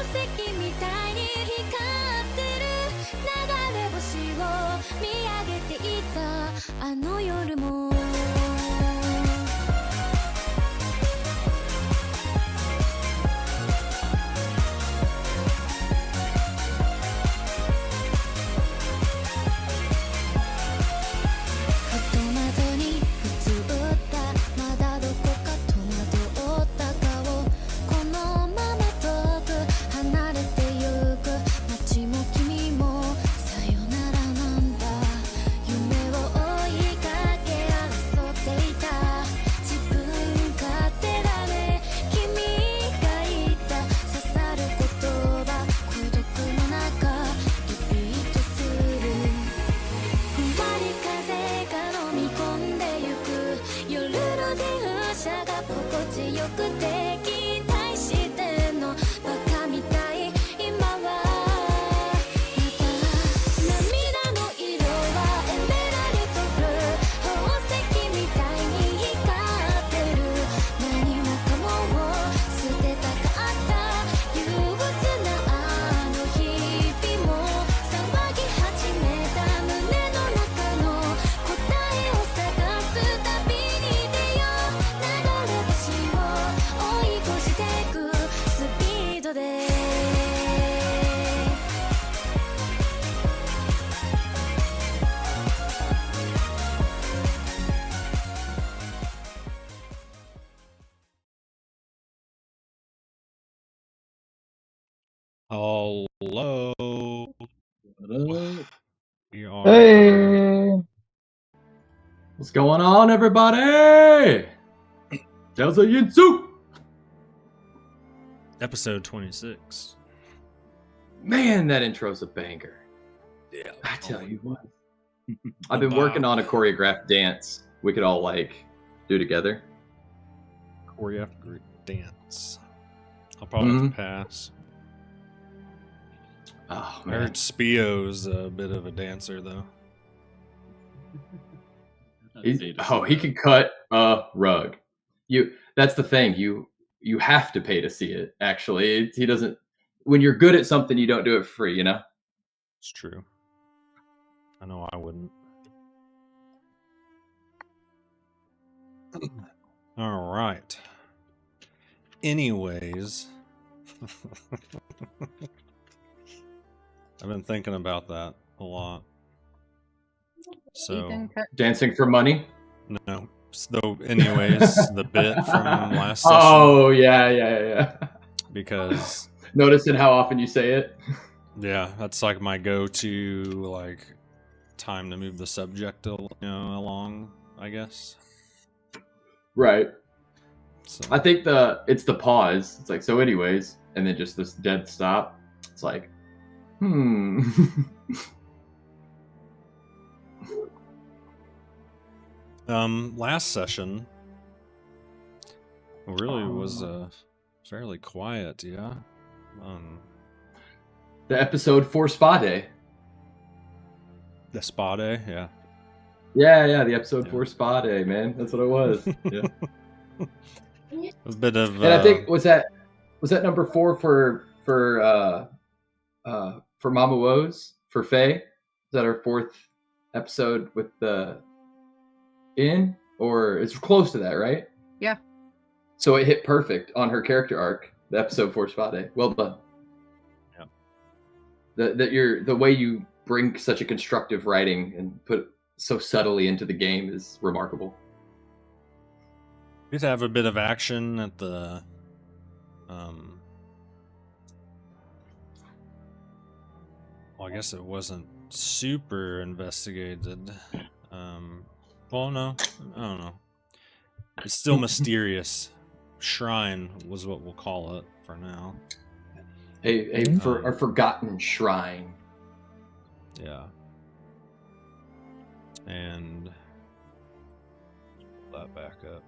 石みたいに光ってる流れ星を見上げていたあの夜もHello. Hey, what's going on, everybody? How's it Yinsu? Episode 26. Man, that intro's a banger. Yeah. I tell you what. I've been working on a choreographed dance we could all, do together. Choreographed dance. I'll probably have to pass. Oh, I man. heard Spio's a bit of a dancer, though. He can cut a rug. That's the thing. You have to pay to see it, actually. He doesn't... When you're good at something, you don't do it for free, you know? It's true. I know I wouldn't. All right. Anyways... I've been thinking about that a lot. So dancing for money? No. So anyways, the bit from last session. Oh, yeah. Because noticing how often you say it? Yeah, that's like my go-to time to move the subject along, I guess. Right. So. I think it's the pause. It's like, so anyways, and then just this dead stop. It's like, Last session really was fairly quiet, yeah. The episode for Spa Day. The Spa Day, yeah. Yeah, the episode for Spa Day, man. That's what it was. Yeah. It was a bit of. And I think was that number 4 for Mama Woes for Faye? Is that our 4th episode with the or it's close to that, right? Yeah. So it hit perfect on her character arc, the episode for Spa Day. Well done. Yeah. The way you bring such a constructive writing and put so subtly into the game is remarkable. We did have a bit of action at the well, I guess it wasn't super investigated. Well, no, I don't know. It's still mysterious. Shrine was what we'll call it for now. A forgotten shrine. Yeah. And pull that back up.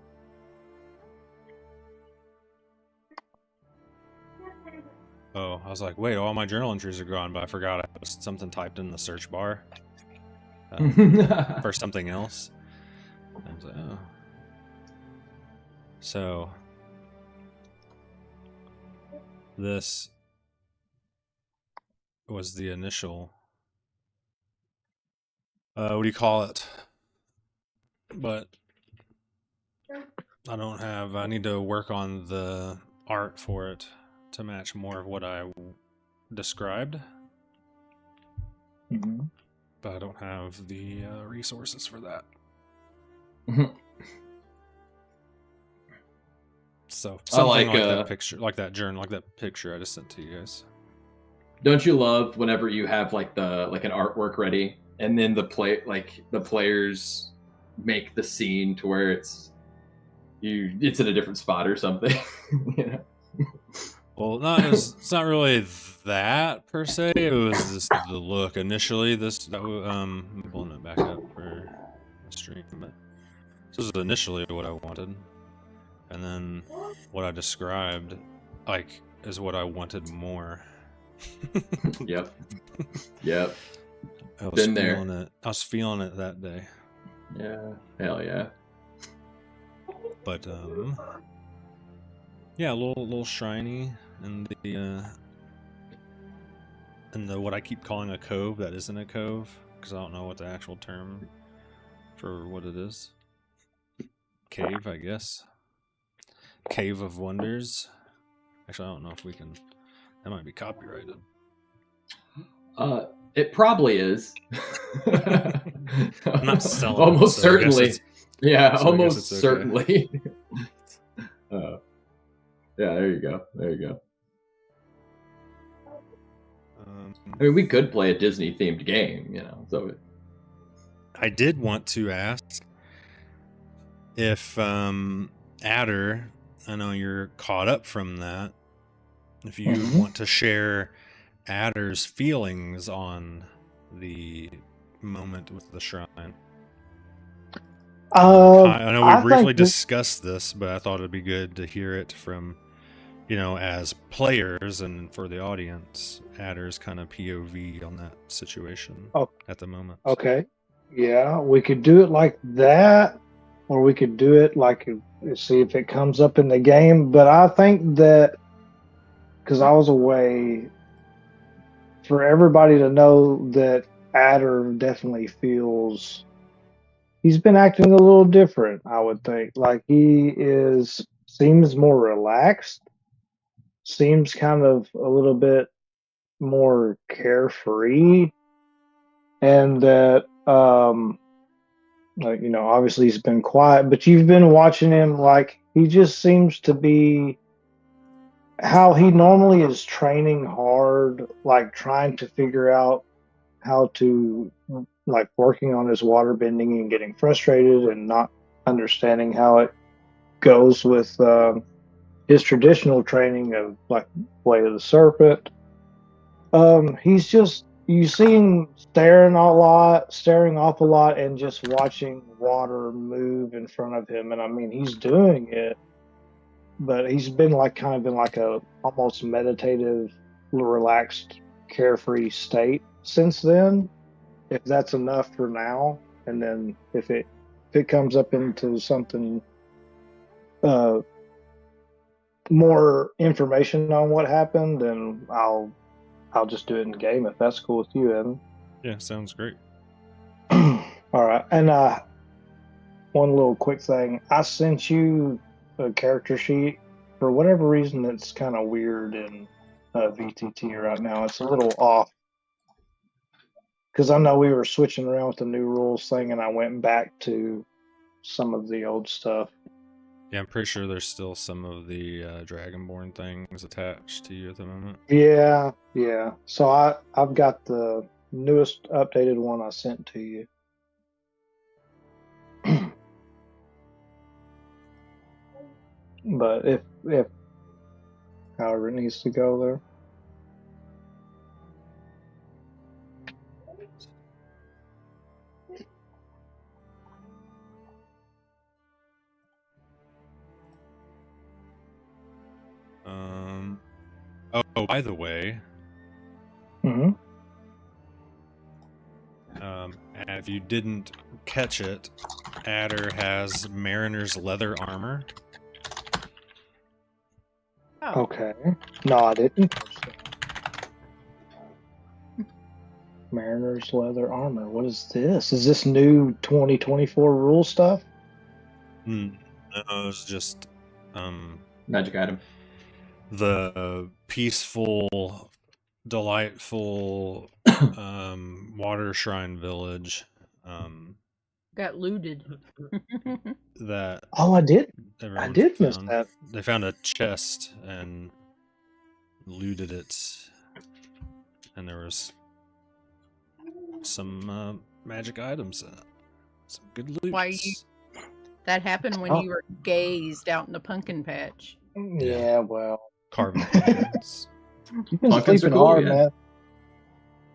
Oh, I was like, wait, all my journal entries are gone, but I forgot I had something typed in the search bar for something else. I was like, oh. So this was the initial. What do you call it? But I don't have. I need to work on the art for it to match more of what I described. Mm-hmm. But I don't have the resources for that. So something like that picture, like that journal, like that picture I just sent to you guys. Don't you love whenever you have like an artwork ready, and then the players make the scene to where it's in a different spot or something? You know? Well, it's not really that per se. It was just the look initially. I'm pulling it back up for the stream, but this was initially what I wanted, and then what I described, like, is what I wanted more. Yep. I was Been there. feeling it. I was feeling it that day. Yeah. Hell yeah. But yeah, a little shiny, and the what I keep calling a cove that isn't a cove, because I don't know what the actual term for what it is. Cave, I guess. Cave of Wonders. Actually, I don't know if we can. That might be copyrighted. It probably is. I'm not selling almost it, so certainly. Yeah, so almost okay. certainly. Yeah, there you go. I mean, we could play a Disney themed game, you know. So I did want to ask if Adder, I know you're caught up from that, if you want to share Adder's feelings on the moment with the shrine. I know we briefly discussed this, but I thought it'd be good to hear it from, as players and for the audience, Adder's kind of POV on that situation at the moment. Okay. Yeah, we could do it like that, or we could do it like, see if it comes up in the game. But I think that, because I was away, for everybody to know that Adder definitely feels he's been acting a little different, I would think. Like seems more relaxed, seems kind of a little bit more carefree, and that obviously he's been quiet, but you've been watching him, like he just seems to be how he normally is, training hard, like trying to figure out how to, like, working on his water bending and getting frustrated and not understanding how it goes with his traditional training of, like, Way of the Serpent. He's just, you see him staring off a lot, and just watching water move in front of him. And I mean, he's doing it, but he's been kind of in a almost meditative, relaxed, carefree state since then. If that's enough for now, and then if it comes up into something, more information on what happened, then I'll just do it in game, if that's cool with you, Evan. Yeah, sounds great. All right, and one little quick thing: I sent you a character sheet. For whatever reason, it's kind of weird in VTT right now. It's a little off, because I know we were switching around with the new rules thing, and I went back to some of the old stuff. Yeah, I'm pretty sure there's still some of the Dragonborn things attached to you at the moment. Yeah. So I've got the newest updated one I sent to you. But if however it needs to go there. Oh, by the way, if you didn't catch it, Adder has Mariner's leather armor. Okay. No, I didn't. Mariner's leather armor. What is this? Is this new 2024 rule stuff? No, it's just Magic item. the peaceful, delightful water shrine village Got looted. that Oh, I did everyone miss found. that. They found a chest and looted it, and there was some magic items in it. Some good loot. Why that happened when Oh. you were gazed out in the pumpkin patch. Yeah, well, Carving pumpkins. you've been Pumpkins are sleeping cool, hard, yeah. man.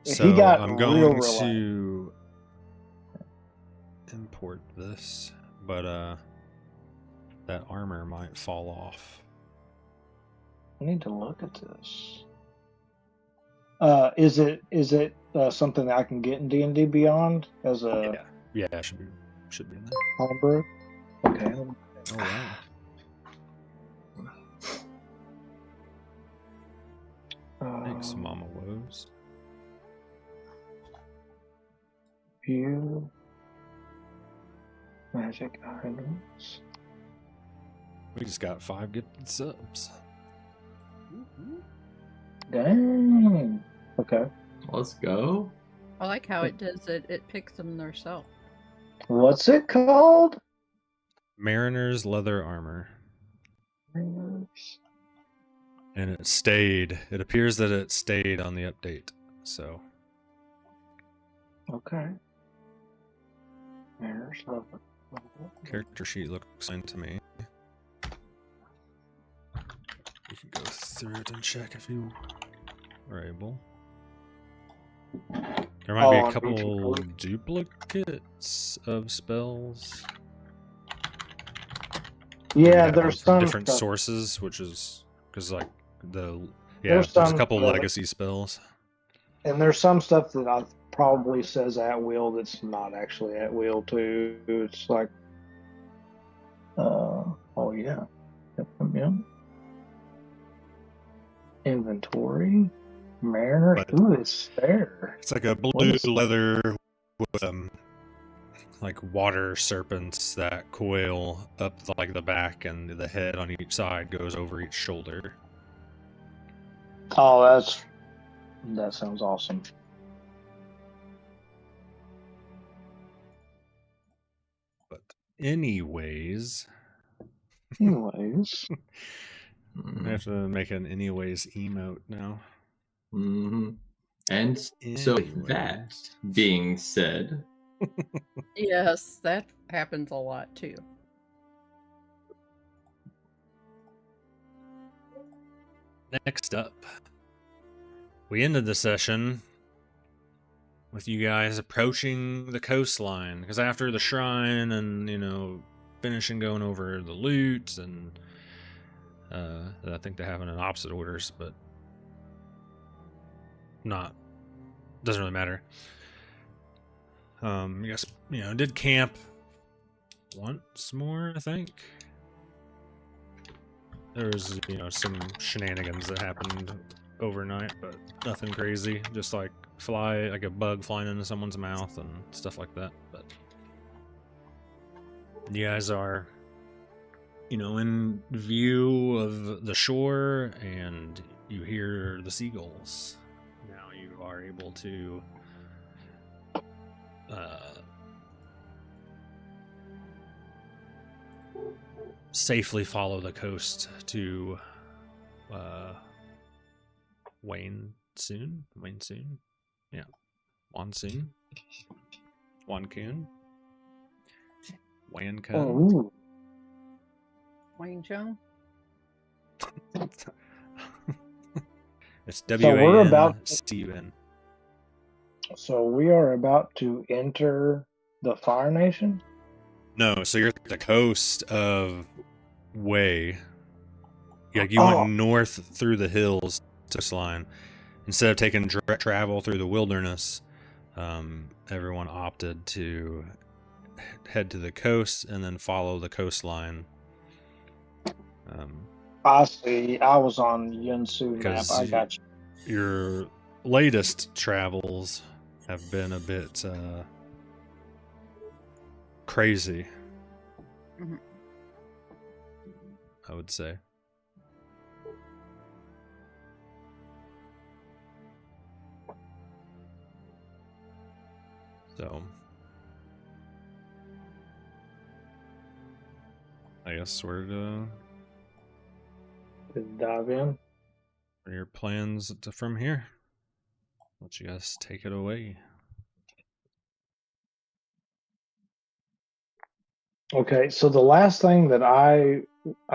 So He got I'm real going relaxed. to import this, but that armor might fall off. I need to look at this. Is it something that I can get in D&D Beyond as a Yeah, it should be in there. homebrew? Okay. Oh wow. Thanks, Mama Woes. View magic items. We just got 5 gifted subs. Dang. Okay. Let's go. I like how it does it. It picks them themselves. What's it called? Mariner's leather armor. And it stayed. It appears that it stayed on the update. So Okay. There's leather. character sheet looks fine to me. You can go through it and check if you are able. There might be Oh, a on couple Beacon duplicates of spells. Yeah, from there's some different stuff. sources, which is because like there's There's a some couple that- legacy spells. And there's some stuff that I probably says at will that's not actually at will too. It's like, oh yeah, yep. Inventory, Mariner. But- Ooh, it's there. It's like a What blue is- leather with like water serpents that coil up like the back, and the head on each side goes over each shoulder. Oh, that sounds awesome. But anyways, Anyways, I have to make an anyways emote now. Mm-hmm. And so Anyways. that being said, Yes, that happens a lot too. Next up, we ended the session with you guys approaching the coastline, because after the shrine and finishing going over the loot and I think they have it in opposite orders, but doesn't really matter. You guys did camp once more, I think. There was some shenanigans that happened overnight, but nothing crazy. Just like a bug flying into someone's mouth and stuff like that. But you guys are, in view of the shore, and you hear the seagulls. Now you are able to safely follow the coast to Wayne soon. Yeah. Wansoon. Wankun. Wankun. oh, Wayne Chung. It's we're about- WANCUN. so we are about to enter the Fire Nation. No, so you're at the coast of Way. You Oh. went north through the hills to this line. Instead of taking direct travel through the wilderness, everyone opted to head to the coast and then follow the coastline. I see. I was on Yunsu map. Because I got you. Your latest travels have been a bit crazy. Mhm. I would say. So, I guess we're to dive in. what are your plans from here? Let you guys take it away. Okay, so the last thing that I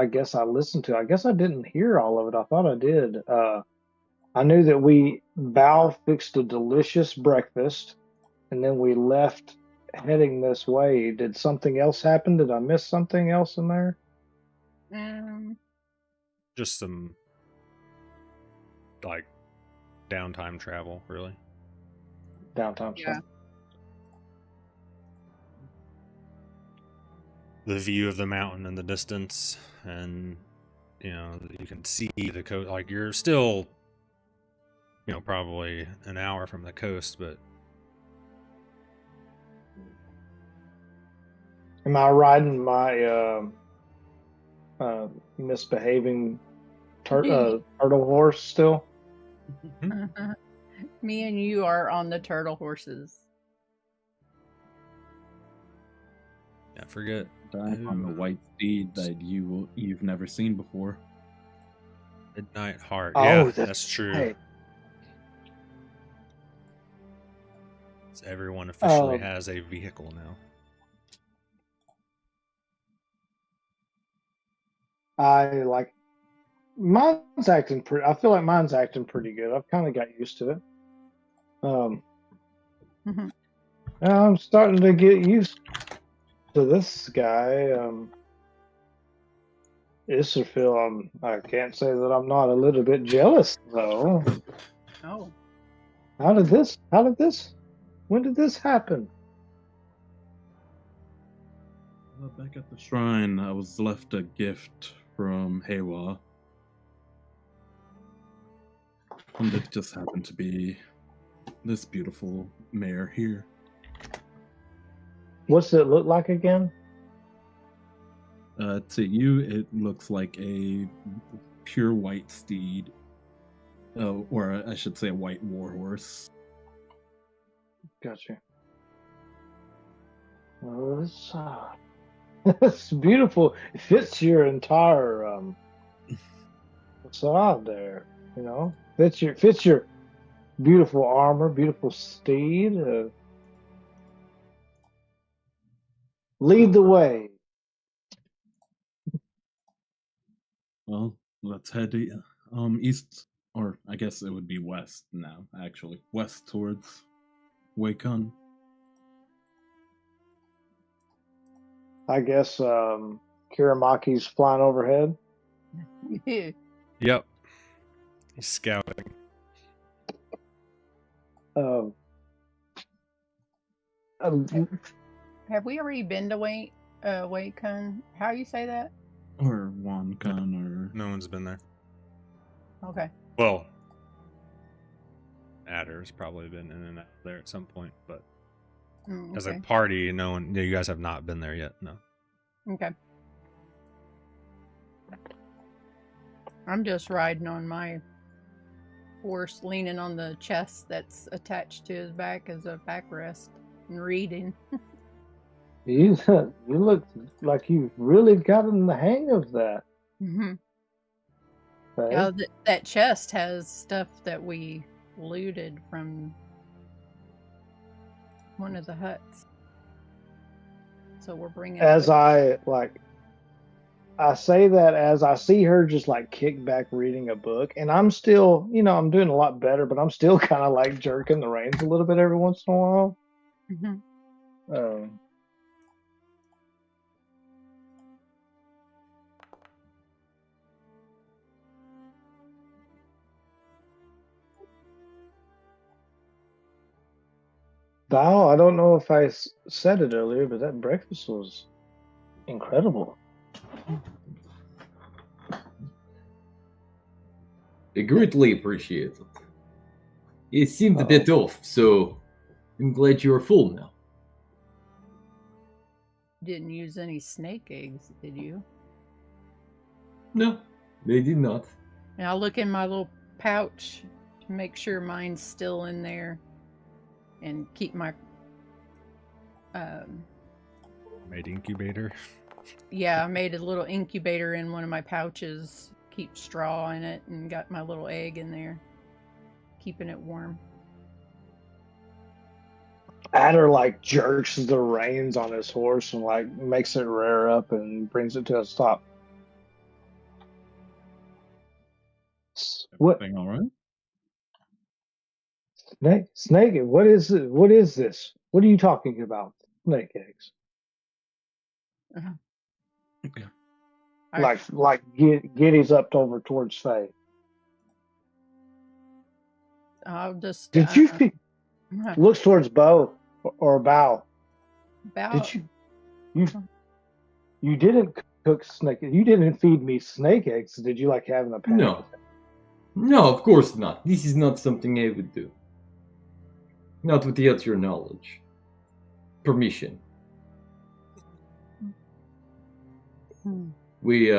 guess I listened to, I guess I didn't hear all of it. I thought I did. I knew that Bao fixed a delicious breakfast, and then we left heading this way. Did something else happen? Did I miss something else in there? Just some like downtime travel, really. Downtown Yeah. stuff. The view of the mountain in the distance, and you can see the coast. Like you're still, probably an hour from the coast, but Am I riding my misbehaving turtle horse still? Me and you are on the turtle horses. I forget. I'm on the white steed that you've never seen before. Midnight Heart. Oh, Yeah, that's that's true. right. Everyone officially has a vehicle now. Mine's acting pretty. I feel like mine's acting pretty good. I've kind of got used to it. Mhm. I'm starting to get used to this guy. Isserfil, I can't say that I'm not a little bit jealous though. Oh. When did this happen? Back at the shrine, I was left a gift from Heiwa. And it just happened to be this beautiful mare here. What's it look like again? To you, it looks like a pure white steed. Or I should say a white warhorse. Gotcha. Well, it's beautiful. It fits your entire facade there. Fits your beautiful armor, beautiful steed. Lead the way. Well, let's head east, or I guess it would be west now, actually. West towards Waikun. I guess Kiramaki's flying overhead. Yep. He's scouting. Have we already been to Waikun? How you say that? Or Wankun, or... No one's been there. Okay. Well, Adder's probably been in and out there at some point, but as a Okay. party, you guys have not been there yet. No. Okay. I'm just riding on my horse, leaning on the chest that's attached to his back as a backrest and reading. You look like you've really gotten the hang of that. Mm-hmm. Okay. Yeah, that chest has stuff that we looted from one of the huts. So we're bringing. I say that as I see her just like kick back reading a book, and I'm still, I'm doing a lot better, but I'm still kind of like jerking the reins a little bit every once in a while. Mm-hmm. Bao, I don't know if I said it earlier, but that breakfast was incredible. I greatly appreciate it. It seemed a bit off, so I'm glad you are full now. Didn't use any snake eggs, did you? No, they did not. And I'll look in my little pouch to make sure mine's still in there, and keep my Made incubator. yeah, I made a little incubator in one of my pouches, keep straw in it, and got my little egg in there, keeping it warm. Adder like jerks the reins on his horse and like makes it rear up and brings it to a stop. What Everything all right? snake? What is it? What is this? What are you talking about? Snake eggs? I- Like Giddy's up over towards Faye. I'll just Did you looks towards Bo or Bow? about Did you didn't cook snake? You didn't feed me snake eggs. Did you like having a panic? No. No, of course not. This is not something I would do. Not without your knowledge. Permission. We,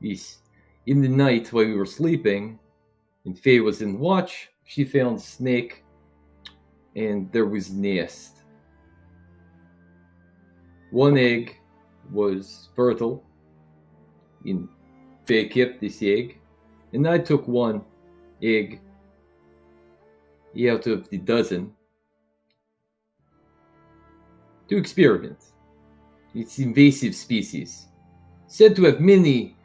is in the night while we were sleeping, and Faye was in watch, she found snake, and there was nest. One egg was fertile, and Faye kept this egg, and I took one egg out of the dozen to experiment. It's invasive species, said to have many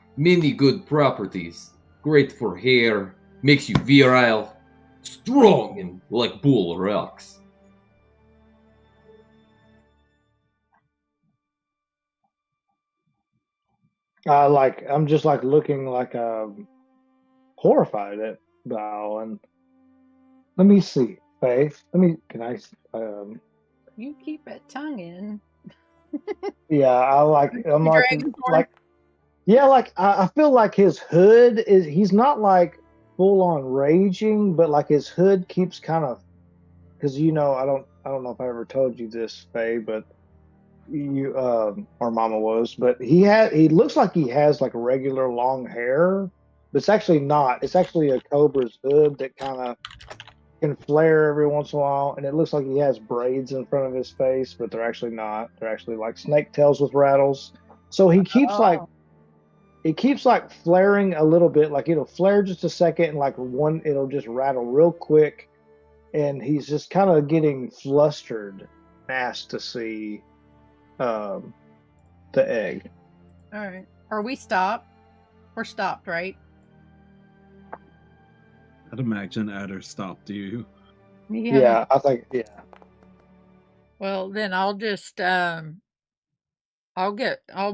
good properties. Great for hair, makes you virile, strong, and like bull rocks. I'm just like looking like horrified at Bow, and let me see, Faye. Can I? you keep that tongue in. Yeah, I'm Dragonborn. I feel like his hood he's not like full on raging, but like his hood keeps kind of, because I don't know if I ever told you this, Faye, but you or Mama was, but he looks like he has like regular long hair, but it's actually not. It's actually a cobra's hood that kind of can flare every once in a while, and it looks like he has braids in front of his face, but they're actually not. They're actually like snake tails with rattles. So he keeps like flaring a little bit, like it'll flare just a second, and like it'll just rattle real quick, and he's just kind of getting flustered, asked to see the egg. All right. Are we stopped? We're stopped, right? I'd imagine Adder stopped you. Yeah, I think Well, then I'll just I'll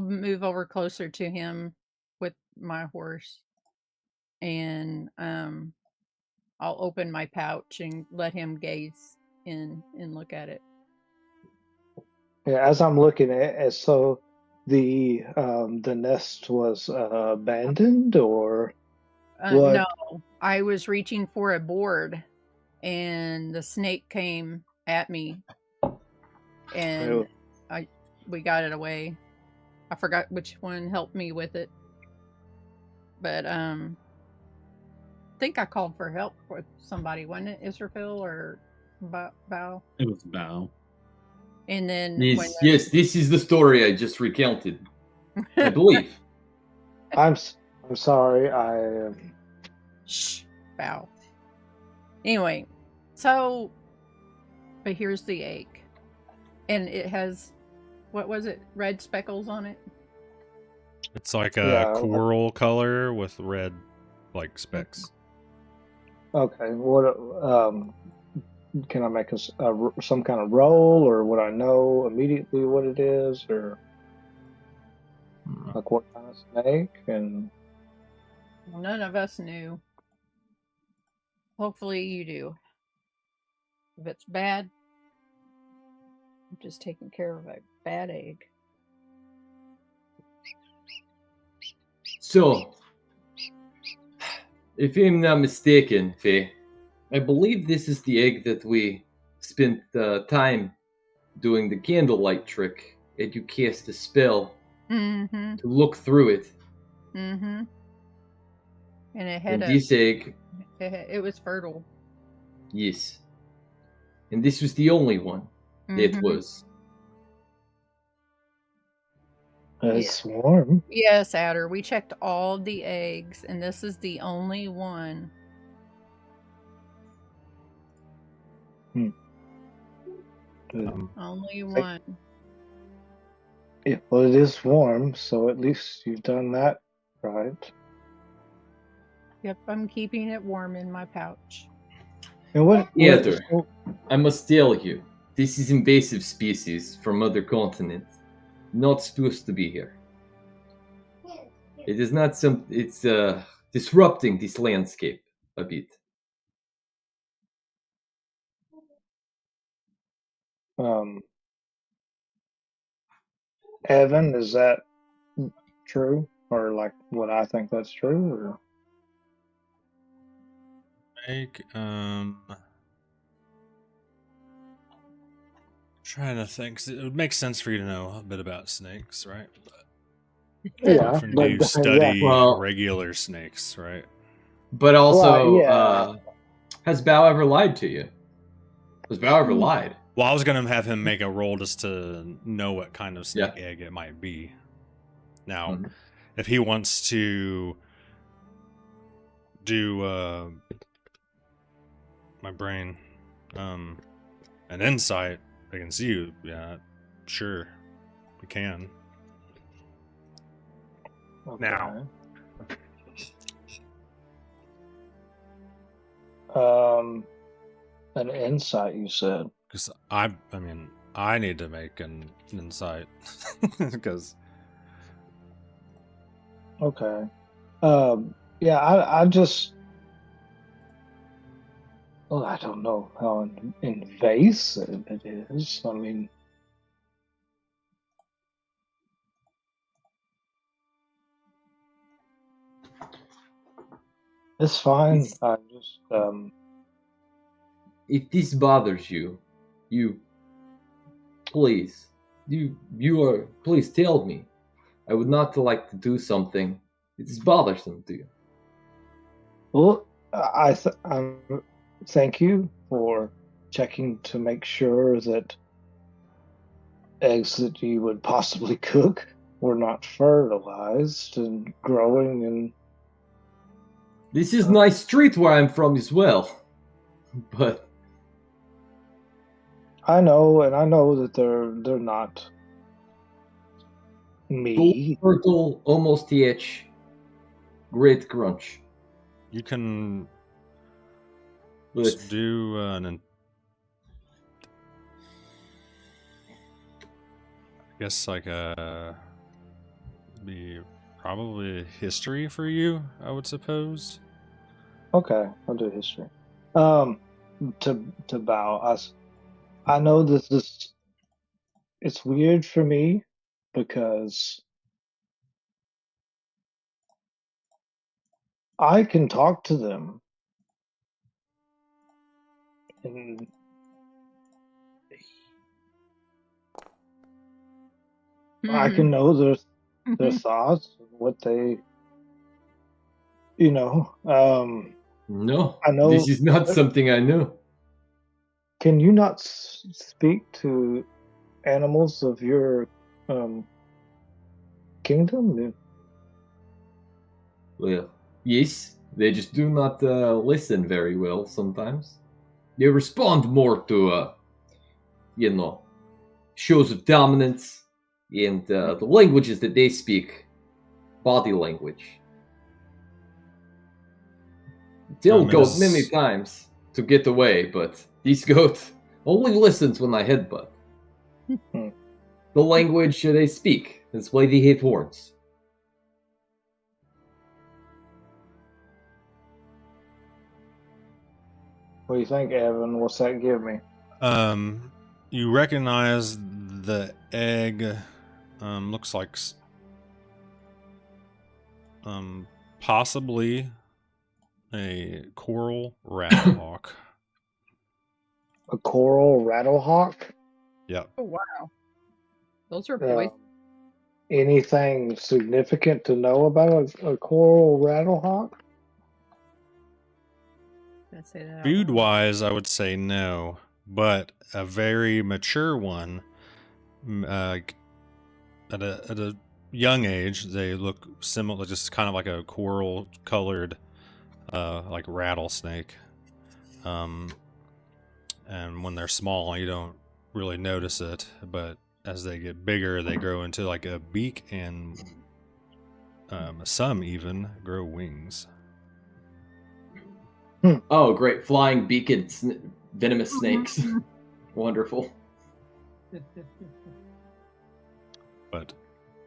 move over closer to him with my horse, and I'll open my pouch and let him gaze in and look at it. Yeah, as I'm looking at it, so the nest was abandoned or what? No, I was reaching for a board, and the snake came at me, and we got it away. I forgot which one helped me with it, but I think I called for help with somebody, wasn't it? Israfil or Bao? It was Bao. And then Yes, this is the story I just recounted, I believe. I'm sorry. I Shh, Bao. Anyway, so, but here's the egg, and it has, what was it? Red speckles on it. It's like a coral color with red like specks. Okay. What can I make some kind of roll, or would I know immediately what it is, or like what kind of snake? And Well, none of us knew. Hopefully you do. If it's bad, I'm just taking care of a bad egg. So, if I'm not mistaken, Faye, I believe this is the egg that we spent time doing the candlelight trick, and you cast a spell Mm-hmm. to look through it. Mm-hmm. And it had And a. this egg, It was fertile. yes. And this was the only one that Mhm. was. It's warm. Yes, Adder. We checked all the eggs, and this is the only one. Good. Only Thank- one. Yeah, well, it is warm, so at least you've done that right. Yep, I'm keeping it warm in my pouch. And what? Adder, so- I must tell you, this is invasive species from other continents. Not supposed to be here. It is not some. It's disrupting this landscape a bit. Evan, is that true, or like what I think that's true? Or? Make trying to think. 'Cause it would make sense for you to know a bit about snakes, right? Yeah, Often but do study yeah. Well- regular snakes, right? But also, Right, yeah. has Bao ever lied to you? Has Bao ever lied? Well, I was gonna have him make a roll just to know what kind of snake Yeah. egg it might be. Now, Mhm. if he wants to do my brain an insight against you, yeah, sure, we can. Now. An insight, you said. Because I mean, I need to make an insight because Okay. Yeah, I just. Well, I don't know how invasive it is. I mean, it's fine. I just If this bothers you, please, please tell me. I would not like to do something that is bothersome to you. well, thank you for checking to make sure that eggs that you would possibly cook were not fertilized and growing and This is nice street where I'm from as well, but I know, and I know that they're not me. full circle, almost TH, great crunch. you can But just do I guess like be probably a history for you, I would suppose. Okay, I'll do history. To bow. I know this. It's weird for me because I can talk to them, and I can know their thoughts, what they, you know. no, I know. this is not something I knew. Can you not speak to animals of your kingdom? Well, yes, they just do not listen very well sometimes. They respond more to, shows of dominance and the languages that they speak, body language. Tell goat many times to get away, but this goat only listens when I headbutt. The language they speak, that's why they hate horns. What do you think, Evan? What's that give me? You recognize the egg. Looks like possibly a coral rat hawk. a coral rattlehawk. Yep. Oh wow, those are Uh, poison. anything significant to know about a coral rattlehawk? Did I say that out Food loud? wise, I would say no, but a very mature one, at a young age, they look similar, just kind of like a coral colored, like rattlesnake. And when they're small, you don't really notice it, but as they get bigger, they grow into like a beak, and some even grow wings. Oh, great! Flying beaked venomous snakes. Wonderful. But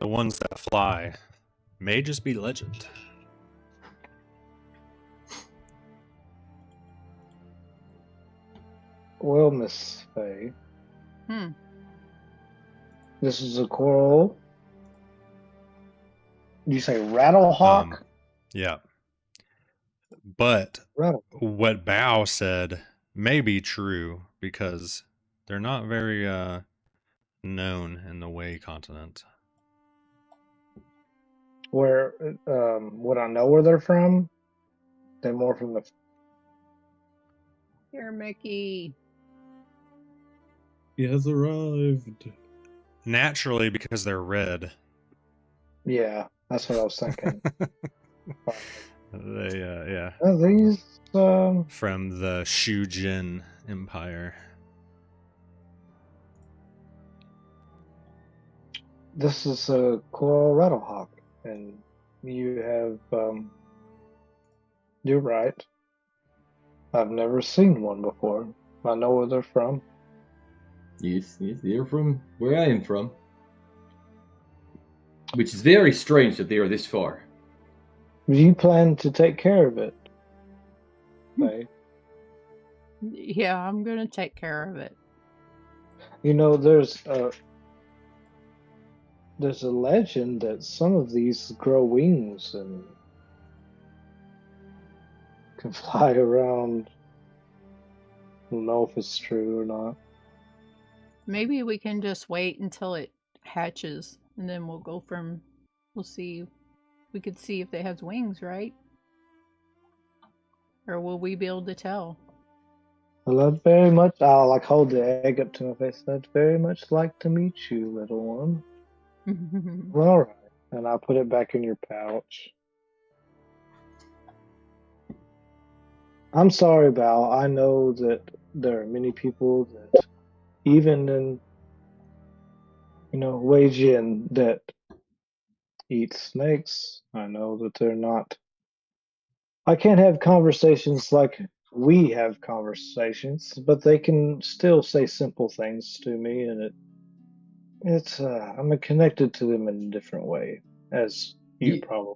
the ones that fly may just be legend. Well, Miss Faye, Hmm. this is a coral. You say rattlehawk? Yeah. But Rattle. what Bao said may be true because they're not very known in the Wei continent. Where would I know where they're from? They're more from the. Here, Mickey. He has arrived. Naturally, because they're red. Yeah, that's what I was thinking. They, yeah. Are these From the Shujin Empire. this is a coral rattlehawk, and you have you're right. I've never seen one before. I know where they're from. Yes, they're from where I am from. Which is very strange that they are this far. Do you plan to take care of it? Faye? Yeah, I'm gonna take care of it. You know, there's a legend that some of these grow wings and can fly around. I don't know if it's true or not. Maybe we can just wait until it hatches, and then we'll see. We could see if it has wings, right? Or will we be able to tell? Well, I'd very much. I'll like hold the egg up to my face. I'd very much like to meet you, little one. Well, all right, and I'll put it back in your pouch. I'm sorry, Val. I know that there are many people that, even in, Wei Jin, that eat snakes. I know that they're not. I can't have conversations like we have conversations, but they can still say simple things to me, and it's I'm connected to them in a different way, as you probably.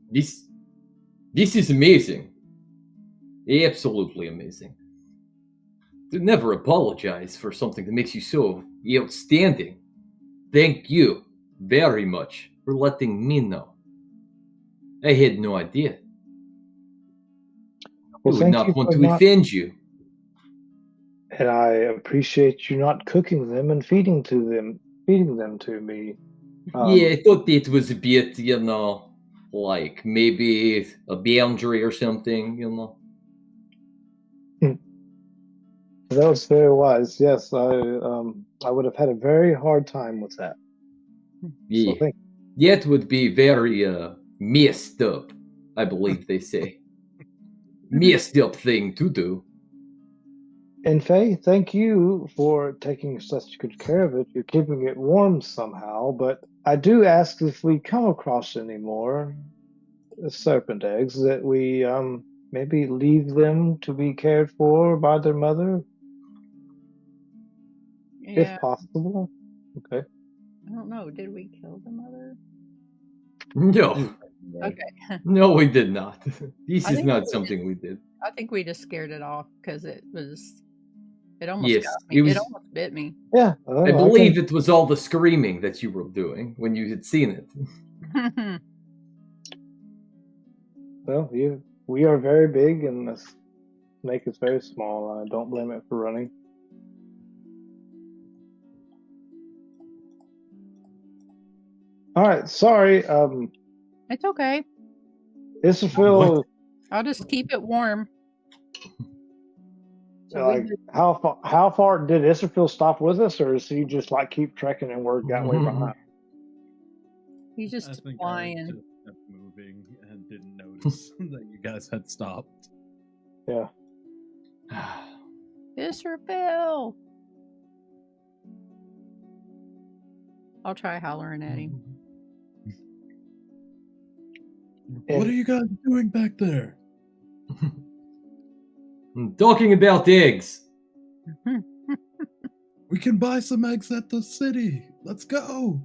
This is amazing. Absolutely amazing. Never apologize for something that makes you so outstanding. Thank you very much for letting me know. I had no idea. Well, I would thank you not want for to not, offend you. and I appreciate you not cooking them and feeding them to me. Yeah, I thought it was a bit, like maybe a boundary or something. That was very wise. Yes, I would have had a very hard time with that. Yeah, So thank that would be very messed up, I believe they say. Messed up thing to do. And Faye, thank you for taking such good care of it. You're keeping it warm somehow, but I do ask if we come across any more serpent eggs that we maybe leave them to be cared for by their mother, Yeah, if possible. Okay. I don't know. Did we kill the mother? No, Okay. no, we did not. This I is think not we something we did. I think we just scared it off because it almost Yes, got it me. It was. almost bit me. Yeah, I believe it was all the screaming that you were doing when you had seen it. Well, we are very big, and the snake is very small. I don't blame it for running. All right, sorry. It's okay. Isafil, I'll just keep it warm. So like, how far did Isafil stop with us, or is he just like keep trekking and we're got way behind? he's I just think I flying. just kept moving and didn't notice that you guys had stopped. Yeah. Israfil. I'll try hollering at him. What are you guys doing back there? Talking about eggs. We can buy some eggs at the city. Let's go.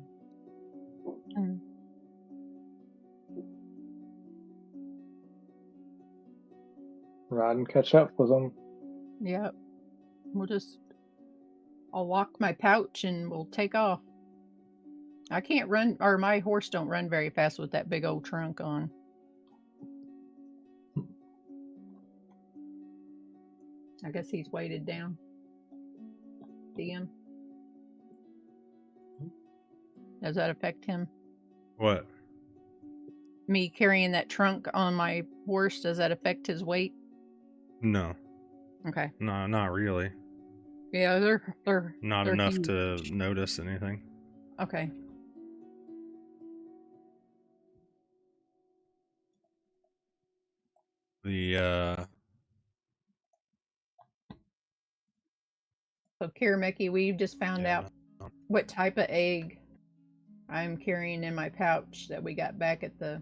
Ride and catch up with them. Yep. I'll lock my pouch and we'll take off. I can't run, or my horse don't run very fast with that big old trunk on. I guess he's weighted down. See him? Does that affect him? What? Me carrying that trunk on my horse, does that affect his weight? No. Okay. No, not really. Yeah, they're Not they're enough huge. to notice anything. Okay. So Kirameki, we just found Yeah, out what type of egg I'm carrying in my pouch that we got back at the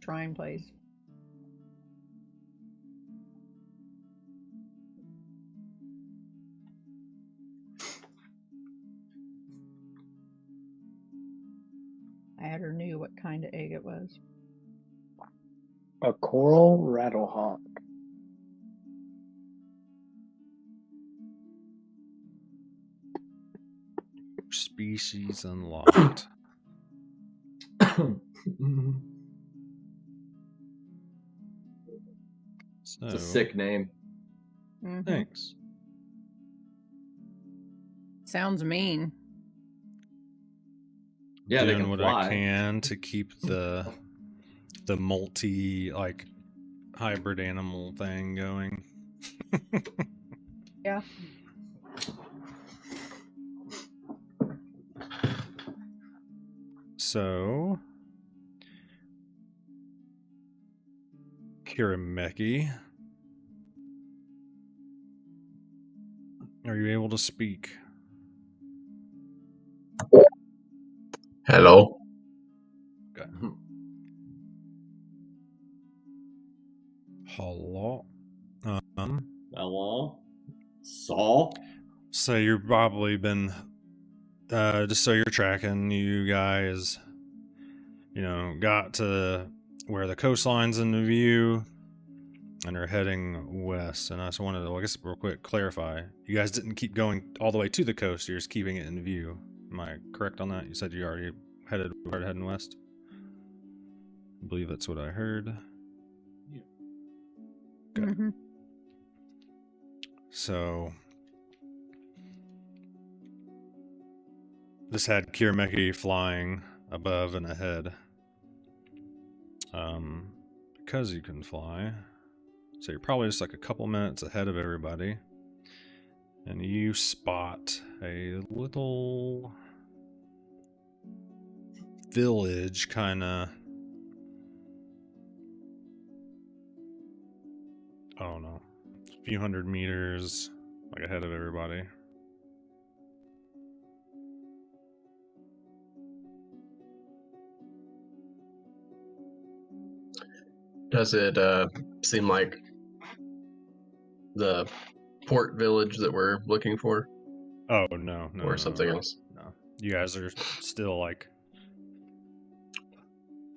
shrine place. Adder knew what kind of egg it was. A coral rattlehawk. species unlocked. So, It's a sick name. Mhm. Thanks. Sounds mean. Yeah, they Doing can what fly. I can to keep the multi hybrid animal thing going. Yeah. So, Kirameki, are you able to speak? Hello. Okay. Hello. Hello? Saul? So you've probably been, just so you're tracking, you guys, got to where the coastline's in the view and are heading west. And I just wanted to, I guess, real quick, clarify. You guys didn't keep going all the way to the coast. You're just keeping it in view. Am I correct on that? You said you already started heading west? I believe that's what I heard. Okay. Mm-hmm. So this had Kirameki flying above and ahead. Because you can fly. So you're probably just like a couple minutes ahead of everybody. And you spot a little village kind of, I don't know, a few hundred meters like ahead of everybody. Does it seem like the port village that we're looking for, Oh, no. or something no. else? No. You guys are still like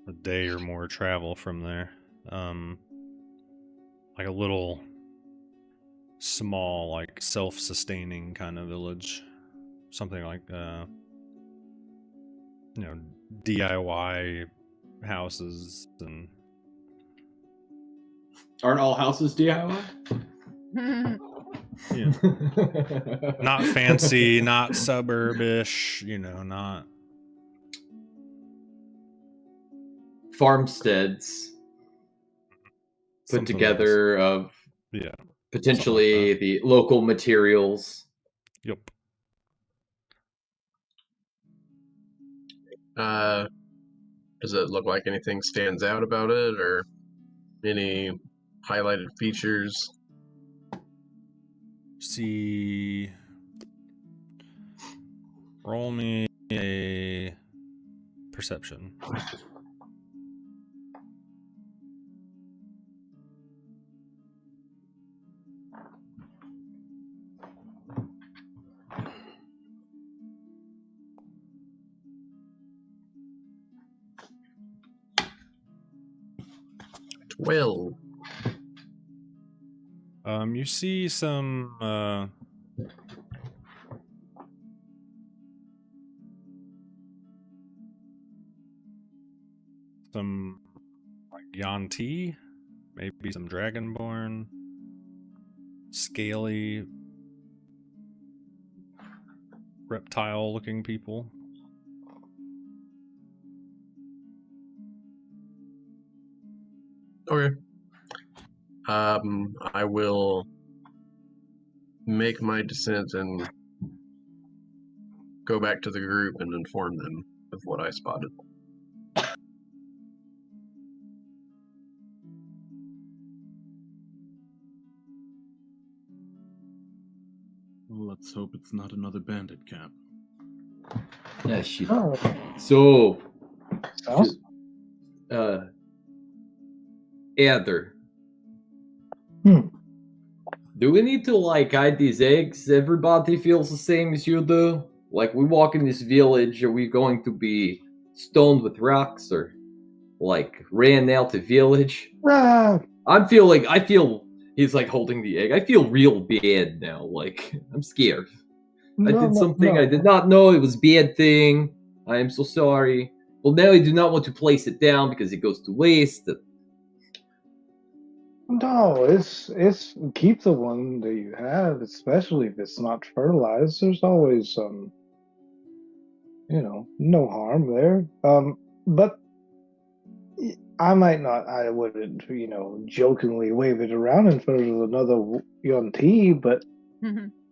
a day or more travel from there. Like a little small, like self-sustaining kind of village. Something like, DIY houses and Aren't all houses DIY? not fancy, not suburbish, not farmsteads put Something together of Yeah. potentially the local materials. Yep. Does it look like anything stands out about it, or any highlighted features? See. Roll me a perception. Well, You see some like Yanti, maybe some Dragonborn, scaly reptile-looking people. okay. I will make my descent and go back to the group and inform them of what I spotted. Well, let's hope it's not another bandit camp. Yeah, shit. Oh, So, sounds Ether, Hmm. do we need to like hide these eggs? Everybody feels the same as you do. Like we walk in this village, are we going to be stoned with rocks or like ran out the village? ah, I feel he's like holding the egg. I feel real bad now. Like I'm scared. I no, did no, something no. I did not know it was a bad thing. I am so sorry. Well, now I do not want to place it down because it goes to waste. No, it's keep the one that you have, especially if it's not fertilized. There's always no harm there. But I might not. I wouldn't, jokingly wave it around in front of another Yuan-Ti, but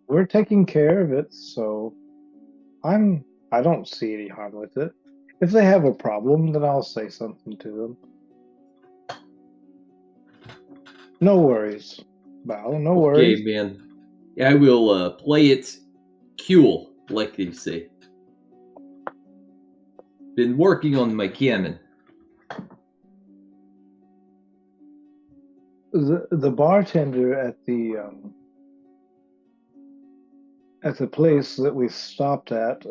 we're taking care of it, so I don't see any harm with it. If they have a problem, then I'll say something to them. No worries, Bao. No worries. Okay, man. I will play it cool, like they say. Been working on my cannon. The bartender at the place that we stopped at,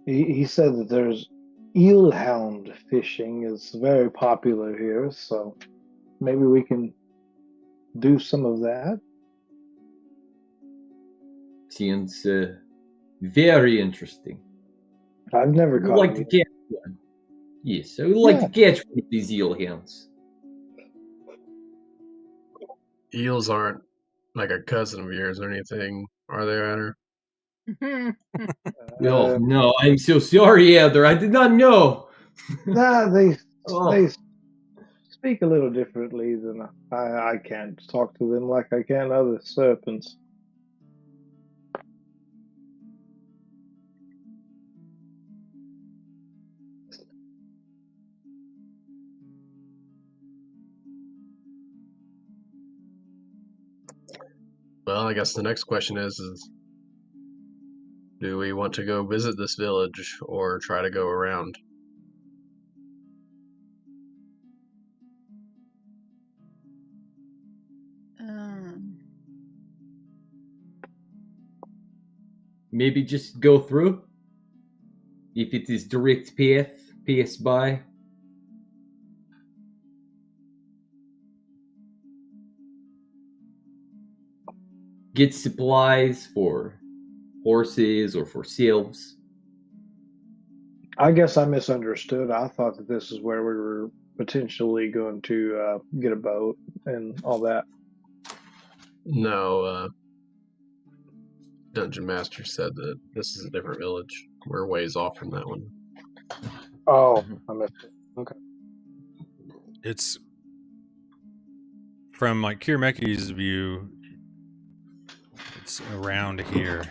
he said that there's eelhound fishing is very popular here, so maybe we can do some of that. Seems very interesting. I've never I would caught like to one. catch one. Yes, I would like to Yeah. catch one of these eel hounds. Eels aren't like a cousin of yours or anything, are they, Adder? Oh Uh, no, I'm so sorry, Heather. I did not know. nah, they Oh, speak a little differently than I can't talk to them like I can other serpents. Well, I guess the next question is do we want to go visit this village or try to go around? maybe just go through. If it is direct pass by. Get supplies for horses or for sales. I guess I misunderstood. I thought that this is where we were potentially going to get a boat and all that. No, Dungeon Master said that this is a different village. We're ways off from that one. Oh, I missed it. Okay. It's from like Kirameki's view. It's around here.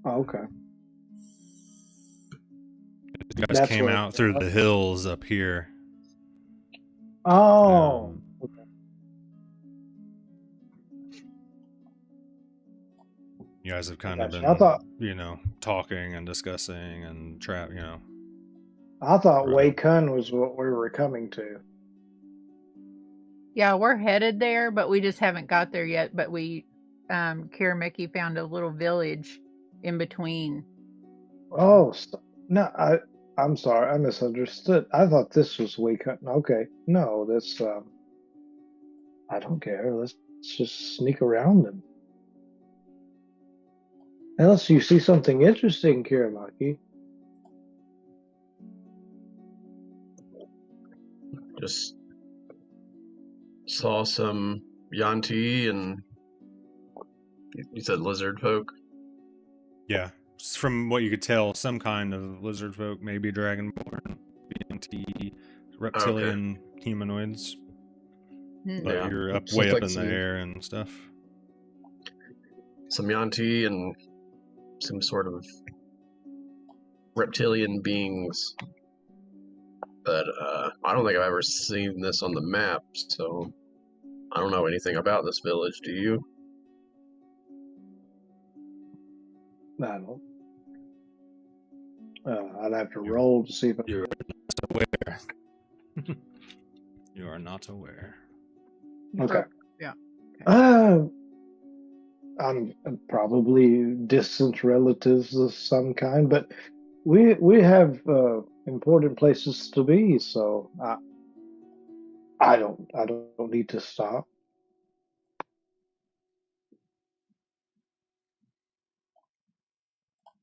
Oh, okay. You guys That's came where. out through the hills up here. Oh. Um, You guys have kind of Gotcha. I been, thought talking and discussing and I thought Right. Wei Kun was what we were coming to. Yeah, we're headed there, but we just haven't got there yet. But Kirameki found a little village in between. Oh no, I'm sorry, I misunderstood. I thought this was Wei Kun. Okay, no, that's I don't care. Let's just sneak around them. Unless you see something interesting, Kiramaki. Just saw some Yanti and you said lizard folk. Yeah. From what you could tell, some kind of lizard folk, maybe dragonborn, BMT, reptilian humanoids. Hmm. But Yeah. you're Seems way up like in the some- air and stuff. Some Yanti and some sort of reptilian beings. But I don't think I've ever seen this on the map, so I don't know anything about this village. Do you? I don't. I'd have to You- roll to see if I. You're not aware. You are not aware. You Okay. broke- Yeah. I'm probably distant relatives of some kind, but we have important places to be, so I don't need to stop.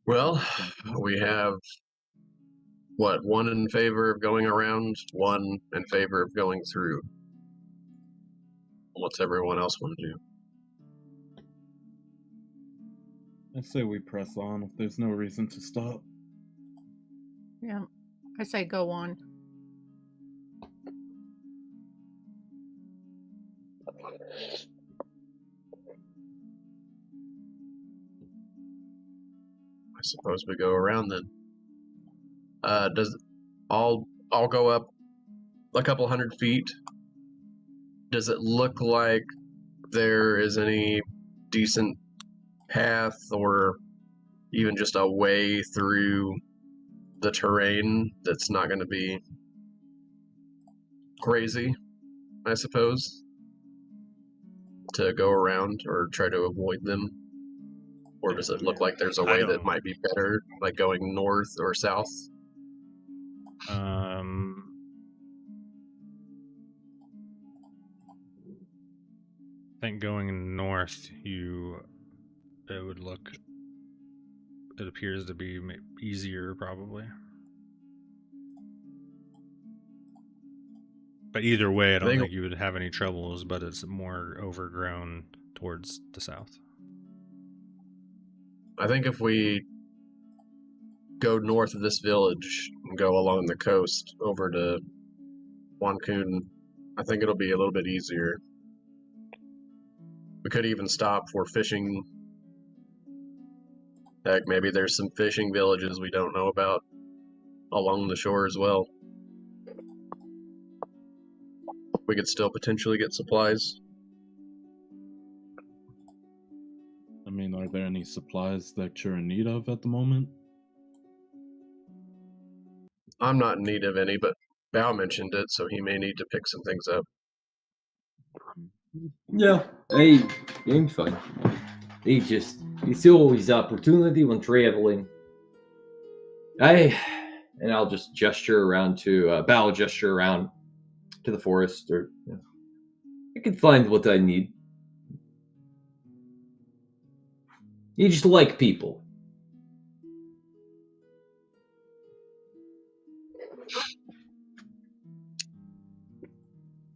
Well, we have one in favor of going around, one in favor of going through. What's everyone else want to do? I say we press on if there's no reason to stop. Yeah. I say go on. I suppose we go around then. I'll go up a couple 100 feet. Does it look like there is any decent path or even just a way through the terrain that's not going to be crazy, I suppose, to go around or try to avoid them? Or does it look like there's a I way don't that know. might be better, like going north or south? I think going north, it appears to be easier probably. But either way, I don't think you would have any troubles, but it's more overgrown towards the south. I think if we go north of this village and go along the coast over to Wankun, I think it'll be a little bit easier. We could even stop for fishing. Heck, maybe there's some fishing villages we don't know about along the shore as well. We could still potentially get supplies. I mean, are there any supplies that you're in need of at the moment? I'm not in need of any, but Bao mentioned it, so he may need to pick some things up. Yeah, I'm fine. It's always opportunity when traveling. And I'll just gesture around to bow gesture around to the forest, or I can find what I need. You just like people.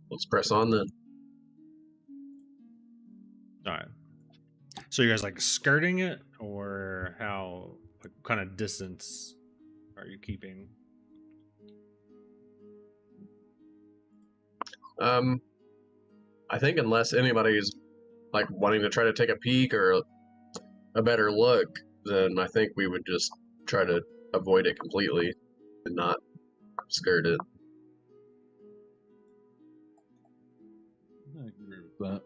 Let's press on then. All right. So you guys like skirting it, or how What kind of distance are you keeping? I think unless anybody's like wanting to try to take a peek or a better look, then I think we would just try to avoid it completely and not skirt it. I agree with that.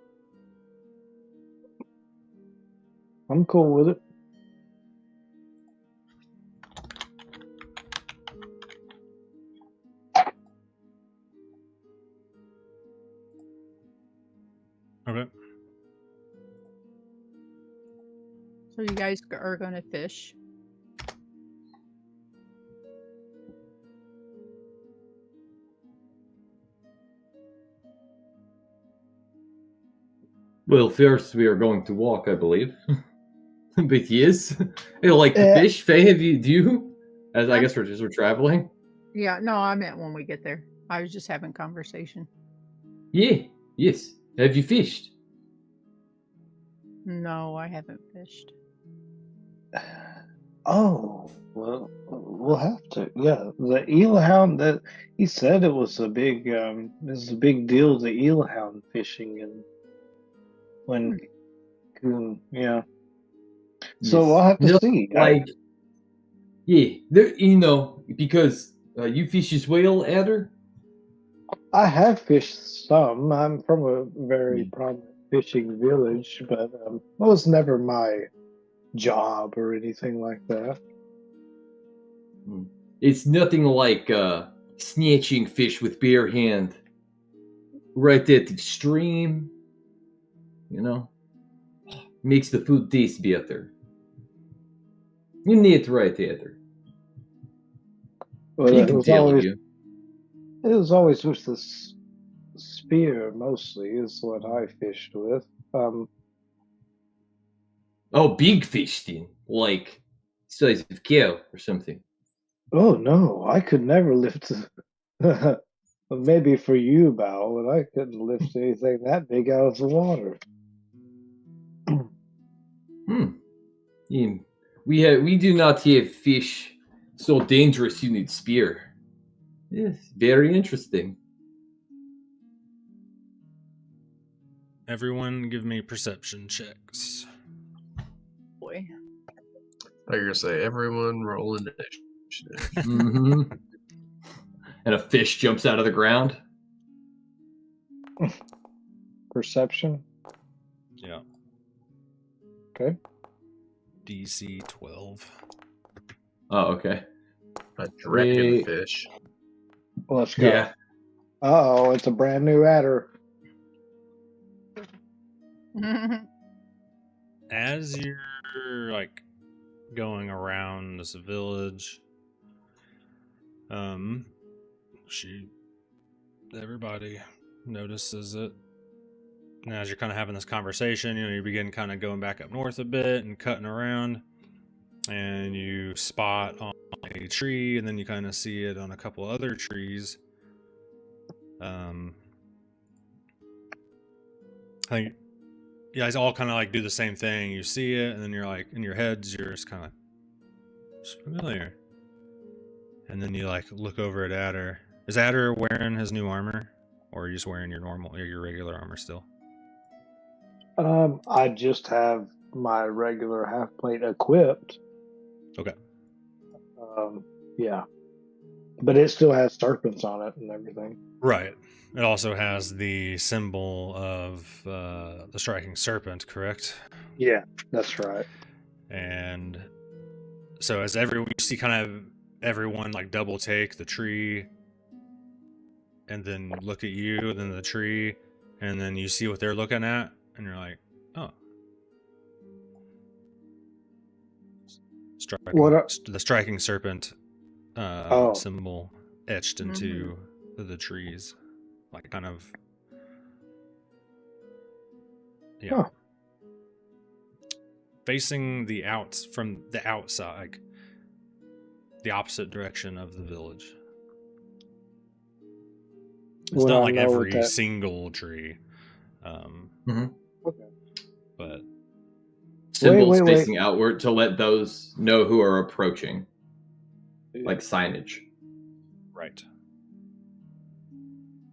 I'm cool with it. Okay. So you guys are going to fish. Well, first we are going to walk, I believe. But yes, I like to Yeah. fish. Faye, do you? As I guess we're traveling. Yeah, no, I meant when we get there. I was just having conversation. Yeah, yes. Have you fished? No, I haven't fished. Oh, well, we'll have to. Yeah, the eelhound that he said it was a big this is a big deal, the eelhound fishing and when yeah. So Yes. we'll have to No, see. like, yeah, there. Because you fish as well, Adder. I have fished some. I'm from a very Yeah. prominent fishing village, but it was never my job or anything like that. It's nothing like snatching fish with bare hand right at the stream. Makes the food taste better. You need right, Adder. But He it can was tell always you. with this spear mostly is what I fished with. Oh, big fish then, like size of cow or something. Oh no, I could never lift. Maybe for you, Bao, but I couldn't lift anything that big out of the water. We do not have fish so dangerous you need spear. Yes, very interesting. Everyone give me perception checks. Boy. I was gonna say everyone roll initiative. And a fish jumps out of the ground. Perception. Yeah. Okay. DC 12. Oh, okay. A dragonfish. Let's go. Yeah. Oh, it's a brand new adder. As you're like going around this village, everybody notices it. And as you're kind of having this conversation, you begin kind of going back up north a bit and cutting around, and you spot on a tree, and then you kind of see it on a couple other trees. I think you guys all kind of like do the same thing. You see it, and then you're like, in your heads, you're just kind of it's familiar. And then you like look over at Adder. Is Adder wearing his new armor, or are you just wearing your normal or your regular armor still? I just have my regular half plate equipped. Okay. Yeah, but it still has serpents on it and everything. Right. It also has the symbol of the striking serpent, correct? Yeah, that's right. And so as you see kind of everyone like double take the tree and then look at you, then the tree, and then you see what they're looking at, and you're like, oh. The striking serpent symbol etched into the trees. Like kind of Huh. Facing from the outside, the opposite direction of the village. It's not like every single tree. Okay. But symbols wait. facing outward to let those know who are approaching, like signage. Right.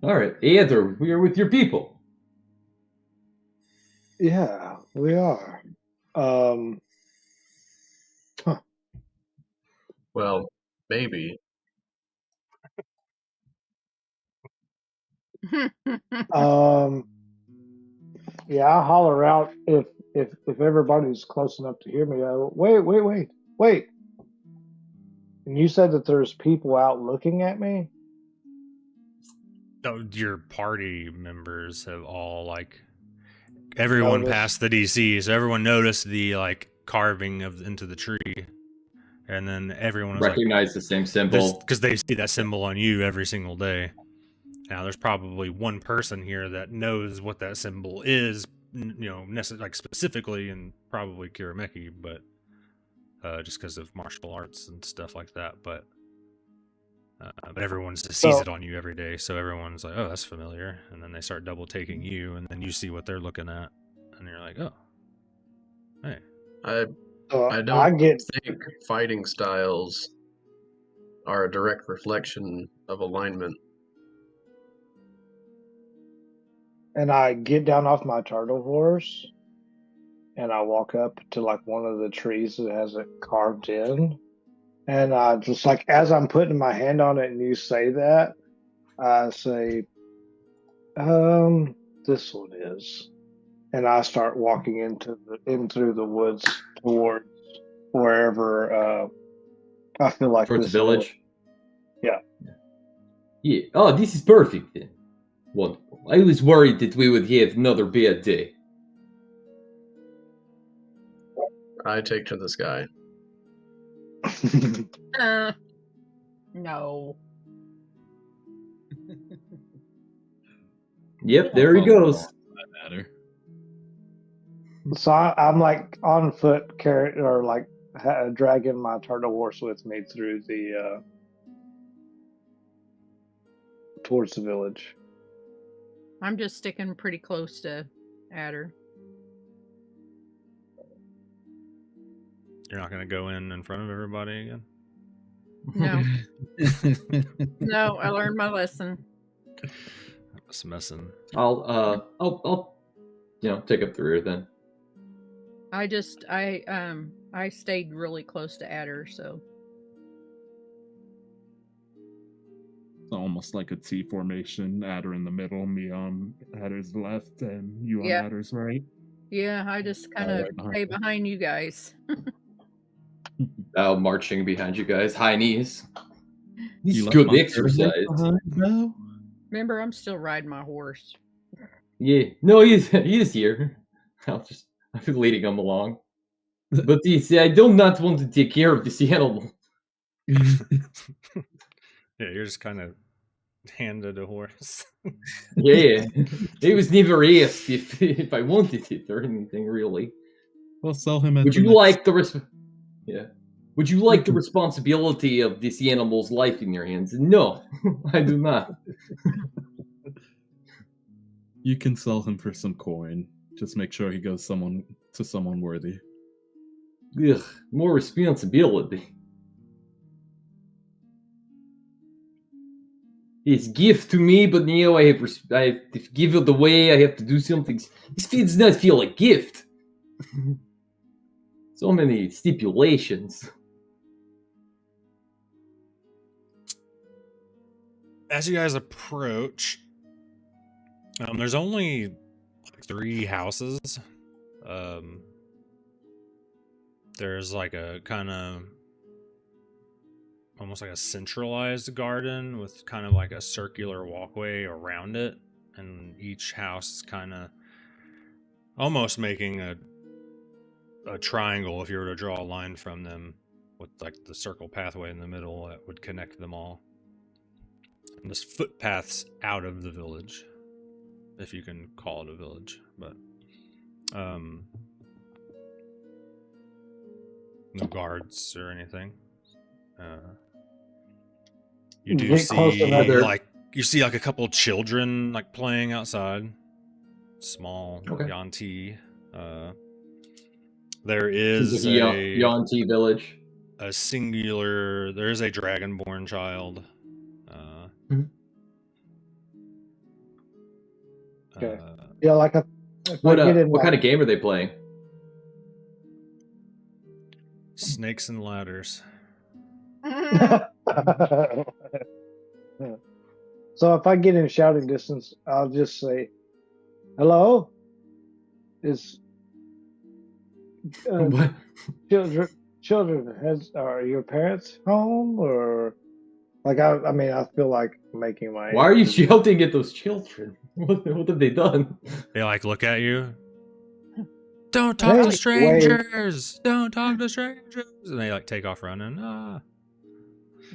All right, Aether, we are with your people. Yeah, we are. Well, maybe. Yeah, I'll holler out if everybody's close enough to hear me. Wait. And you said that there's people out looking at me? Oh, your party members have all like everyone Noticed. passed the DC, so everyone noticed the like carving of into the tree, and then everyone was Recognize the same like, symbol. because they see that symbol on you every single day. Now, there's probably one person here that knows what that symbol is, like specifically, and probably Kirameki, but just because of martial arts and stuff like that. But everyone just sees it on you every day, so everyone's like, "Oh, that's familiar," and then they start double taking you, and then you see what they're looking at, and you're like, "Oh, hey." I don't think fighting styles are a direct reflection of alignment. And I get down off my turtle horse and I walk up to like one of the trees that has it carved in. And I just like as I'm putting my hand on it and you say that, I say, this one is. And I start walking in through the woods towards wherever I feel like Towards this the village? Yeah. Yeah. Oh, this is perfect then. Wonderful. I was worried that we would have another bad day. I take to the sky. No. Yep, there he goes. Matter. So I'm like on foot, or like dragging my turtle horse with me through the towards the village. I'm just sticking pretty close to Adder. You're not going to go in front of everybody again? No. No, I learned my lesson. That's messing. I'll take up the rear then. I stayed really close to Adder, so It's almost like a T formation. Adder in the middle, me on Adder's left, and you on Adder's right. Yeah, I just kind of stay behind you guys. Marching behind you guys, high knees. This You is left good my exercise. now? Remember, I'm still riding my horse. Yeah, no, he's here. I'm leading him along. But I do not want to take care of this animal. Yeah, you're just kind of handed a horse. Yeah, it was never asked if I wanted it or anything really. We'll sell him at Would the you next... like the Would you like the responsibility of this animal's life in your hands? No, I do not. You can sell him for some coin. Just make sure he goes to someone worthy. Ugh, more responsibility. It's gift to me, but now I have to give it away. I have to do something. This does not feel like gift. So many stipulations. As you guys approach, there's only 3 houses. There's like a kind of almost like a centralized garden with kind of like a circular walkway around it, and each house is kind of almost making a triangle if you were to draw a line from them, with like the circle pathway in the middle that would connect them all. And there's footpaths out of the village, if you can call it a village, but no guards or anything. You do see like a couple children like playing outside, small Okay. Yanti, There Seems is like a Yuan-Ti village. a singular. There is a dragonborn child. Okay. Yeah, like if What I get in, what kind of game are they playing? Snakes and ladders. So if I get in shouting distance, I'll just say, "Hello, is What? children are your parents home?" Or like I mean I feel like making my. Why are you shouting at those children? What have they done? They like look at you. Don't talk to Hey, strangers. Don't talk to strangers. And they like take off running.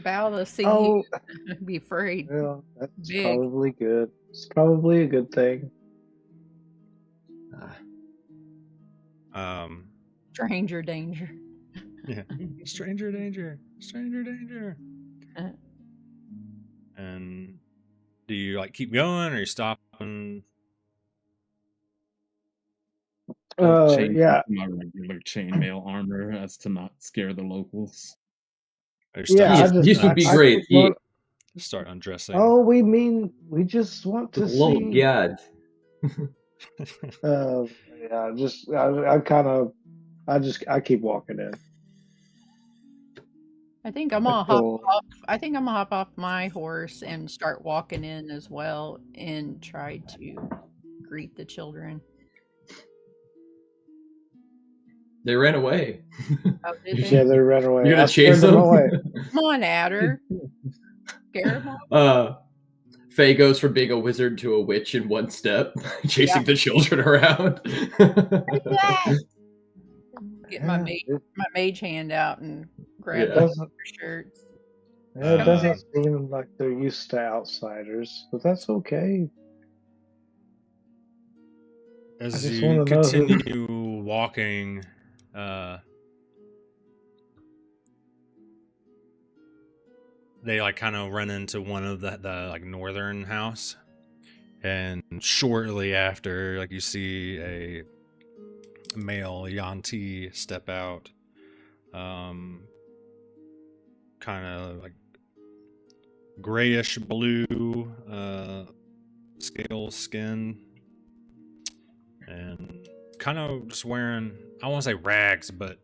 Val to see Oh, you. Be afraid. well, that's Big. probably good. It's probably a good thing. Stranger danger. Yeah. Stranger danger. Stranger danger. Uh. And do you like keep going or you stopping? Yeah. My regular chainmail armor as to not scare the locals. Or Yeah, This would be great. Start undressing. Oh, we just want to Oh see. God. Yeah, I keep walking in. I think I'm gonna hop off. I think I'm gonna hop off my horse and start walking in as well and try to greet the children. They ran away. Oh, did they? Yeah, they ran away. You're I gonna chase scared them? away. Come on, Adder. Scare them off. Faye goes from being a wizard to a witch in one step, chasing the children around. Get my mage hand out and grab Yeah. their shirts. Yeah, it doesn't seem like they're used to outsiders, but that's okay. As you continue walking, they like kind of run into one of the like northern house, and shortly after, like you see a male Yuan-Ti step out, kind of like grayish blue scale skin, and kind of just wearing, I won't say rags, but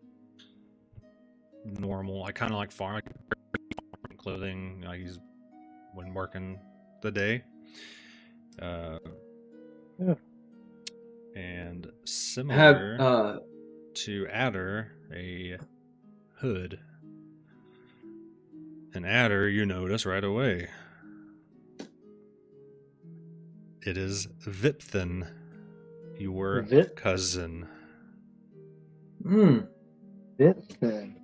normal, like kind of like farm clothing. Like he's when working the day. And similar to Adder, a hood. And Adder, you notice right away. It is Vipthin, your cousin. Vipthin.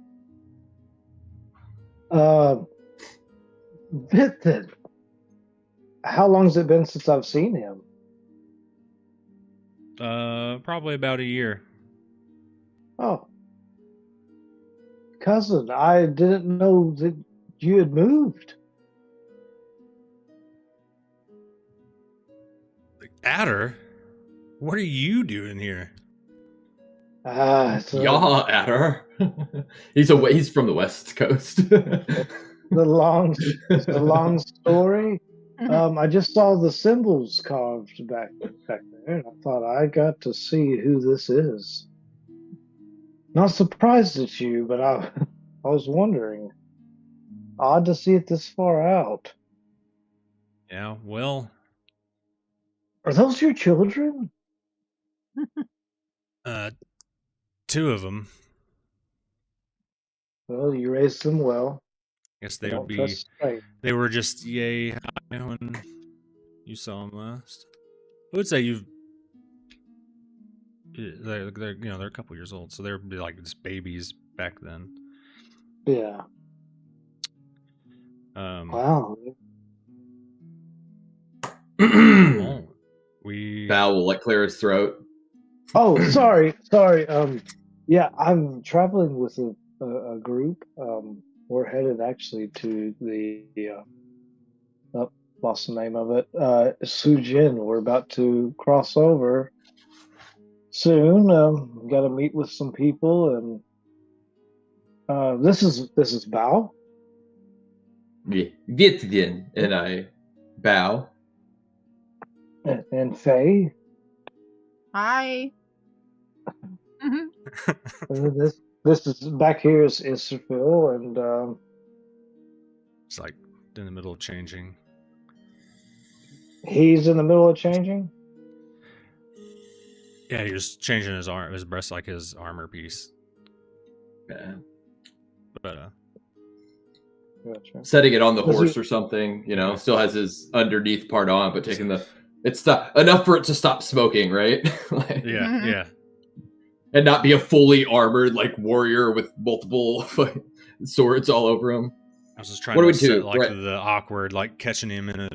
Vipthin. How long's it been since I've seen him? Probably about a year. Oh. Cousin, I didn't know that you had moved. Adder? What are you doing here? Yeah, Adder. He's from the West Coast. It's a long story. I just saw the symbols carved back there, and I thought I got to see who this is. Not surprised at you, but I was wondering. Odd to see it this far out. Yeah, well, are those your children? Two of them. Well, you raised them well. I guess they would be. They were just yay high when you saw them last. I would say they're they're a couple years old, so they're like just babies back then. Yeah. Wow. Val will let clear his throat. Oh, sorry. Yeah, I'm traveling with a group. We're headed actually to the lost the name of it. Sujin. We're about to cross over. soon. Got to meet with some people, and this is Bao Vietjen, and I bow. and Faye. Hi. Mhm. This is back here is Sir Phil, and It's like in the middle of changing. he's in the middle of changing. Yeah, he was changing his breast, like his armor piece. Yeah. But Gotcha. Setting it on the Does horse he- or something, still has his underneath part on, but taking it's not enough for it to stop smoking, right? Like, yeah, Mhm. yeah. and not be a fully armored like warrior with multiple swords all over him. I was just trying What do to we set do? like Right. the awkward, like catching him in a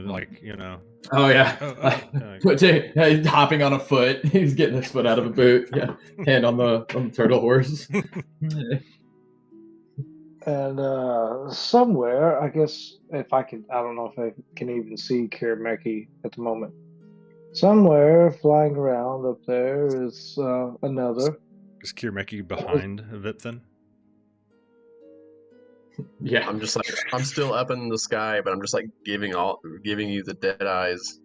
Oh yeah, like, hopping on a foot. He's getting his foot out of a boot. Yeah, hand on the turtle horse. And somewhere, I guess, if I could, I don't know if I can even see Kirameki at the moment. Somewhere flying around up there is another. is Kirameki behind Vipthin? Yeah, I'm just like, I'm still up in the sky, but I'm just like giving you the dead eyes.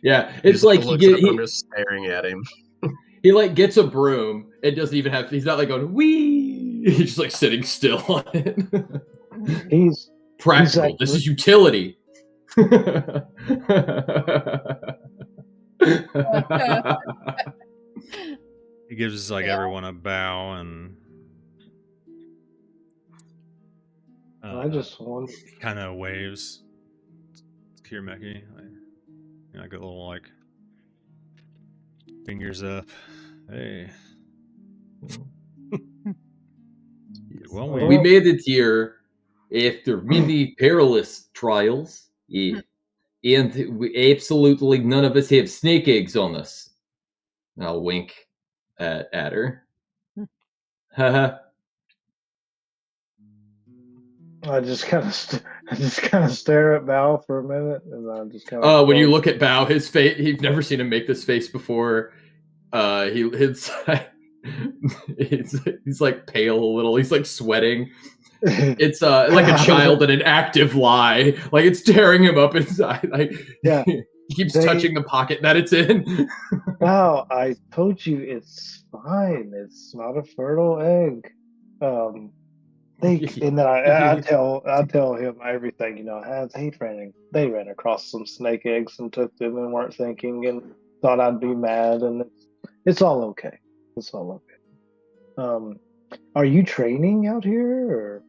yeah. He It's just like looks up and I'm just staring at him. he like gets a broom. It doesn't even have. He's not like going wee. He's just like sitting still on it. He's Practical. like- This is utility. He gives like everyone a bow and I just want. kind of waves. It's Kirameki, like a little like fingers up. Hey. Well, We made it here after many perilous trials, and absolutely none of us have snake eggs on us. And I'll wink at her. Haha. I just kind of stare at Bao for a minute, and I just kind of. When you look at Bao, his face, you've never seen him make this face before. He's like pale a little. He's like sweating. It's like a child in an active lie. Like it's tearing him up inside. Like Yeah. he keeps touching the pocket that it's in. Wow, I told you it's fine. It's not a fertile egg. And then I tell him everything. They ran across some snake eggs and took them and weren't thinking and thought I'd be mad, and it's all okay. It's all okay. Are you training out here or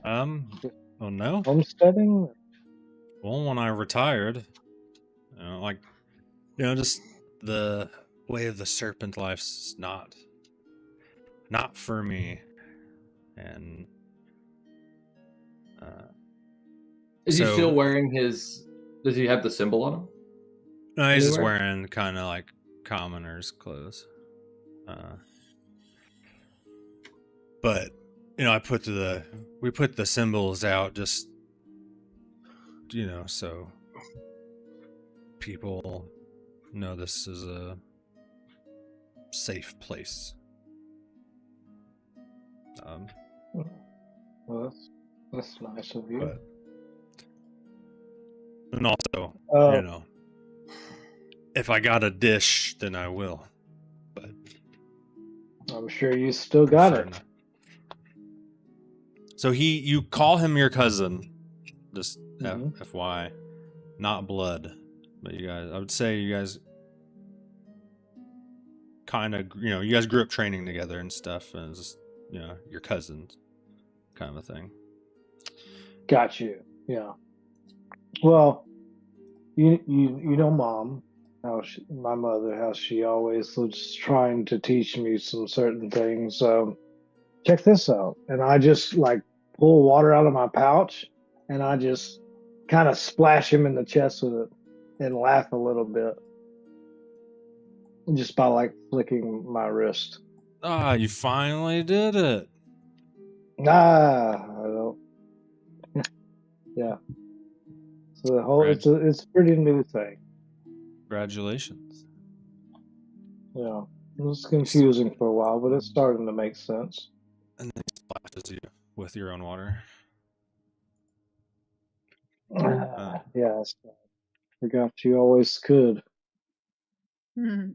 well, no. homesteading? Well, when I retired, just the way of the serpent life's not for me. And Is he So- still wearing his? Does he have the symbol on him? no, he's just Anywhere? wearing kind of like commoner's clothes. But we put the symbols out just so people know this is a safe place. Well, that's nice of you. But and also, if I got a dish, then I will. But I'm sure you still got prefer it. not. So you call him your cousin, just Mhm. FY, not blood, but I would say you guys kind of, you guys grew up training together and stuff, and it's just, your cousins, kind of a thing. Got you. Yeah. Well, you know, Mom, my mother, how she always was trying to teach me some certain things. Check this out, and I just like pull water out of my pouch, and I just kind of splash him in the chest with it, and laugh a little bit, just by like flicking my wrist. Ah, you finally did it. I don't. Yeah. So the whole it's a pretty new thing. Congratulations. Yeah. It was confusing for a while, but it's starting to make sense. And then he splashes you with your own water. Yes. Forgot you always could. Hmm.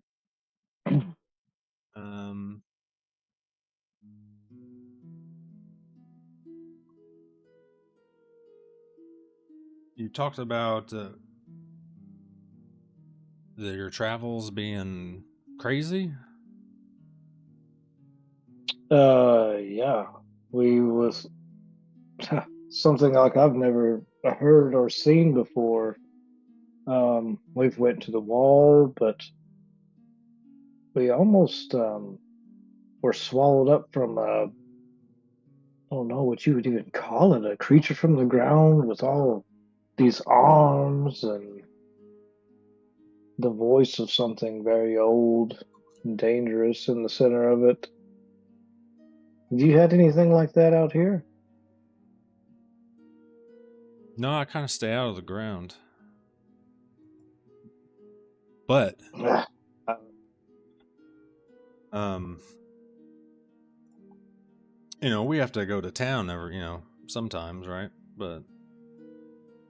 Um, you talked about your travels being crazy. Yeah. We was something like I've never heard or seen before. We've went to the wall, but we almost were swallowed up from I don't know what you would even call it, a creature from the ground with all these arms and the voice of something very old and dangerous in the center of it. Have you had anything like that out here? No, I kind of stay out of the ground. But um, we have to go to town sometimes, right? But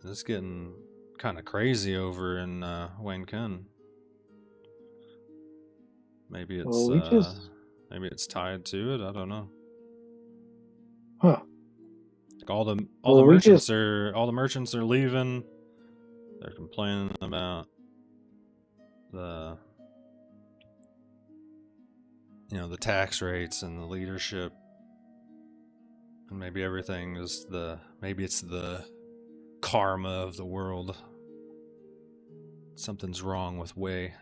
it's getting kind of crazy over in Wayne Kun. Maybe it's Well, we just, maybe it's tied to it. I don't know. huh? Like all the Well, we just, merchants are leaving. They're complaining about the the tax rates and the leadership, and maybe maybe it's the karma of the world. Something's wrong with Wei.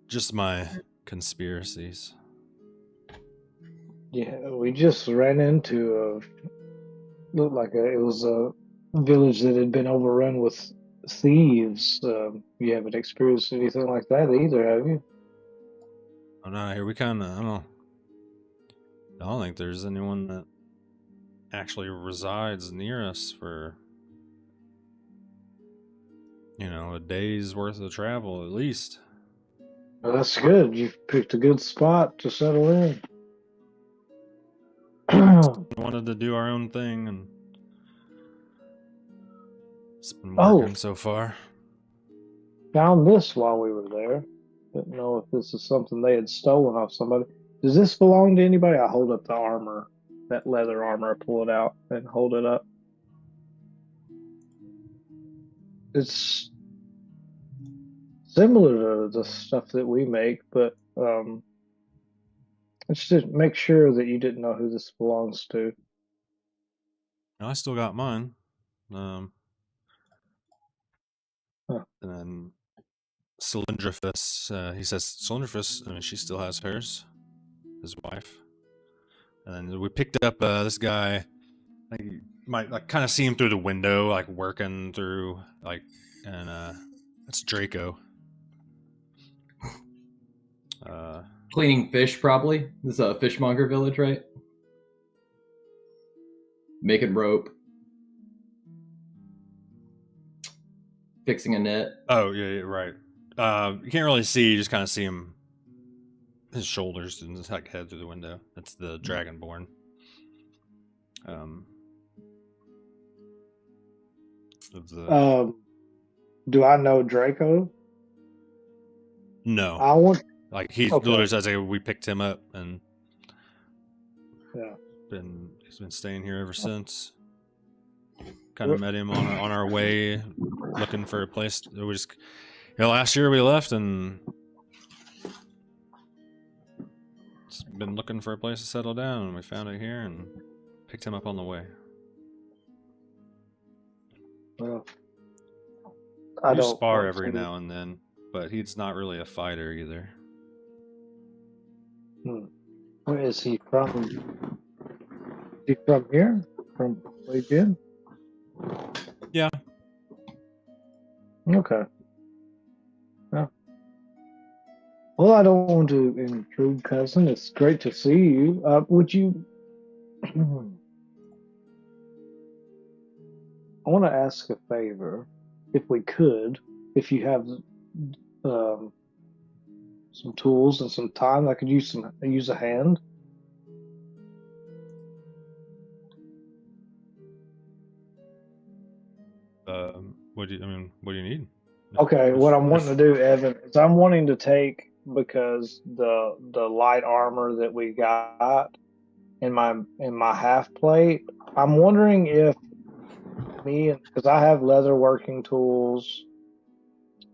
Just my conspiracies. yeah, we just ran into looked like it was a village that had been overrun with thieves. You haven't experienced anything like that either, have you? Oh no, here we kind of. I don't think there's anyone that actually resides near us for a day's worth of travel at least. Well, that's good. You've picked a good spot to settle in. We wanted to do our own thing, and it's been Oh, working so far. found this while we were there. Didn't know if this is something they had stolen off somebody. Does this belong to anybody? I hold up the armor, that leather armor, pull it out and hold it up. It's similar to the stuff that we make, but let's just make sure that you didn't know who this belongs to. I still got mine. Huh. And then Cylindriphus, he says Cylindriphus, I mean, she still has hers, his wife. And then we picked up this guy. Like, you might kind of see him through the window, like working through, and it's Draco. Cleaning fish, probably. This is a fishmonger village, right? Making rope. Fixing a net. Oh yeah, right. You can't really see; you just kind of see him, his shoulders and his head through the window. That's the Dragonborn. Of the Do I know Draco? no, I want. like he Okay. literally says we picked him up and Yeah. he's been staying here ever since. Kind of met him on our way, looking for a place. We just, last year we left and just been looking for a place to settle down, and we found it here and picked him up on the way. Well, I You don't spar want every to. now and then, but he's not really a fighter either. Where is he from? Is he from here? From Legion? Yeah. Okay. Yeah. Well, I don't want to intrude, cousin. It's great to see you. Would you? I want to ask a favor, if we could, if you have some tools and some time. I could use a hand. What do you need? Okay, what I'm wanting to do, Evan, is I'm wanting to take, because the light armor that we got in my half plate, I'm wondering if because I have leather working tools,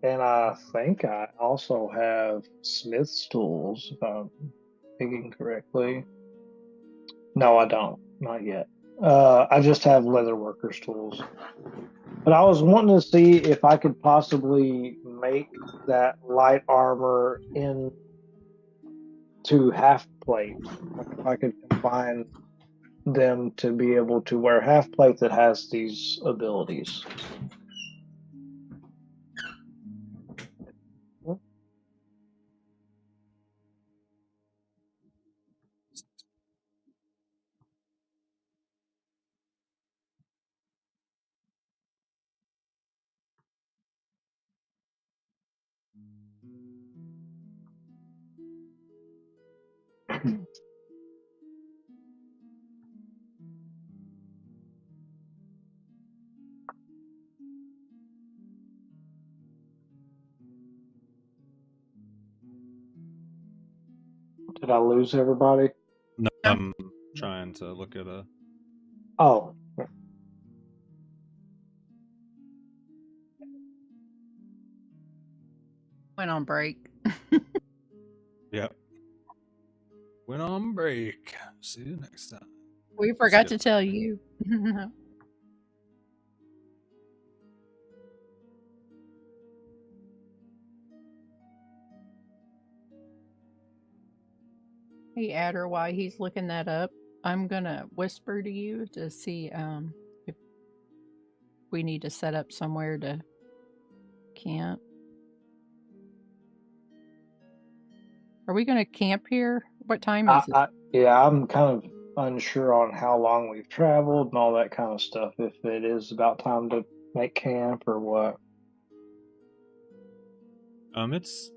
and I think I also have smith's tools, if I'm thinking correctly. No, I don't. Not yet. I just have leather workers tools. But I was wanting to see if I could possibly make that light armor into half plate. Like if I could combine them to be able to wear half plate that has these abilities. Did I lose everybody? No, I'm trying to look at a. Oh, Went on break. Yep. Went on break. See you next time. We forgot to tell you. Hey, Adder, while he's looking that up, I'm gonna whisper to you to see if we need to set up somewhere to camp. Are we gonna camp here? What time is it? yeah, I'm kind of unsure on how long we've traveled and all that kind of stuff. If it is about time to make camp or what. It's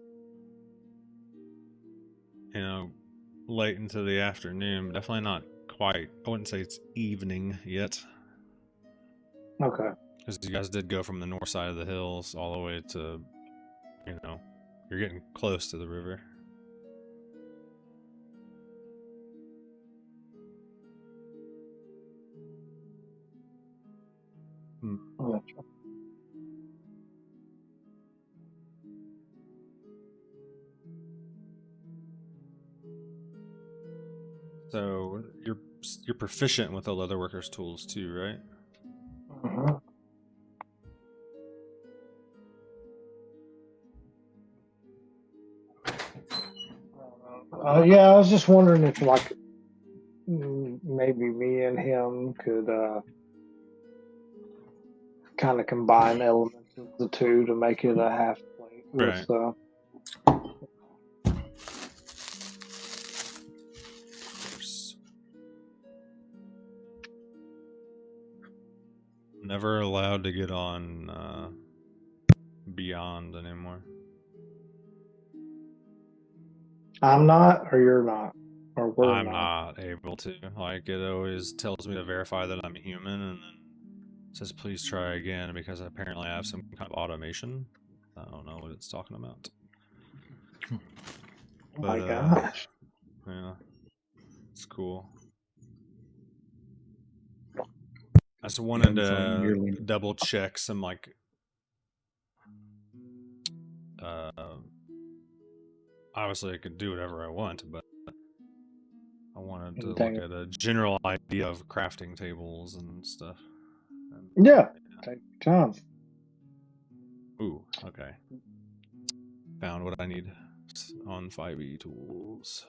late into the afternoon. Definitely not quite. I wouldn't say it's evening yet. Okay. Because you guys did go from the north side of the hills all the way to, you're getting close to the river. Gotcha. So you're proficient with the leatherworker's tools too, right? Mhm. Yeah, I was just wondering if maybe me and him could kind of combine elements of the two to make it a half plate with Right. Never allowed to get on Beyond anymore. I'm not, or you're not, or we're I'm not. not able to. Like, it always tells me to verify that I'm a human, and then says please try again because apparently I have some kind of automation. I don't know what it's talking about. Oh But my gosh. yeah, it's cool. I just wanted to double check some obviously I could do whatever I want, but I wanted to look at a general idea of crafting tables and stuff. Yeah, take your time. Ooh, okay. Found what I need on 5e tools.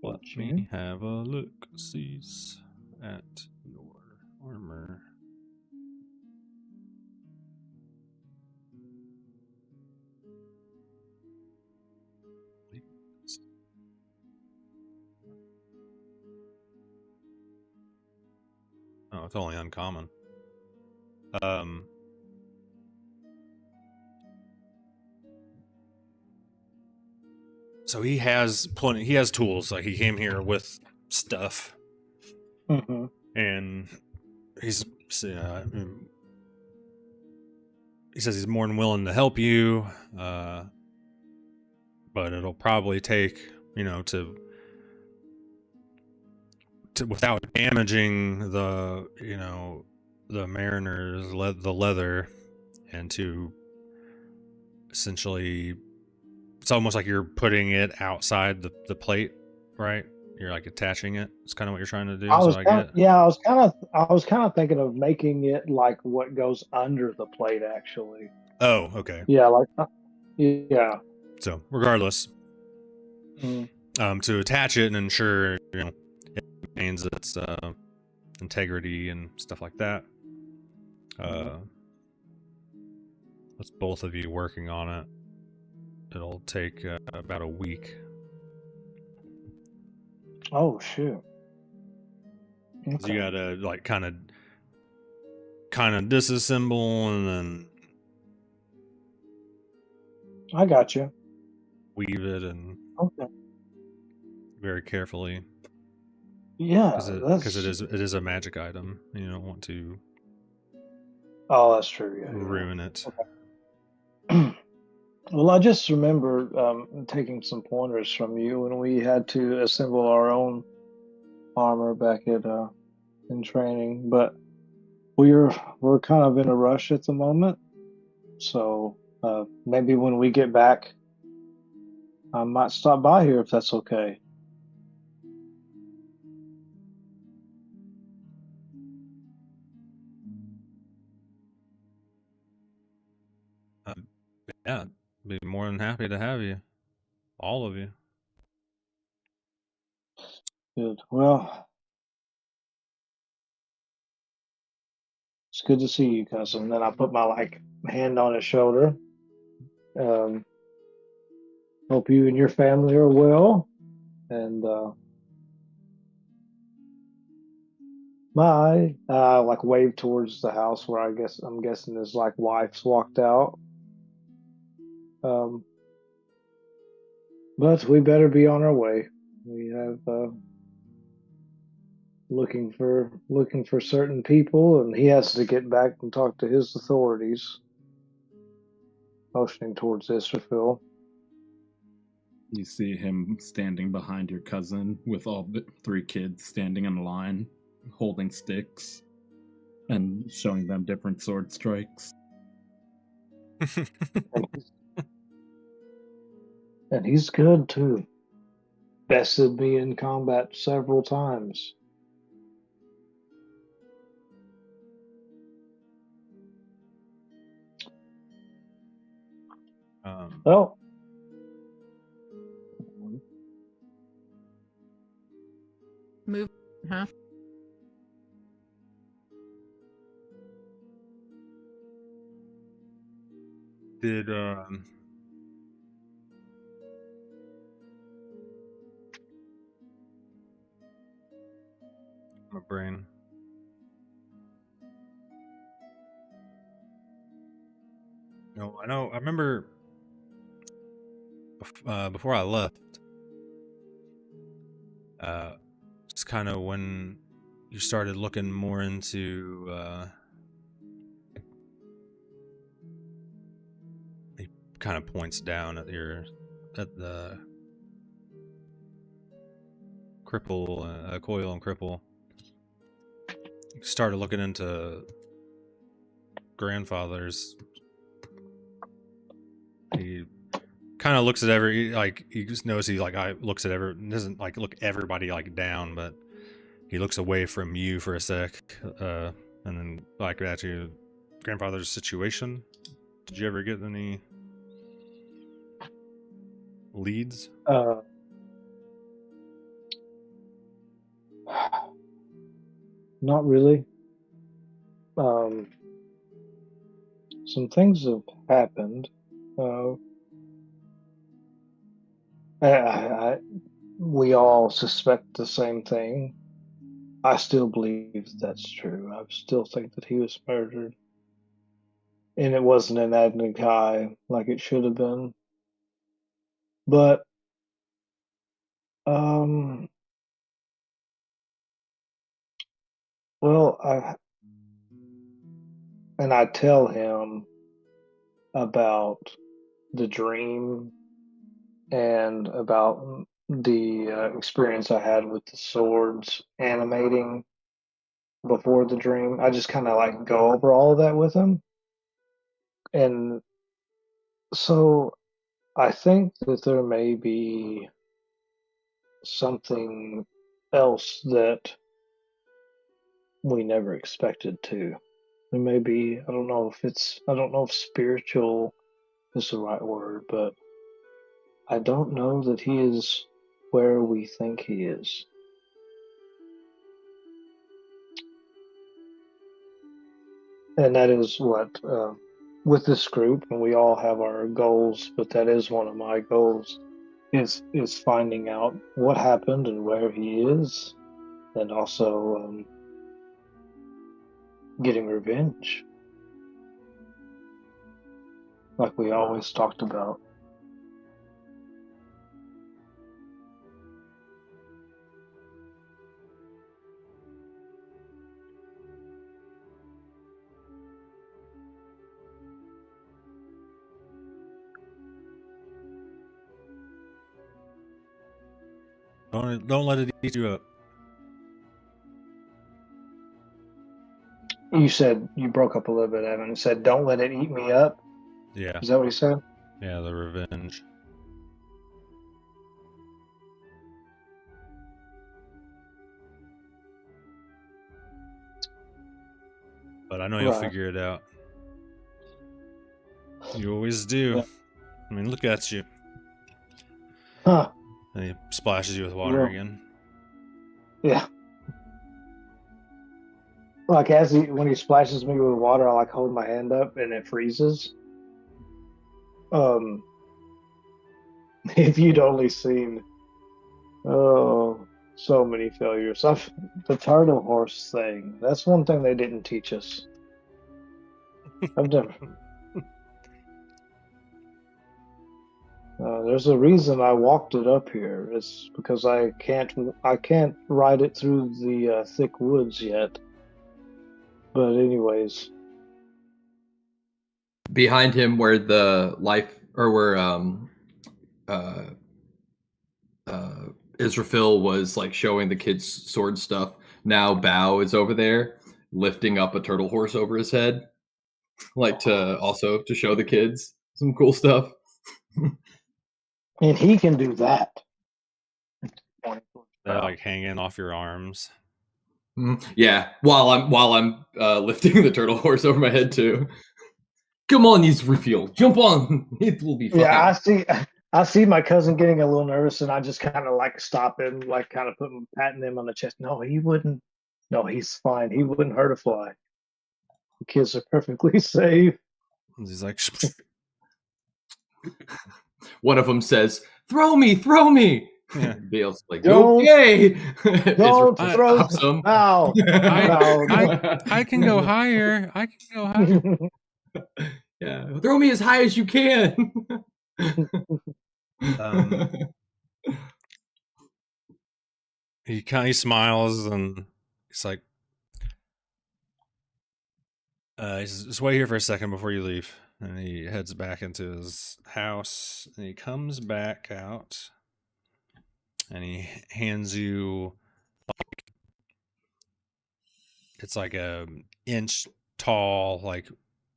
Let me have a look, sees at your armor. Oh, it's only uncommon. So he has plenty. He has tools. Like he came here with stuff, Mm-hmm. and he's he says he's more than willing to help you, but it'll probably take to without damaging the the mariner's the leather, and to essentially it's almost like you're putting it outside the plate, right? You're like attaching it. It's kind of what you're trying to do. I So was I kind of, get. yeah, I was kind of thinking of making it like what goes under the plate, actually. Oh, okay. Yeah, like, yeah. So regardless, Mm. to attach it and ensure it maintains its integrity and stuff like that. With both of you working on it, it'll take about a week. Oh shoot. So you gotta like kind of disassemble and then I got you. weave it and Okay. very carefully Yeah, because it is a magic item. And you don't want to Oh, that's true. Yeah, ruin it. yeah. Well, I just remember taking some pointers from you when we had to assemble our own armor back at in training, but we're kind of in a rush at the moment, so maybe when we get back, I might stop by here if that's okay. Yeah, be more than happy to have you, all of you. Good. Well, it's good to see you, cousin. Then I put my hand on his shoulder. Hope you and your family are well. And wave towards the house where I'm guessing his wife's walked out. Um, but we better be on our way. We have looking for certain people, and he has to get back and talk to his authorities. Motioning towards Israfil. You see him standing behind your cousin with all the 3 kids standing in line, holding sticks, and showing them different sword strikes. And he's good too. Bested me in combat several times. Well, Move, huh? Did my brain? No, I know. I remember before I left. It's kind of when you started looking more into. He kind of points down at the cripple, coil and cripple. You started looking into grandfather's. He kind of looks at he just knows I looks at doesn't look everybody down, but he looks away from you for a sec, and then at you, grandfather's situation. Did you ever get any leads? Not really. Some things have happened. We all suspect the same thing. I still believe that's true. I still think that he was murdered. And it wasn't an Adnikai like it should have been. But Um. Well, I tell him about the dream and about the experience I had with the swords animating before the dream. I just kind of like go over all of that with him. And so I think that there may be something else that we never expected to. There may be, I don't know if spiritual is the right word, but I don't know that he is where we think he is. And that is what, with this group, and we all have our goals, but that is one of my goals, is finding out what happened and where he is, and also getting revenge, like we always talked about. Don't let it eat you up. You said you broke up a little bit, Evan. You said, "Don't let it eat me up." Yeah. Is that what you said? Yeah, the revenge. But I know you'll Right. figure it out. You always do. Yeah. I mean, look at you. Huh. And he splashes you with water Well, again. yeah. Like when he splashes me with water, I like hold my hand up and it freezes. Um, if you'd only seen, oh, so many failures. The turtle horse thing. That's one thing they didn't teach us. I've never. There's a reason I walked it up here. It's because I can't ride it through the thick woods yet. But anyways, Behind him, where the life or where uh, Israfil was like showing the kids sword stuff. Now Bao is over there lifting up a turtle horse over his head, like to show the kids some cool stuff. and he can do that. They're like hanging off your arms. Yeah, while I'm lifting the turtle horse over my head too. Come on, Israfil, jump on. It will be fine. Yeah, I see my cousin getting a little nervous, and I just kind of like stop him, like kind of patting him on the chest. No, he wouldn't. No, he's fine. He wouldn't hurt a fly. The kids are perfectly safe. He's like, One of them says, "Throw me, throw me." yeah. Bale's like, Don't- "Okay." Don't Israfil throw stops him. now. I can go higher. I can go higher. Yeah, throw me as high as you can. He smiles and he's like, just wait here for a second before you leave. And he heads back into his house and he comes back out and he hands you it's like a inch tall, like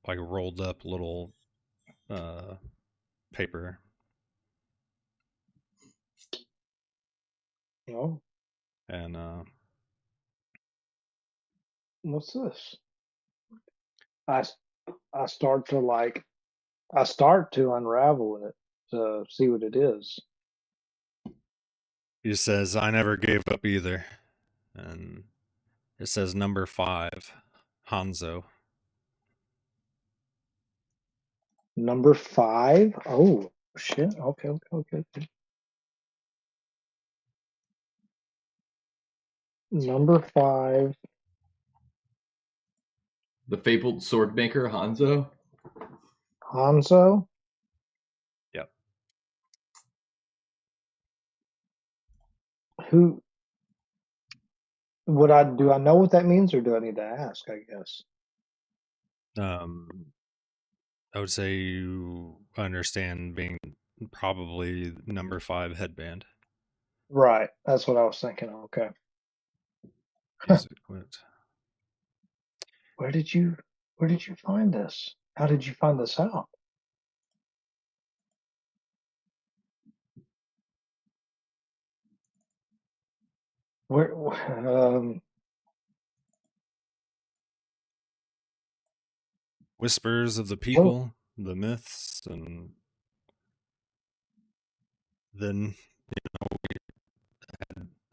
rolled up little paper. Oh, And what's this? I start to unravel it to see what it is. he says, I never gave up either. And it says number 5, Hanzo. Number 5? Oh, shit. Okay. Number 5. The fabled sword maker Hanzo. Hanzo? Yep. Who do I know what that means, or do I need to ask? I guess. I would say you understand being probably number 5 headband. Right. That's what I was thinking. Okay. Music quit. Where did you find this? How did you find this out? Where Whispers of the people, the myths, and then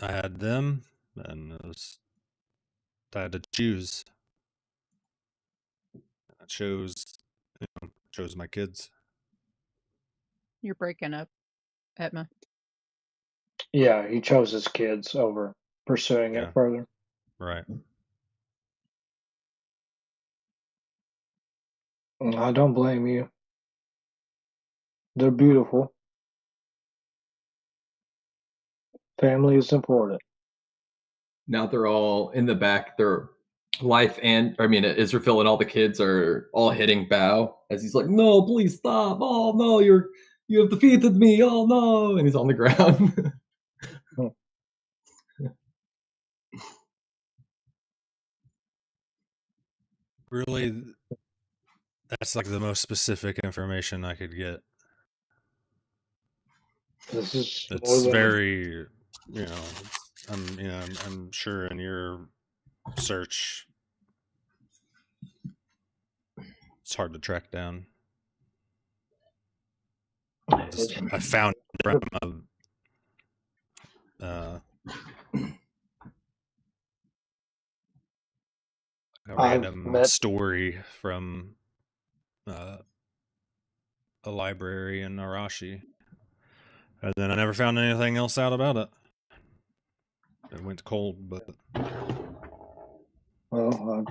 I had them, and I had to choose. I chose my kids. You're breaking up, Etma. yeah, he chose his kids over pursuing Yeah. it further. Right. I don't blame you. They're beautiful. Family is important. Now they're all in the back. Their life and Israfil and all the kids are all hitting Bao as he's like, "No, please stop! Oh no, you have defeated me! Oh no!" And he's on the ground. Really, that's like the most specific information I could get. This is more It's than very, I'm sure in your search, it's hard to track down. I found it from a random story from a library in Arashi, and then I never found anything else out about it. It went cold, but well,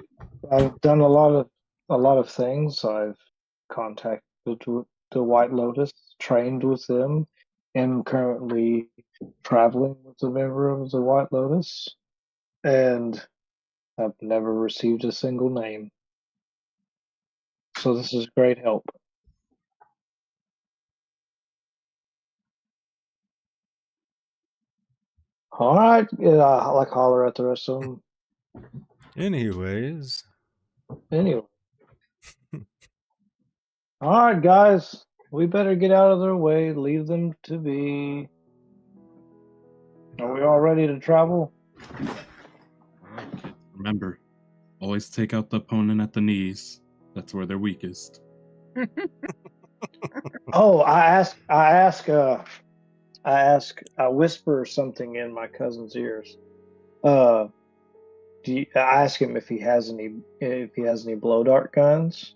I've done a lot of things. I've contacted the White Lotus, trained with them, and currently traveling with a member of the White Lotus, and I've never received a single name. So this is great help. All right, I like holler at the rest of them. anyways. Anyway. All right, guys, we better get out of their way. Leave them to be. Are we all ready to travel? Remember, always take out the opponent at the knees. That's where they're weakest. Oh, I whisper something in my cousin's ears. I ask him if he has any blow dart guns,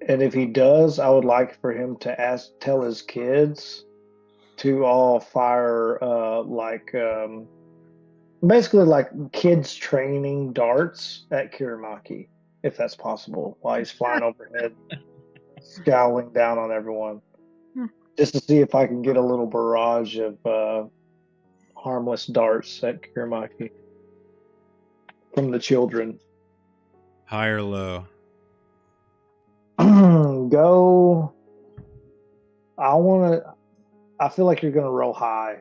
and if he does, I would like for him to tell his kids to all fire basically like kids training darts at Kirimaki, if that's possible, while he's flying overhead, scowling down on everyone. Just to see if I can get a little barrage of harmless darts at Kirimaki from the children. High or low? Go. I feel like you're gonna roll high.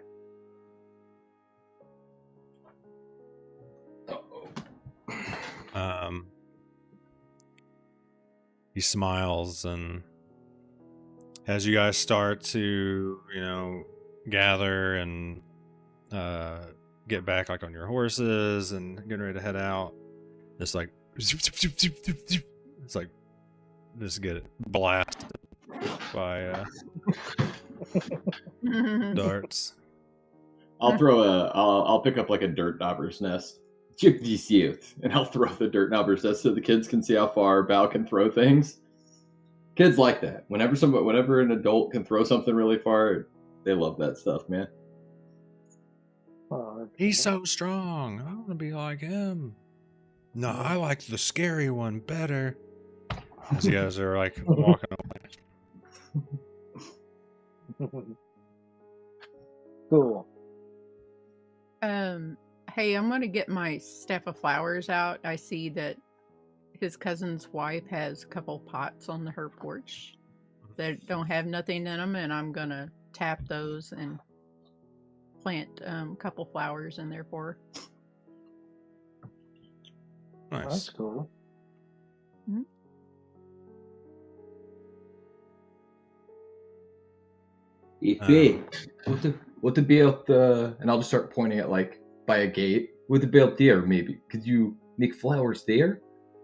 He smiles, and as you guys start to, gather and get back like on your horses and getting ready to head out, it's like just get blasted by darts. I'll pick up like a dirt dauber's nest. And I'll throw the dirt dauber's nest so the kids can see how far Bao can throw things. Kids like that. Whenever an adult can throw something really far, they love that stuff, man. He's so strong. I want to be like him. No, I like the scary one better. As you guys are like walking away. Cool. Hey, I'm going to get my staff of flowers out. I see that his cousin's wife has a couple pots on her porch that don't have nothing in them, and I'm going to tap those and plant a couple flowers in there for her. Nice. That's cool. What about and I'll just start pointing at like by a gate. What about there? Maybe could you make flowers there?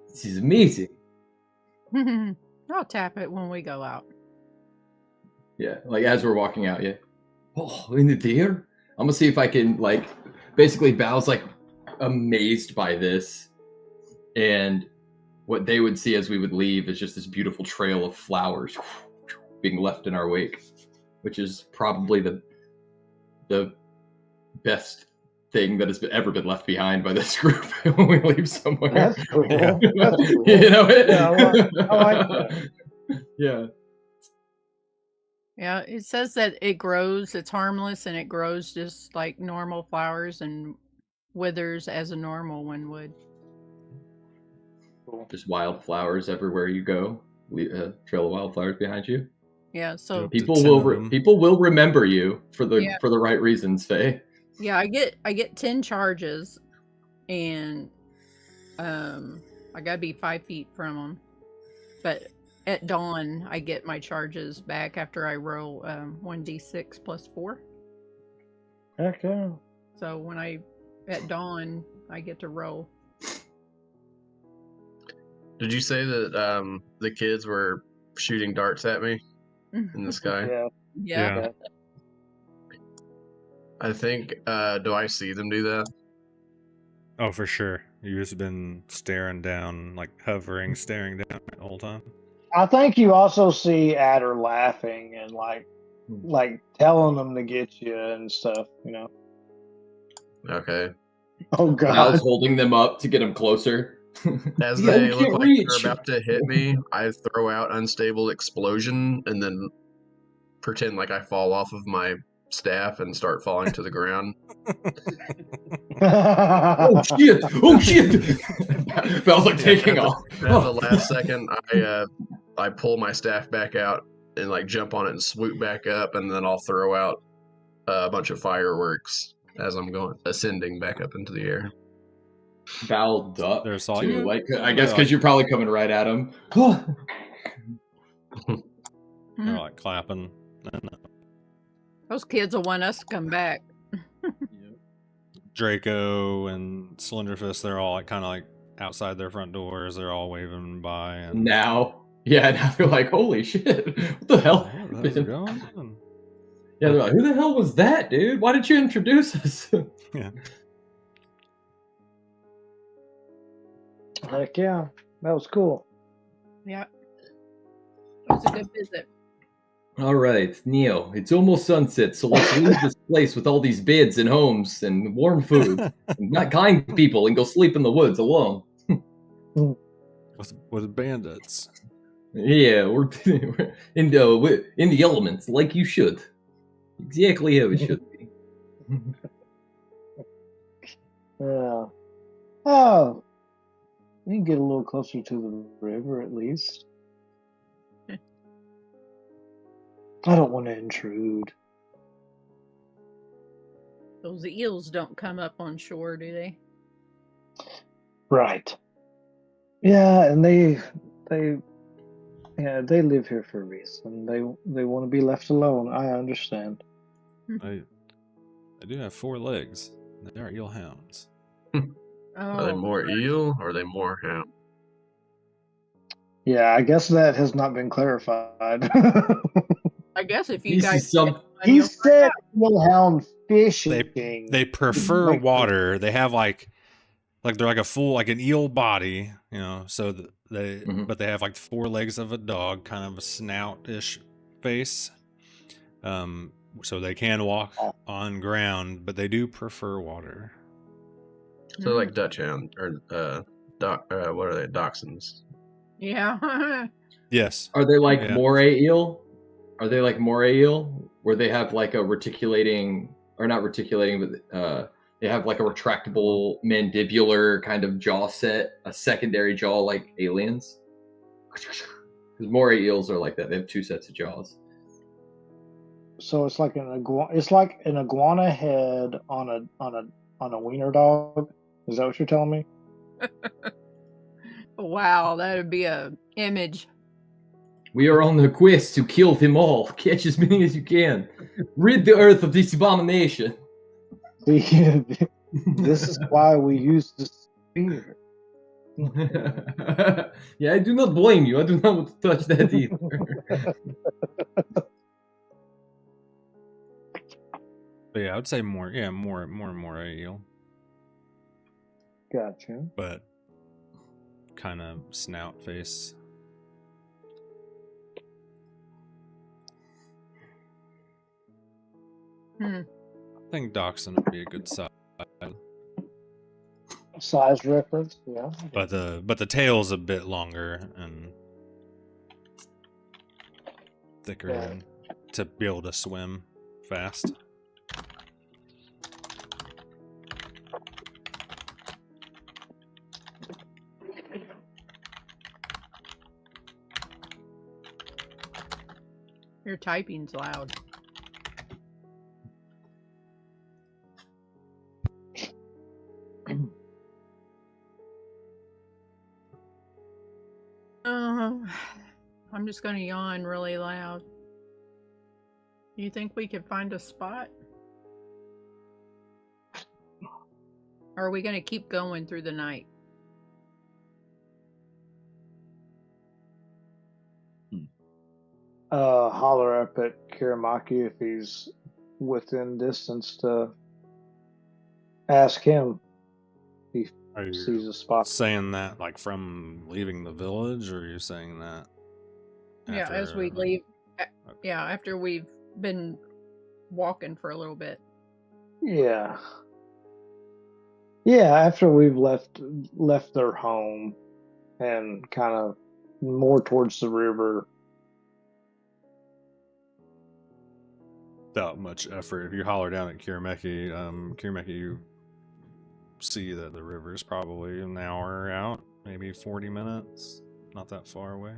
This is amazing. I'll tap it when we go out. Yeah, like as we're walking out. Yeah. Oh, in the there? I'm gonna see if I can like. Basically, Bao's like amazed by this, and what they would see as we would leave is just this beautiful trail of flowers being left in our wake, which is probably the best thing that has ever been left behind by this group when we leave somewhere. That's cool. Yeah. That's cool. You know it? Yeah, I like that. Yeah. Yeah, it says that it grows, it's harmless, and it grows just like normal flowers and withers as a normal one would. Just wildflowers everywhere you go. Trail of wildflowers behind you. Yeah, so People to 10 will of them. people will remember you for the Yeah. for the right reasons, Faye. yeah, I get 10 charges, and I gotta be 5 feet from them. But at dawn, I get my charges back after I roll 1d6 plus 4. Heck yeah. So when at dawn, I get to roll. Did you say that the kids were shooting darts at me in the sky? Yeah. Yeah. I think. Do I see them do that? Oh, for sure. You've just been staring down, like hovering, staring down the whole time. I think you also see Adder laughing and like telling them to get you and stuff, you know. Okay. Oh I god. was holding them up to get them closer. As Yeah, they we look can't like reach. they're about to hit me, I throw out unstable explosion and then pretend like I fall off of my staff and start falling to the ground. Oh shit! Oh shit! Belle's like taking off. At the last second, I pull my staff back out and like jump on it and swoop back up, and then I'll throw out a bunch of fireworks as I'm ascending back up into the air. Val ducked They're saw too. you? Like I guess because you're probably coming right at him. They're like clapping. Those kids will want us to come back. Draco and Slenderfist, they're all like kind of like outside their front doors. They're all waving by. And Now they're like, holy shit! What the hell? how's it happened? going? Yeah, they're like, who the hell was that, dude? Why didn't you introduce us? Yeah. Heck yeah. That was cool. Yeah. It was a good visit. All right, Neil, it's almost sunset, so let's leave this place with all these beds and homes and warm food, and not kind people, and go sleep in the woods alone. With bandits. Yeah, we're in the elements, like you should. Exactly how it should be. Yeah. Oh. We can get a little closer to the river at least. I don't want to intrude. Those eels don't come up on shore, do they? Right. Yeah, and they live here for a reason. They want to be left alone. I understand. I do have 4 legs. They are eel hounds. Are they more eel or are they more ham? Yeah, I guess that has not been clarified. I guess if you This guys is some- get one, He you'll find said out. eelhound fishing. They prefer Like- water. They have like they're like a full like an eel body, you know. So they but they have like 4 legs of a dog, kind of a snout-ish face. So they can walk on ground, but they do prefer water. So like Dutch hound or what are they? Dachshunds. Yeah. Yes. Are they like Yeah. moray eel? Are they like moray eel, where they have like a reticulating, or not reticulating, but They have like a retractable mandibular kind of jaw set, a secondary jaw like aliens. Because moray eels are like that. They have 2 sets of jaws. So it's like it's like an iguana head on a wiener dog. Is that what you're telling me? Wow, that would be a image. We are on the quest to kill them all. Catch as many as you can. Rid the earth of this abomination. This is why we use the spear. Yeah, I do not blame you. I do not want to touch that either. But yeah, I would say more eel, Gotcha. but kind of snout face. I think Dachshund would be a good size. Size reference, yeah. But the tail's a bit longer and thicker Yeah. and to be able to swim fast. Your typing's loud. I'm just gonna yawn really loud. Do you think we could find a spot? Or are we gonna keep going through the night? Holler up at Kiramaki if he's within distance to ask him if Are he you sees a spot. saying that like from leaving the village, or are you saying that? Yeah, as we leave. Yeah, after we've been walking for a little bit. Yeah. Yeah, after we've left their home and kind of more towards the river. Without much effort, if you holler down at Kirameki, you see that the river is probably an hour out, maybe 40 minutes, not that far away.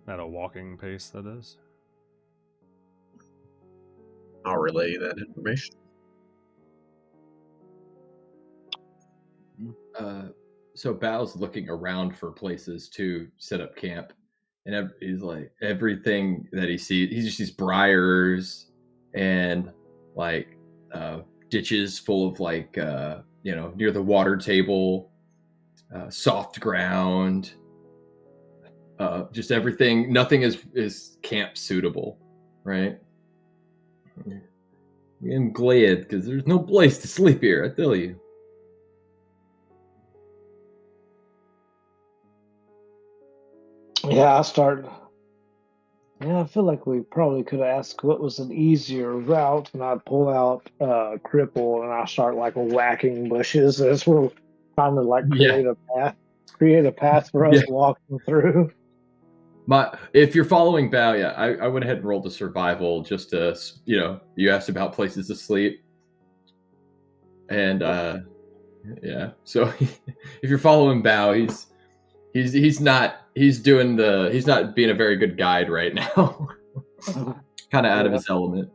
At a walking pace, that is. I'll relay that information. So Bao's looking around for places to set up camp, and he's like, everything that he sees, he just sees briars and like ditches full of like near the water table, soft ground, just everything. Nothing is camp suitable, right? I'm glad because there's no place to sleep here, I tell you. Yeah, I feel like we probably could have asked what was an easier route, and I pull out cripple and I start like whacking bushes as we're trying to like create a path for us walking through. If you're following Bao, yeah, I went ahead and rolled a survival just to, you asked about places to sleep, and yeah. So if you're following Bao, he's not being a very good guide right now. Kind of out of his element.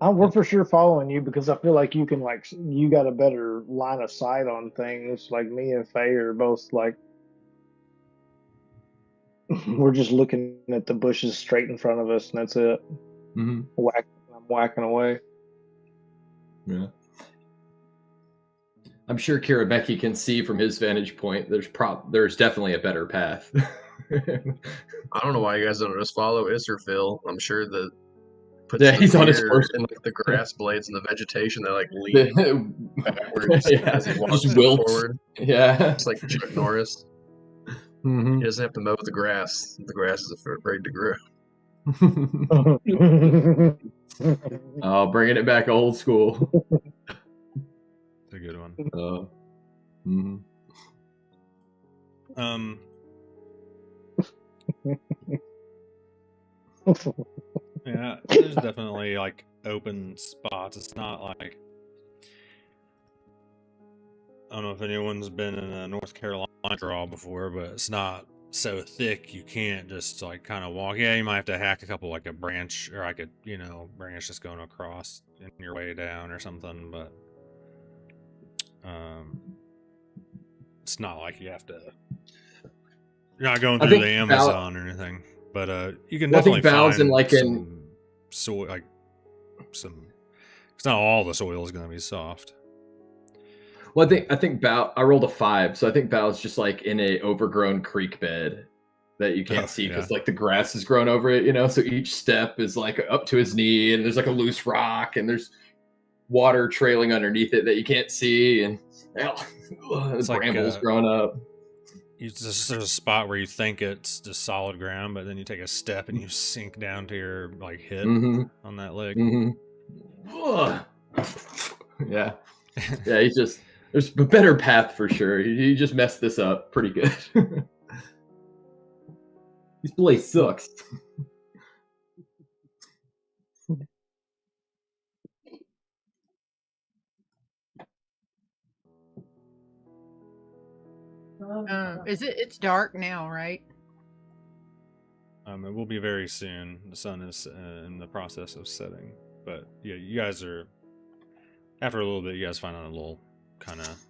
We're for sure following you because I feel like you got a better line of sight on things. Like me and Faye are both like, we're just looking at the bushes straight in front of us, and that's it. Mm-hmm. I'm whacking away. Yeah. I'm sure Kirameki can see from his vantage point. There's definitely a better path. I don't know why you guys don't just follow Israfil. I'm sure that he's on his first in like the grass blades and the vegetation that like lead backwards as he walks just forward. Yeah, it's like Chuck Norris. Mm-hmm. He doesn't have to mow the grass. The grass is afraid to grow. Oh, bringing it back old school. It's a good one. Yeah, there's definitely like open spots. It's not like I don't know if anyone's been in a North Carolina draw before, but it's not so thick you can't just like kind of walk. Yeah, you might have to hack a couple like a branch or like a branch just going across in your way down or something, but it's not like you have to. You're not going I through think the Amazon or anything, but you can Well, I think definitely Val's in find like some soil, like some. It's not all the soil is going to be soft. Well, I think Bao. I rolled a 5, so I think Bao's just like in a overgrown creek bed that you can't see because like the grass has grown over it, So each step is like up to his knee, and there's like a loose rock, and there's water trailing underneath it that you can't see, and It's like, brambles growing up. There's a spot where you think it's just solid ground, but then you take a step and you sink down to your like hip on that leg. Yeah, yeah. He's just there's a better path for sure. He just messed this up pretty good. This place sucks. It's dark now, right? It will be very soon. The sun is in the process of setting, but yeah, you guys are. After a little bit, you guys find a little kind of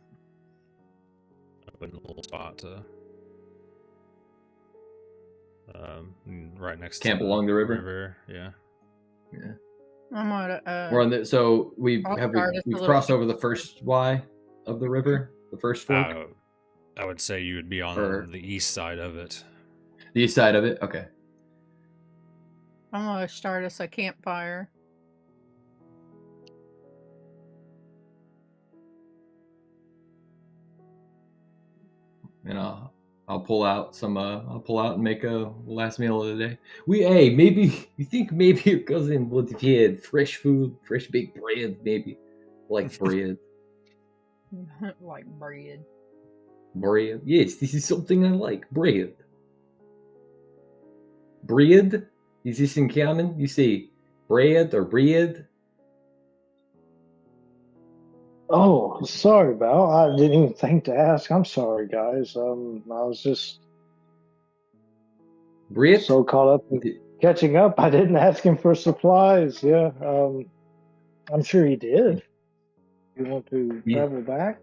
open little spot to right next camp to along the river. Yeah. I'm gonna. We're on the so we've crossed over the first Y of the river, the first fork. I would say you would be on the east side of it. The east side of it, okay. I'm gonna start us a campfire. And I'll pull out and make a last meal of the day. Maybe you think maybe your cousin would have had fresh food, fresh baked bread, maybe like bread. Like bread. Bread. Yes, this is something I like. Bread. Bread? Is this in common? You say bread or bread? Oh, sorry, Val. I didn't even think to ask. I'm sorry, guys. I was just so caught up with catching up. I didn't ask him for supplies. Yeah, I'm sure he did. You want to travel back?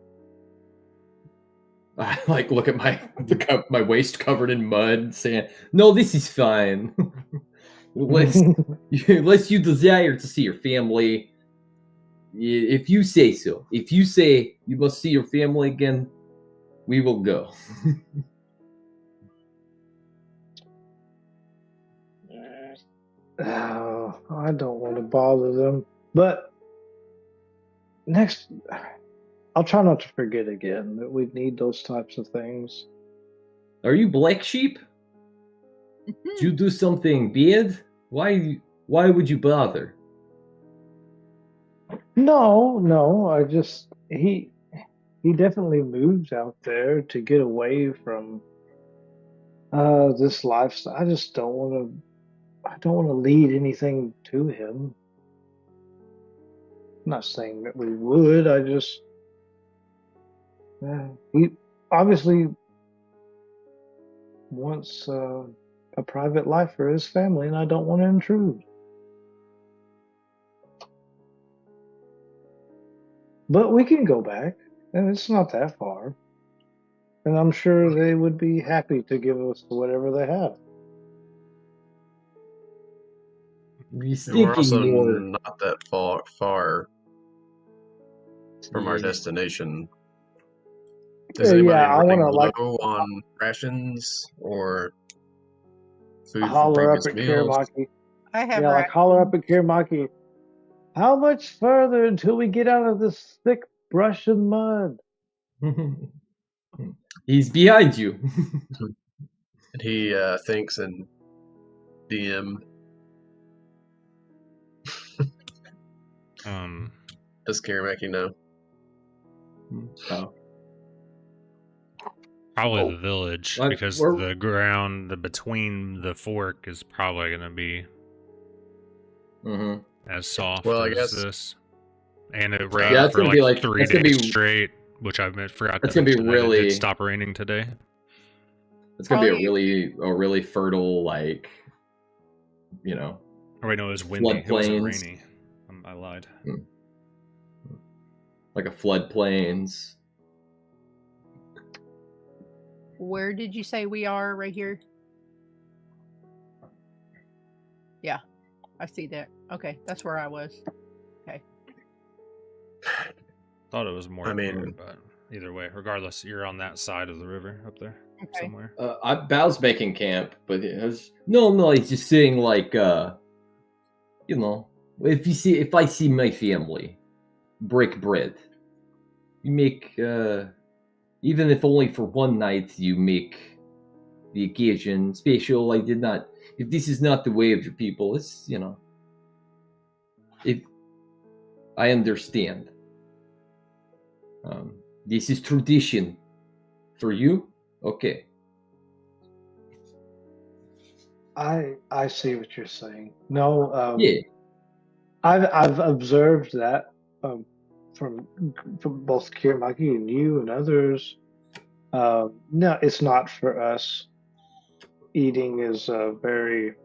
I like look at my waist covered in mud, saying, "No, this is fine. unless you desire to see your family, if you say so. If you say you must see your family again, we will go." Oh, I don't want to bother them, but next. I'll try not to forget again that we need those types of things. Are you black sheep? Did you do something bad? Why would you bother? No. I just he definitely moved out there to get away from this lifestyle. I just don't want to lead anything to him. I'm not saying that we would. I just he obviously wants a private life for his family, and I don't want to intrude. But we can go back, and it's not that far. And I'm sure they would be happy to give us whatever they have. We're also not that far from our destination. Does anybody running low on rations or food from holler up previous at meals? Kiramaki. I have holler up at Kiramaki. How much further until we get out of this thick brush and mud? He's behind you. And he thinks in DM. Does Kiramaki know? Oh. Probably the village, because the ground between the fork is probably going to be as soft as this. And it rained for like 3 days straight. which I forgot That's to gonna be mention that it really- did stop raining today. It's gonna be Probably- a really fertile, like, you know, Oh wait, no, it was windy. It wasn't Floodplains. rainy. I lied. like a floodplains. Where did you say we are? Right here? Yeah, I see that. Okay, that's where I was. Thought it was more. I mean- forward, but either way, regardless, you're on that side of the river up there Okay. somewhere. Bao's making camp, but no, it's just saying like, you know, if I see my family break bread, you make, even if only for one night, you make the occasion special. If this is not the way of your people, it's, you know, if I understand. This is tradition for you, okay? I see what you're saying. No, Yeah. I've observed that from both Kiramaki and you and others. No, it's not for us. Eating is very.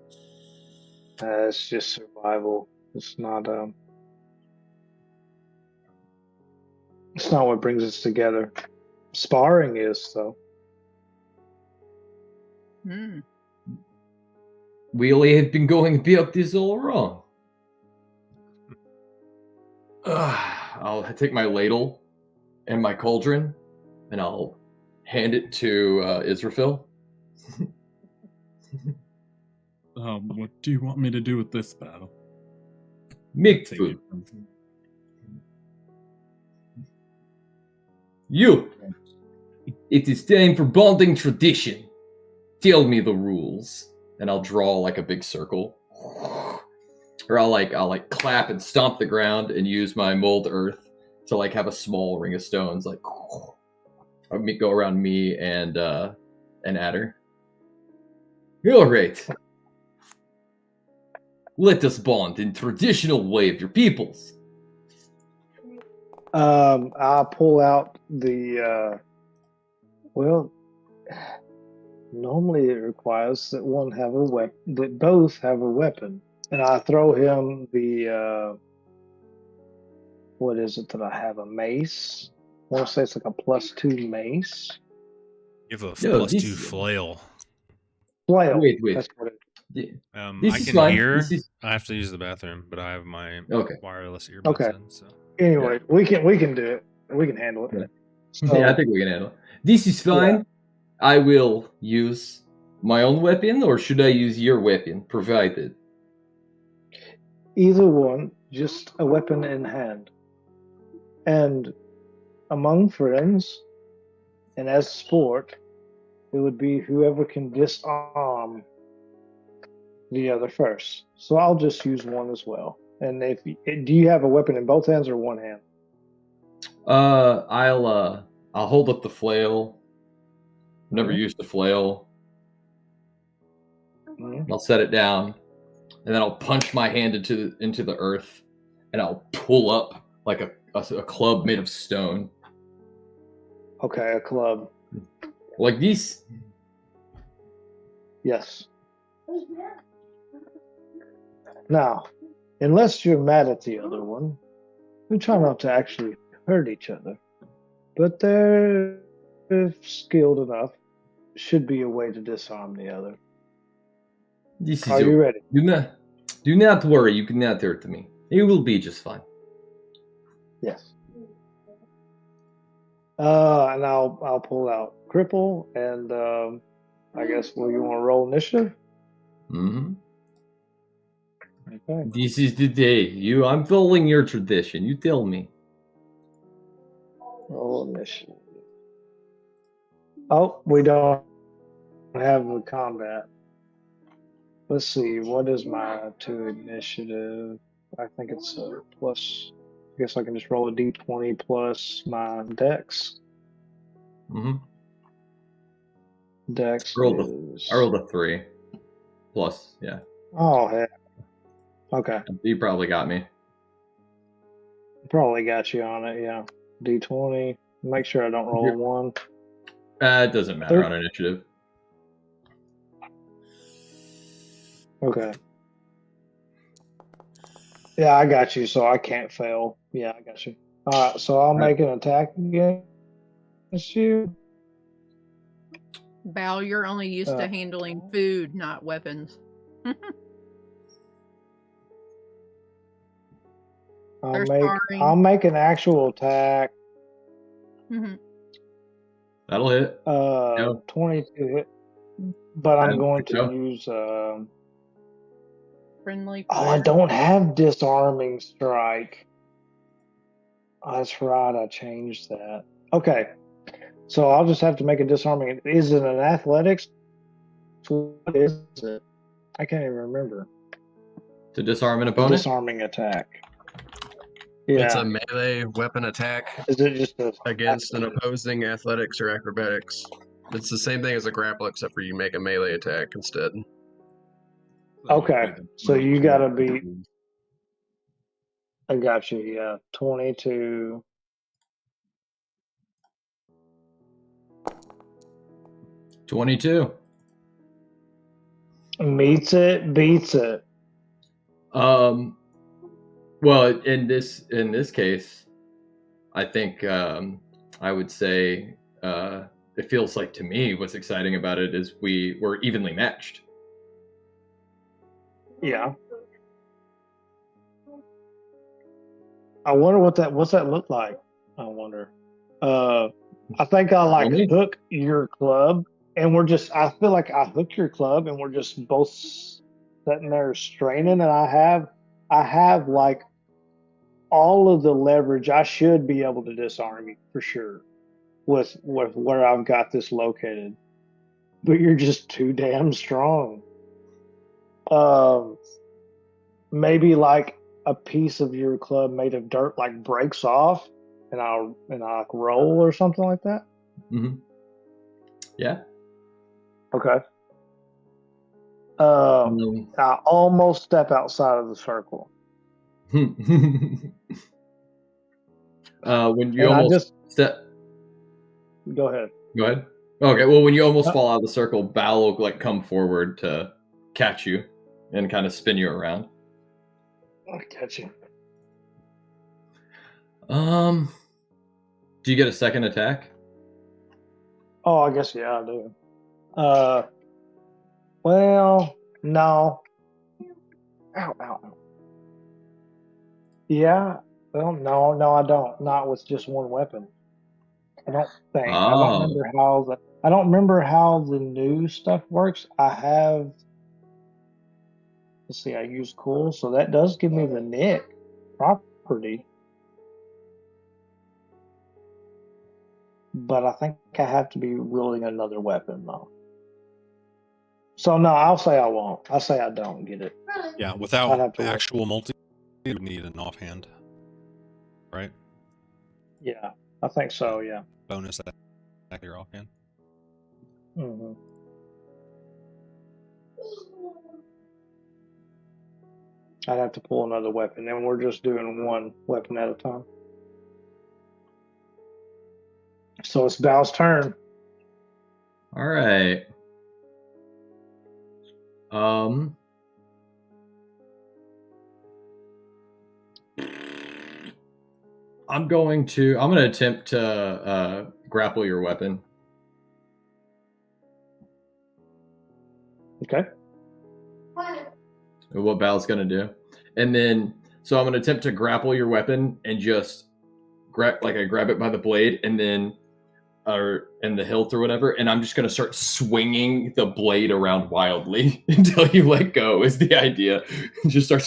It's just survival. It's not. It's not what brings us together. Sparring is though. Hmm. We only have been going about this all wrong. I'll take my ladle and my cauldron, and I'll hand it to Israfil. What do you want me to do with this battle? Make Take food. it from him. You! It is time for bonding tradition. Tell me the rules. And I'll draw like a big circle. Or I'll clap and stomp the ground and use my mold earth to like have a small ring of stones like go around me and Adder. Alright. Let us bond in traditional way of your peoples. I pull out the. Well, normally it requires that one have a weapon, that both have a weapon, and I throw him the. What is it that I have? A mace. I want to say it's like a +2 mace. You have a No, plus this- 2 flail. Flail. Wait. That's what it. This I is can fine. hear. This is- I have to use the bathroom, but I have my Okay. wireless earbuds Okay. in. So Anyway, we can do it. We can handle it. Yeah. So, Yeah, I think we can handle it. This is fine. Yeah. I will use my own weapon, or should I use your weapon, provided? either one, just a weapon in hand. And among friends, and as sport, it would be whoever can disarm the other first. So I'll just use one as well. And if do you have a weapon in both hands or one hand? I'll hold up the flail. Never Mhm. used the flail. Mhm. I'll set it down, and then I'll punch my hand into the earth, and I'll pull up like a club made of stone, Okay, a club. like this. Yes. Now, unless you're mad at the other one, we try not to actually hurt each other. But they're if skilled enough, should be a way to disarm the other. This is Are you ready? Do not worry. You cannot hurt me. It will be just fine. Yes. And I'll pull out cripple, and I guess you want to roll initiative? Mm-hmm. Okay. This is the day. I'm following your tradition. You tell me. Roll initiative. Oh, we don't have the combat. Let's see. What is my to initiative? I think it's a plus. I guess I can just roll a d20 plus my dex. Mm-hmm. Dex I is. rolled a 3. Plus, yeah. Oh heck. Okay. You probably got me. Probably got you on it. Yeah. D20. Make sure I don't roll a 1. It doesn't matter on initiative. Okay. Yeah, I got you, so I can't fail. Yeah, I got you. All right, so I'll make an attack against you. Bao, you're only used to handling food, not weapons. I'll make an actual attack. Mm-hmm. That'll hit. 22 hit, but I'm going to go. use. Friendly. Oh, I don't have disarming strike. Oh, that's right. I changed that. Okay, so I'll just have to make a disarming. Is it an athletics? What is it? I can't even remember. To disarm an opponent? Disarming attack. Yeah. It's a melee weapon attack Is it just against an opposing athletics or acrobatics. It's the same thing as a grapple, except for you make a melee attack instead. Okay, so you gotta be. I got you. Yeah, 22. Meets it, beats it. Well, in this case, I think I would say it feels like to me what's exciting about it is we're evenly matched. Yeah. I wonder what's that look like. I wonder. I think I hook your club, and I feel like I hook your club, and we're just both sitting there straining, and I have like all of the leverage. I should be able to disarm you for sure with where I've got this located, but you're just too damn strong. Maybe like a piece of your club made of dirt like breaks off, and I'll roll or something like that. Mm-hmm. Yeah. Okay. I almost step outside of the circle. When you almost step. Go ahead. Go ahead. Okay. Well, when you almost fall out of the circle, Bal will like come forward to catch you and kind of spin you around. I'll catch you. Do you get a second attack? Oh, I guess yeah, I do. Well, no. Ow, ow. Yeah. Well, no, I don't. Not with just one weapon. I don't think. I don't remember how the new stuff works. Let's see, I use cool, so that does give me the nick property. But I think I have to be wielding another weapon though. So no, I'll say I won't. I'll say I don't get it. Yeah, without actual multi, you would need an offhand, right? Yeah, I think so. Yeah. Bonus attack your offhand. Mm-hmm. I'd have to pull another weapon, and we're just doing one weapon at a time. So it's Bal's turn. All right. I'm going to attempt to grapple your weapon. Okay. What Bal's going to do. And then, so I'm going to attempt to grapple your weapon and just grab it by the blade and then, in the hilt or whatever. And I'm just going to start swinging the blade around wildly until you let go is the idea. Just start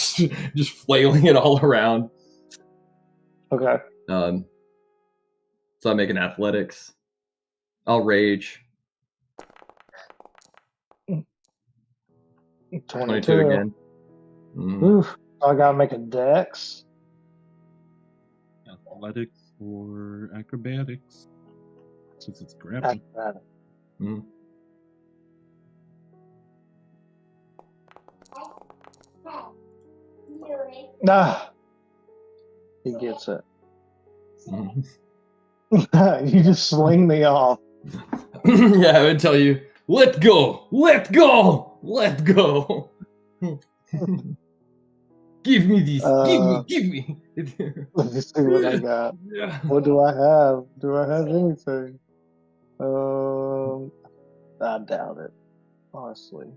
just flailing it all around. Okay. So I make an athletics. I'll rage. 22 again. Oof. I gotta make a dex. Athletics or acrobatics. Since it's grappling. Acrobatics. He gets it. You just sling me off. Yeah, I would tell you, let go, let go, let go. Give me this, give me. Let me see what I got. Yeah. What do I have? Do I have anything? I doubt it, honestly.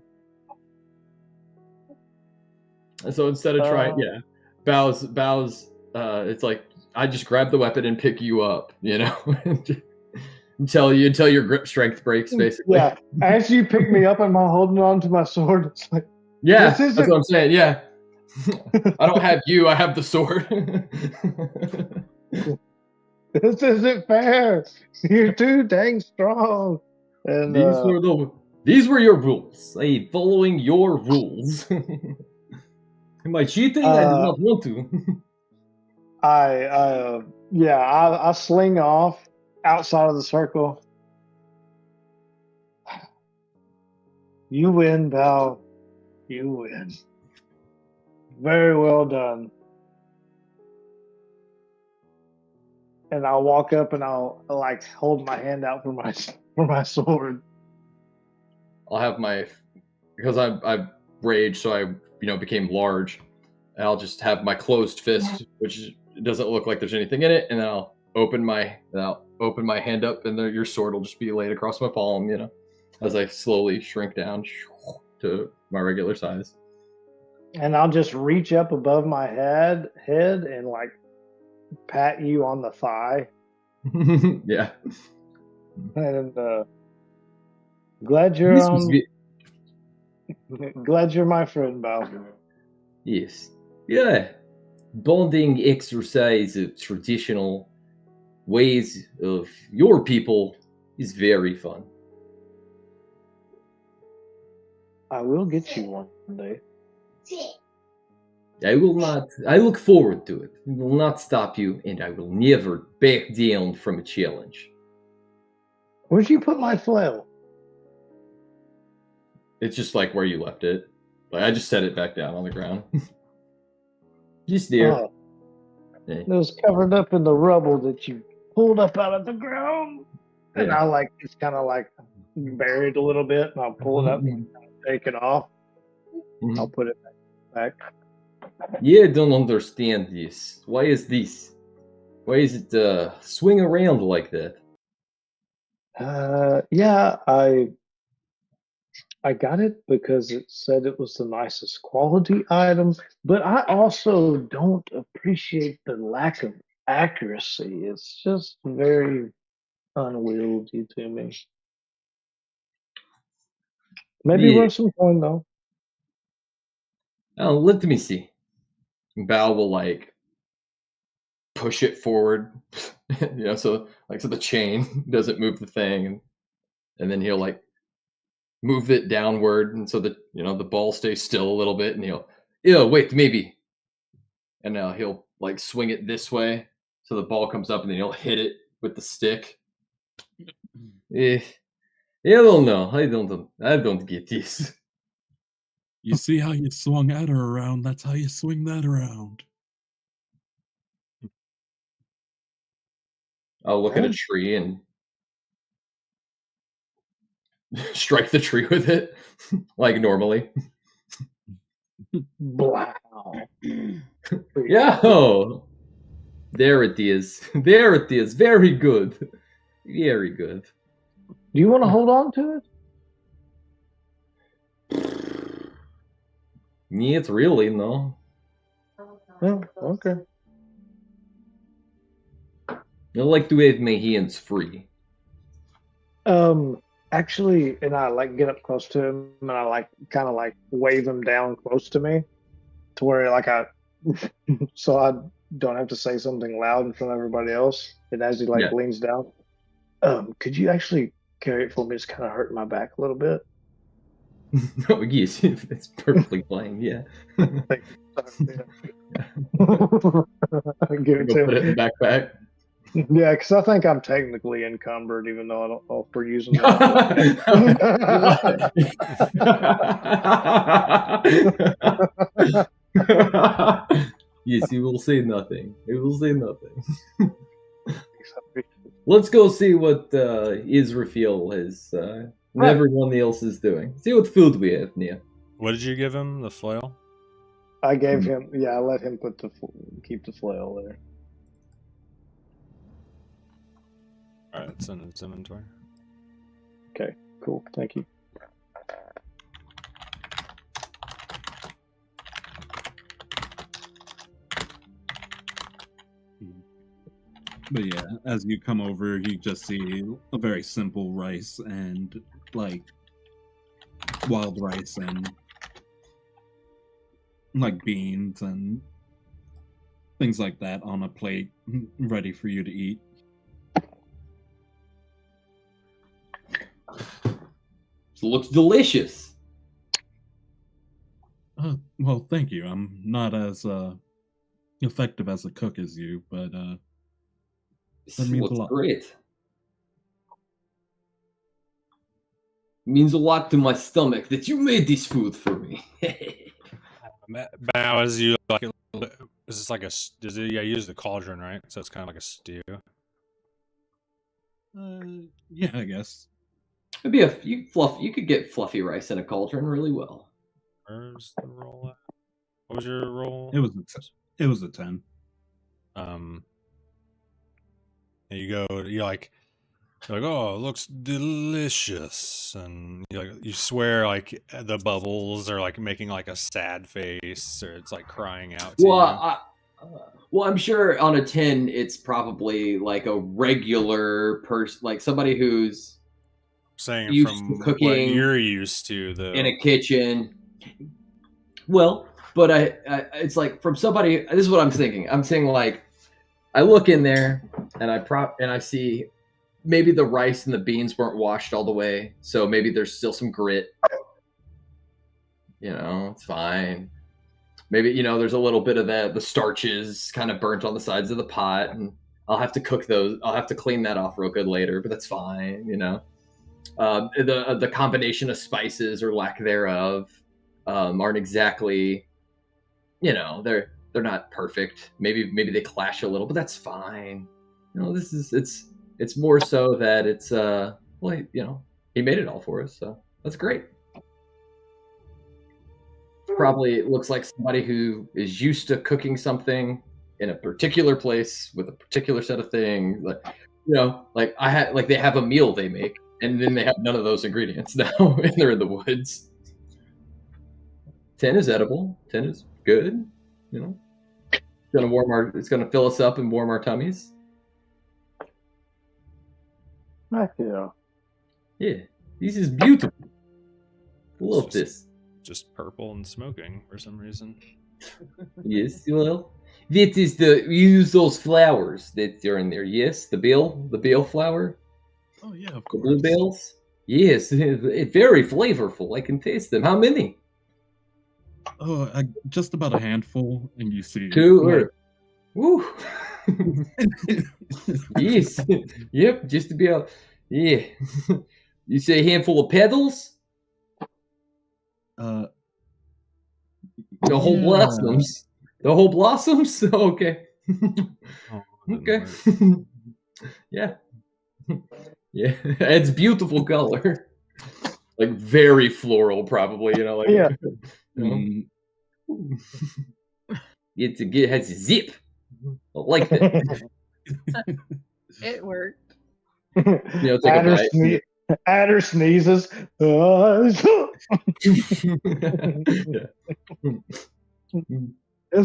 So instead of trying, bows. It's like I just grab the weapon and pick you up, you know, until your grip strength breaks, basically. Yeah, as you pick me up, I'm holding on to my sword. It's like, Yeah, this isn't- that's what I'm saying. Yeah, I don't have you. I have the sword. This isn't fair. You're too dang strong. And these were your rules. I'm following your rules. Am I cheating? I did not want to. I sling off outside of the circle. You win, Val. You win. Very well done. And I'll walk up and I'll like hold my hand out for my sword. I'll have because I raged, so I became large. And I'll just have my closed fist, which doesn't look like there's anything in it, and then I'll open my hand up, and your sword will just be laid across my palm, as I slowly shrink down to my regular size. And I'll just reach up above my head and like pat you on the thigh. Yeah. And glad you're glad you're my friend, Bowser. Yes. Yeah. Bonding exercise of traditional ways of your people is very fun. I will get you one day. I will not. I look forward to it. I will not stop you, and I will never back down from a challenge. Where'd you put my flail? It's just like where you left it. Like I just set it back down on the ground. Just there. Oh. It was covered up in the rubble that you pulled up out of the ground. And I like it's kind of like buried a little bit, and I'll pull it up and take it off. Mm-hmm. I'll put it back. Yeah, I don't understand this. Why is this? Why is it swing around like that? I got it because it said it was the nicest quality item, but I also don't appreciate the lack of accuracy. It's just very unwieldy to me. Maybe worth some coin though. Oh, let me see. Bao will like push it forward, so the chain doesn't move the thing, and then he'll like move it downward, and so that the ball stays still a little bit, and wait, maybe, and now he'll like swing it this way, so the ball comes up, and then he'll hit it with the stick. I don't know. I don't get this. You see how you swung at her around? That's how you swing that around. I'll look at a tree and strike the tree with it, like normally. Wow. Yeah. Oh, there it is. There it is. Very good. Very good. Do you want to hold on to it? Me, it's really no. Oh, okay. I like to have my hands free. Actually, and I like get up close to him, and I like kind of like wave him down close to me, to where like so I don't have to say something loud in front of everybody else. And as he leans down, could you actually carry it for me? It's kind of hurting my back a little bit. Oh yes, it's perfectly fine. Yeah. Give it to Put it in the backpack. Yeah, because I think I'm technically encumbered, even though I don't know if we're using that. Yes, he will say nothing. He will say nothing. let's go see what Israfil is and Right. everyone else is doing. See what food we have near. What did you give him? The flail? I gave him. Yeah, I let him keep the flail there. All right, it's in its inventory. Okay, cool. Thank you. But yeah, as you come over, you just see a very simple rice and like wild rice and like beans and things like that on a plate, ready for you to eat. It looks delicious. Well, thank you. I'm not as effective as a cook as you, but This that means a looks lot. great. Means a lot to my stomach that you made this food for me. Now, as you like, is this like a? Does it? Yeah, use the cauldron, right? So it's kind of like a stew. Yeah, I guess. It'd be you could get fluffy rice in a cauldron really well. Where's the roll at? What was your roll? It was a 10. And you go, you're like, oh, it looks delicious, and you swear like the bubbles are like making like a sad face, or it's like crying out to you. Well, I'm sure on a 10, it's probably like a regular person, like somebody who's Saying used from to what cooking you're used to, though. in a kitchen. Well, but it's like from somebody. This is what I'm thinking. I'm saying like, I look in there and I see maybe the rice and the beans weren't washed all the way, so maybe there's still some grit. You know, it's fine. Maybe there's a little bit of the starches kind of burnt on the sides of the pot, and I'll have to cook those. I'll have to clean that off real good later, but that's fine. The combination of spices or lack thereof aren't exactly, they're not perfect. Maybe they clash a little, but that's fine. It's more so that it's he made it all for us, so that's great. Probably it looks like somebody who is used to cooking something in a particular place with a particular set of things. Like they have a meal they make, and then they have none of those ingredients now, and they're in the woods. 10 is edible. 10 is good. It's gonna fill us up and warm our tummies. Heck yeah. Yeah, this is beautiful. Love this. Just purple and smoking for some reason. Yes, well, that is we use those flowers that are in there. Yes, the bale flower. Oh yeah, of The course. blue bales. Yes, it's very flavorful. I can taste them. How many? Oh, just about a handful, and you see 2 or. Woo. Yes. Yep. Just to be out. Yeah. You say a handful of petals? Uh, The whole yeah. blossoms. The whole blossoms? Okay. Oh, Okay. Yeah. Yeah. It's beautiful color. Like very floral, probably, like Yeah. It has a zip. I like that. It worked. Take a bite. Adder sneezes. It's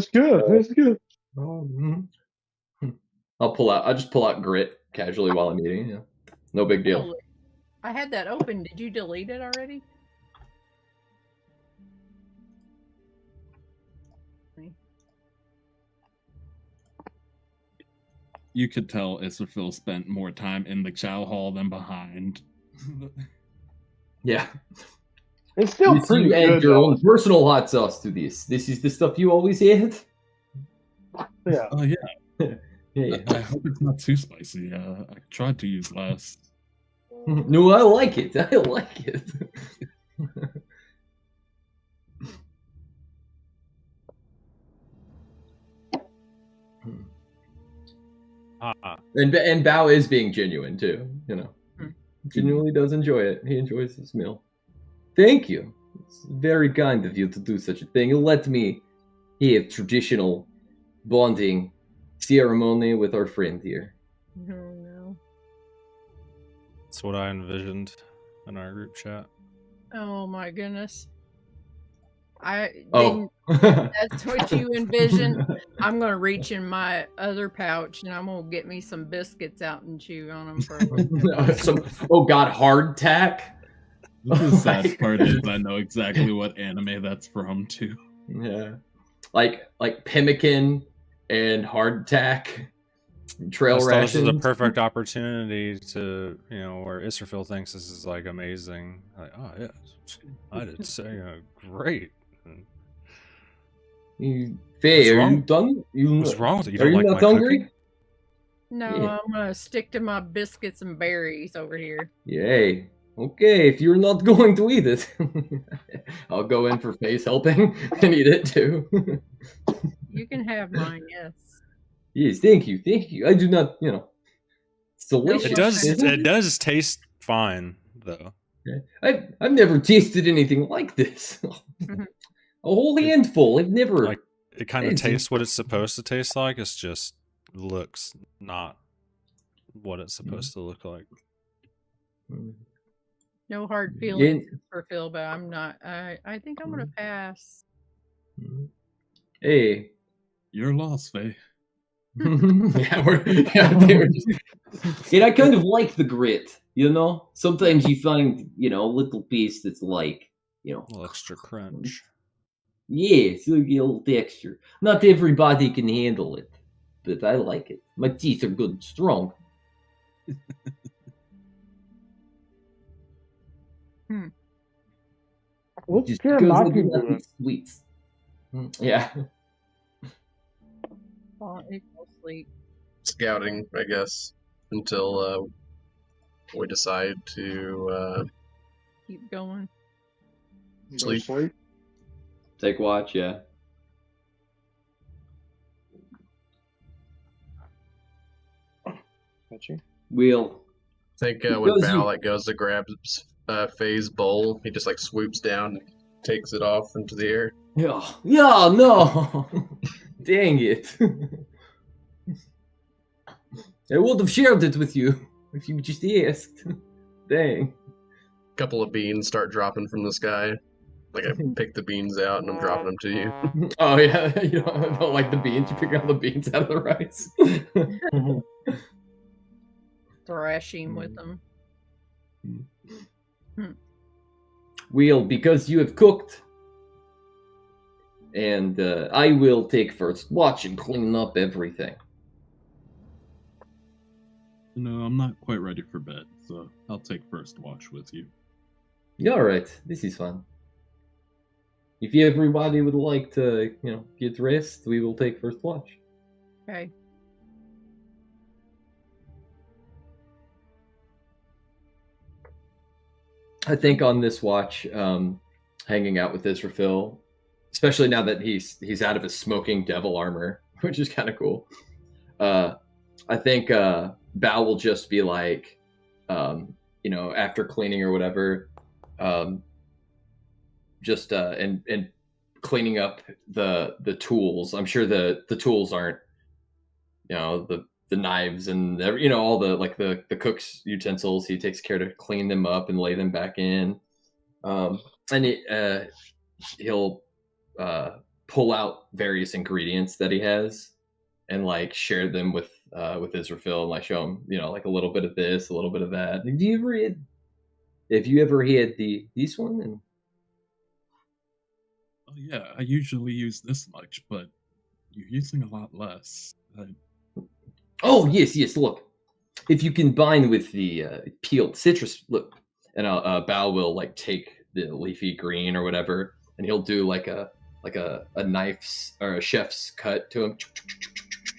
good. It's good. I'll just pull out grit casually while I'm eating. No big deal. Oh, I had that open. Did you delete it already? You could tell Israfil spent more time in the chow hall than behind. Yeah. It's still pretty You add good. your Though. own personal hot sauce to this. This is the stuff you always add? Yeah. Oh yeah. Yeah. I hope it's not too spicy. I tried to use less. No, I like it. I like it. Ah, And Bao is being genuine too. You know, Hmm. genuinely does enjoy it. He enjoys this meal. Thank you. It's very kind of you to do such a thing. Let me have traditional bonding ceremony with our friend here. Oh no. that's what I envisioned in our group chat. Oh my goodness. Oh, That's what you envision. I'm gonna reach in my other pouch and I'm gonna get me some biscuits out and chew on them for a little bit. Oh God, hardtack. The sad Like- part is I know exactly what anime that's from too. Yeah, like pemmican and hardtack trail I thought this is a rations. perfect opportunity to, where Israfil thinks this is like amazing. Like, oh yeah, I did say great. Faye, What's are you wrong? done? What's wrong with it? You Are don't you like not my hungry? cooking? No, Yeah. I'm gonna stick to my biscuits and berries over here. Yay. Okay, if you're not going to eat it, I'll go in for face helping and eat it too. You can have mine, yes. Yes, thank you, thank you. I do not, it's delicious. It does. isn't It does taste fine though. I've never tasted anything like this. Mhm. A whole handful. I've never. Like it kind of It's- tastes what it's supposed to taste like. It's just looks not what it's supposed to look like. No hard feelings Yeah. for Phil, but I'm not. I think I'm gonna pass. Hey. You're lost, Faye. They were just- and I kind of like the grit, Sometimes you find, a little piece that's like, A little extra crunch. yes, a little texture. Not everybody can handle it, but I like it. My teeth are good and strong. What's Just because I do Kiramaki not doing? eat sweets. Yeah. Fall sleep. Scouting, I guess, until we decide to Keep going. Go Sleep. sleep. Take watch, yeah. Got you. We'll. think when Because you- Val goes to grab Faye's bowl, he just like swoops down and takes it off into the air. Yeah, no. Dang it. I would have shared it with you if you just asked. Dang. A couple of beans start dropping from the sky. Like I pick the beans out and I'm dropping them to you. Oh, yeah. You don't like the beans? You pick all the beans out of the rice? Thrashing with them. Well, because you have cooked. And I will take first watch and clean up everything. No, I'm not quite ready for bed, so I'll take first watch with you. Yeah, alright. This is fun. If everybody would like to, get rest, we will take first watch. Okay. I think on this watch, hanging out with Israfil, especially now that he's out of his smoking devil armor, which is kind of cool. I think Bao will just be like, after cleaning or whatever, just and cleaning up the tools. I'm sure the tools aren't, the knives and all the cook's utensils. He takes care to clean them up and lay them back in. And he'll pull out various ingredients that he has and like share them with Israfil and like show him, like a little bit of this, a little bit of that. Have you ever had this one? And Oh yeah, I usually use this much, but you're using a lot less. oh yes, look, if you combine with the peeled citrus, look, and Bao will like take the leafy green or whatever, and he'll do like a knife's or a chef's cut to him,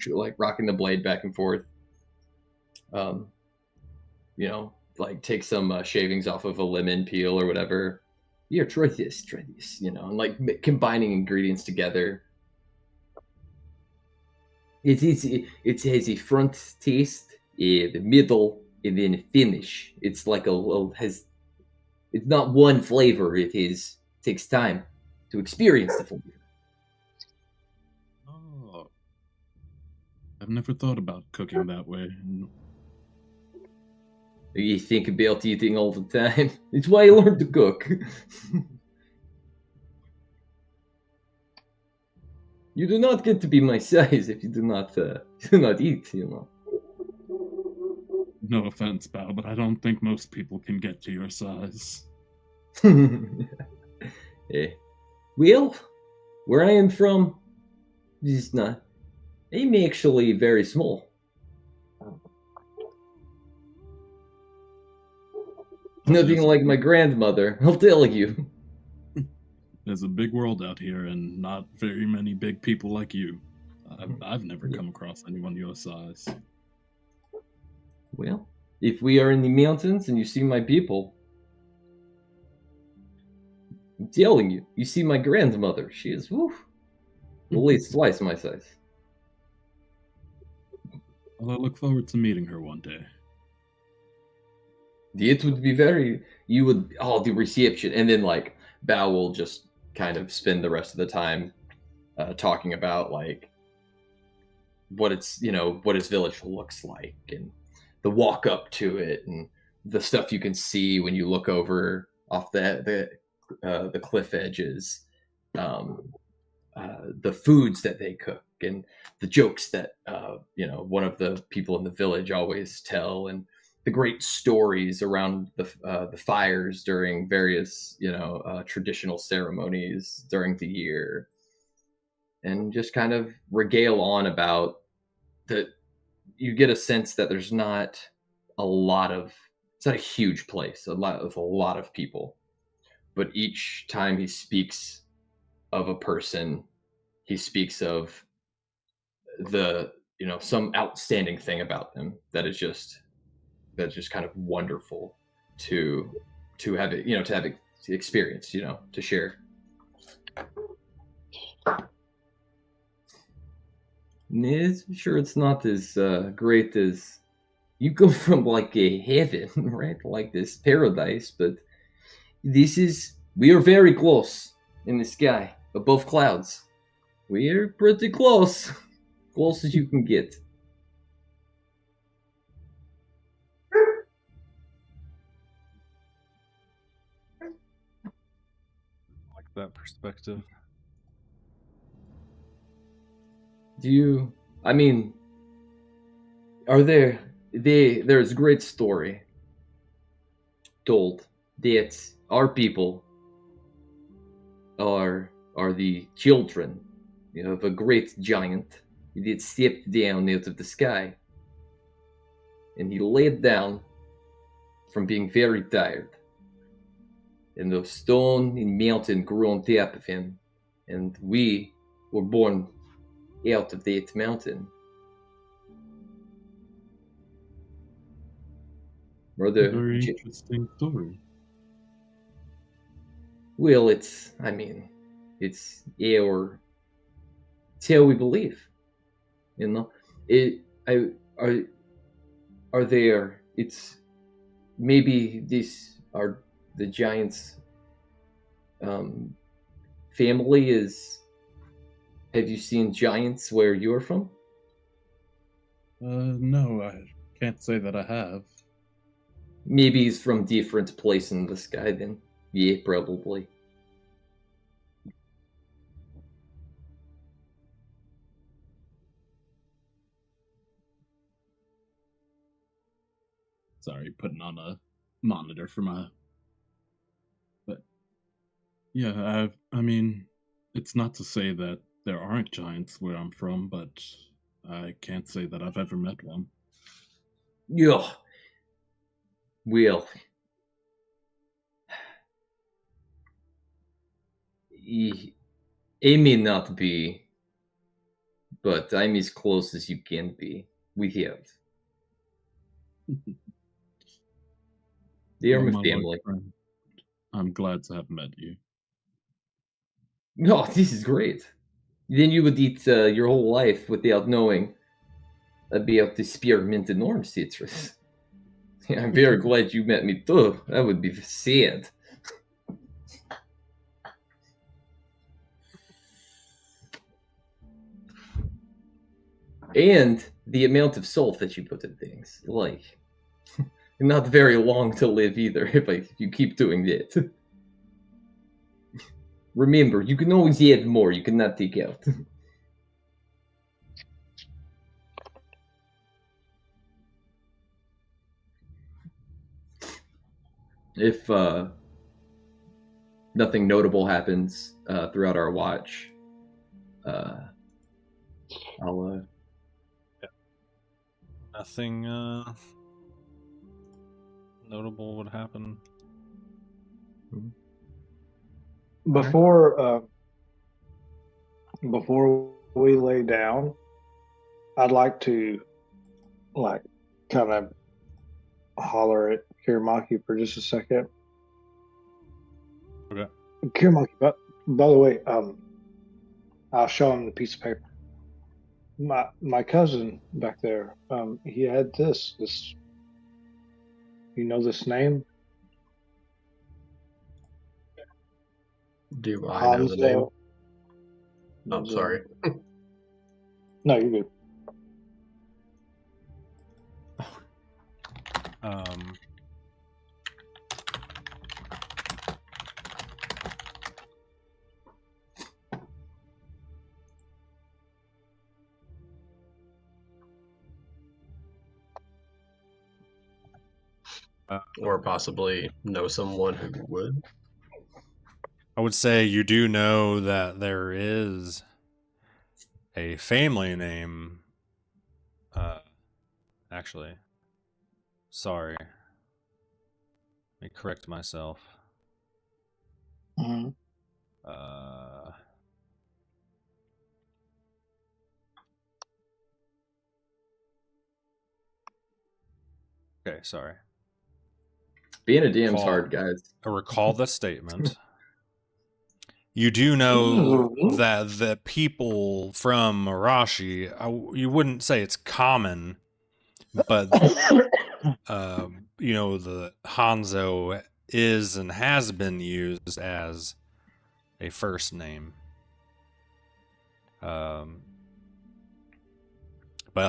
like rocking the blade back and forth. Like take some shavings off of a lemon peel or whatever. Here, try this, and like combining ingredients together. It has a front taste, the middle, and then a finish. It's like has. It's not one flavor. Takes time to experience the flavor. Oh, I've never thought about cooking that way. You think about eating all the time. It's why I learned to cook. You do not get to be my size if you do not eat. No offense, Bao, but I don't think most people can get to your size. Well, where I am from, is not. I'm actually very small. Nothing like my grandmother, I'll tell you. There's a big world out here, and not very many big people like you. I've never come across anyone your size. Well, if we are in the mountains and you see my people, I'm telling you, you see my grandmother. She is, at least twice my size. Well, I look forward to meeting her one day. It would be the reception, and then like Bao will just kind of spend the rest of the time talking about like what his village looks like and the walk up to it and the stuff you can see when you look over off the cliff edges, the foods that they cook and the jokes that one of the people in the village always tell, and the great stories around the fires during various traditional ceremonies during the year, and just kind of regale on about that. You get a sense that there's not it's not a huge place, a lot of people, but each time he speaks of a person, he speaks of some outstanding thing about them that's just kind of wonderful to have it, to have it experience, to share. Sure, it's not as great as you come from, like a heaven, right? Like this paradise, but we are very close in the sky, above clouds. We are pretty close, close as you can get. Like that perspective. There's a great story told that our people are the children, of a great giant that stepped down out of the sky, and he laid down from being very tired, and the stone and mountain grew on top of him, and we were born out of that mountain. Very interesting story. Well, it's how we believe. It's maybe these are the giants' family is. Have you seen giants where you're from? No, I can't say that I have. Maybe he's from different place in the sky then. Yeah, probably. Sorry, putting on a monitor for my. But yeah, I mean, it's not to say that there aren't giants where I'm from, but I can't say that I've ever met one. Yeah. Well, I may not be, but I'm as close as you can be. We have. They are my family. Friend, I'm glad to have met you. No, this is great. Then you would eat your whole life without knowing about the spearmint and orange citrus. I'm very glad you met me too. That would be sad. And the amount of salt that you put in things, like, not very long to live either if you keep doing that. Remember, you can always add more. You cannot take out. If nothing notable happens throughout our watch, I'll Nothing notable would happen. Before we lay down, I'd like to kind of holler at Kiramaki for just a second. Okay. Kiramaki, but by the way, I'll show him the piece of paper. My cousin back there, he had this. You know this name? Do I know the name? I'm Hanzo. sorry. No, you're good. Or possibly know someone who would. I would say you do know that there is a family name. Actually, sorry. Let me correct myself. Mm-hmm. Okay, sorry. Being a DM's hard, guys. I recall the statement. You do know that the people from Arashi, you wouldn't say it's common, but you know, the Hanzo is and has been used as a first name. But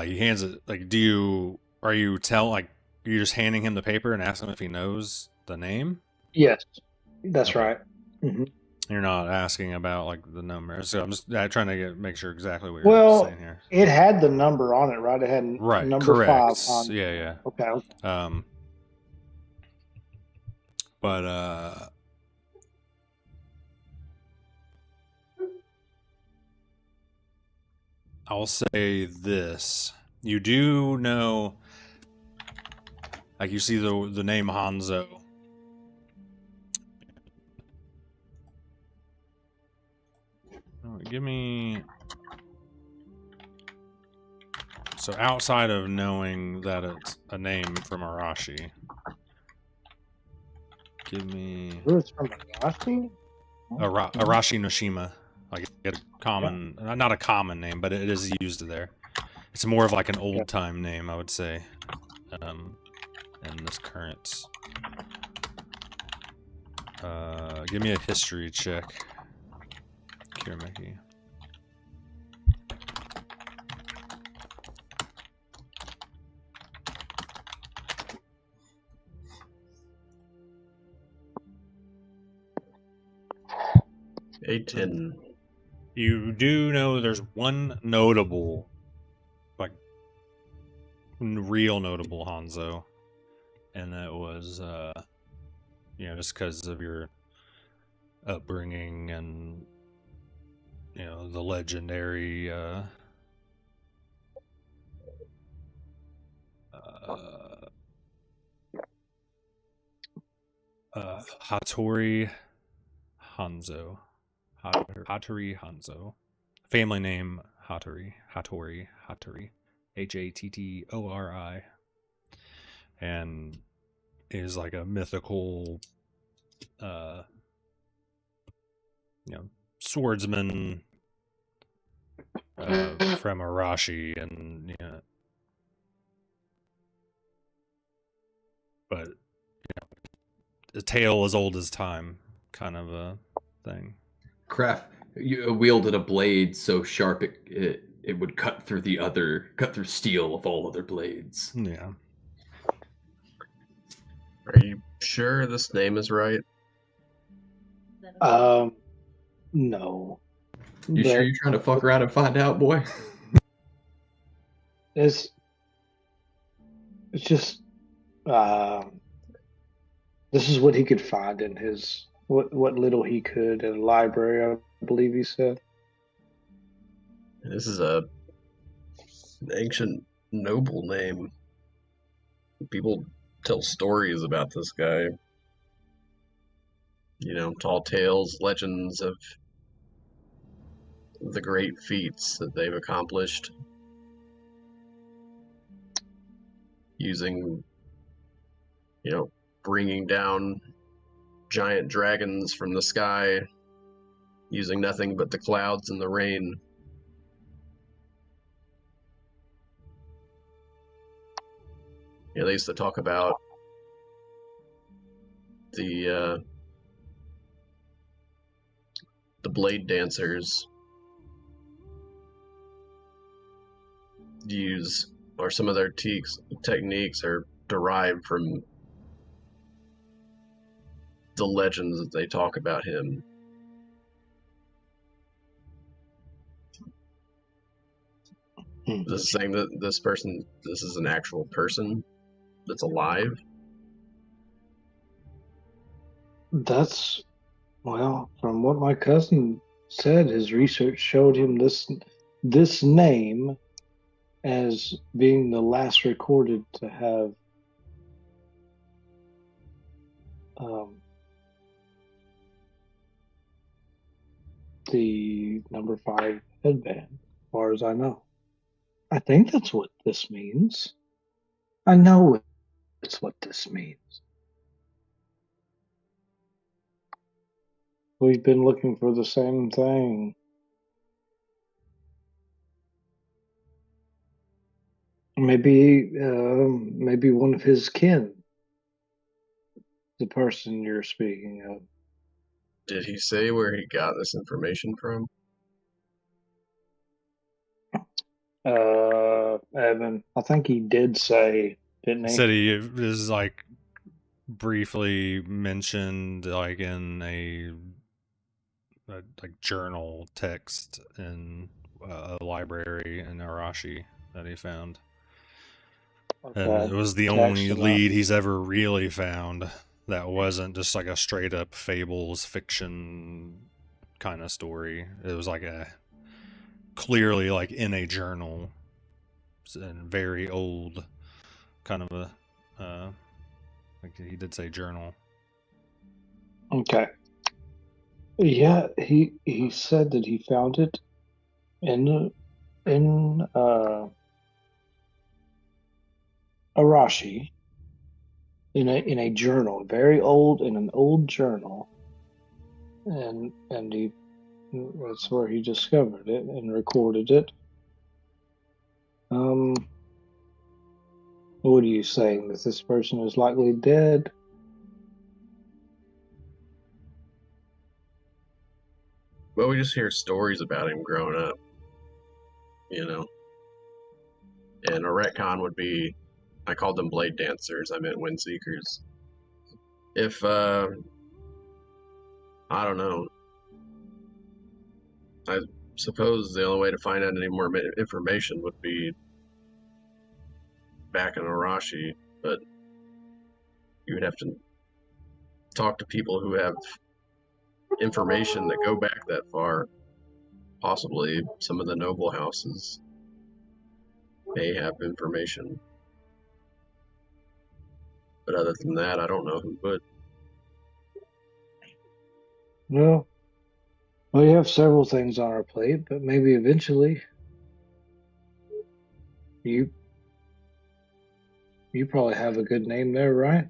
he hands it are you just handing him the paper and asking him if he knows the name? Yes, that's Okay. right. Mm-hmm. You're not asking about like the number, so I'm just trying to make sure exactly what you're saying here. It had the number on it, right? It had number correct. 5 on. Yeah. Okay. But I'll say this: you do know, like you see the name Hanzo. Give me. So outside of knowing that it's a name from Arashi, give me. It's from Arashi? Arashi Noshima. Like a common, not a common name, but it is used there. It's more of like an old time name, I would say. In this current. Give me a history check. Kiramaki. A 10. You do know there's one notable, like, real notable Hanzo, and that was, just because of your upbringing and, the legendary, Hattori Hanzo. Hattori Hanzo. Family name Hattori. Hattori. Hattori. And is like a mythical swordsman from Arashi, and but a tale as old as time, kind of a thing. Craft, you wielded a blade so sharp it would cut through steel of all other blades. Yeah. Are you sure this name is right? No. You sure you're trying to fuck around and find out, boy? It's just this is what he could find in his what little he could in a library, I believe he said. This is an ancient noble name. People tell stories about this guy. Tall tales, legends of the great feats that they've accomplished using, bringing down giant dragons from the sky using nothing but the clouds and the rain. They used to talk about the blade dancers use, or some of their techniques are derived from the legends that they talk about him. This is saying that this is an actual person that's alive? That's, well, from what my cousin said, his research showed him this name as being the last recorded to have the number 5 headband, as far as I know. I think that's what this means. I know it's what this means. We've been looking for the same thing. Maybe one of his kin, the person you're speaking of. Did he say where he got this information from? Evan, I think he did say, didn't He he? said he is like briefly mentioned like in a like journal text in a library in Arashi that he found. Okay. And it was the only lead he's ever really found that wasn't just like a straight up fables fiction kind of story. It was like a clearly like in a journal and very old kind of a like he did say journal. Okay. Yeah, he said that he found it in Arashi in a journal, very old, in an old journal, and he that's where he discovered it and recorded it. What are you saying, that this person is likely dead? Well, we just hear stories about him growing up, And a retcon would be, I called them blade dancers, I meant wind seekers. If, I don't know. I suppose the only way to find out any more information would be back in Arashi, but you would have to talk to people who have information that go back that far. Possibly some of the noble houses may have information. But other than that, I don't know who would. No. Well, we have several things on our plate, but maybe eventually you probably have a good name there, right?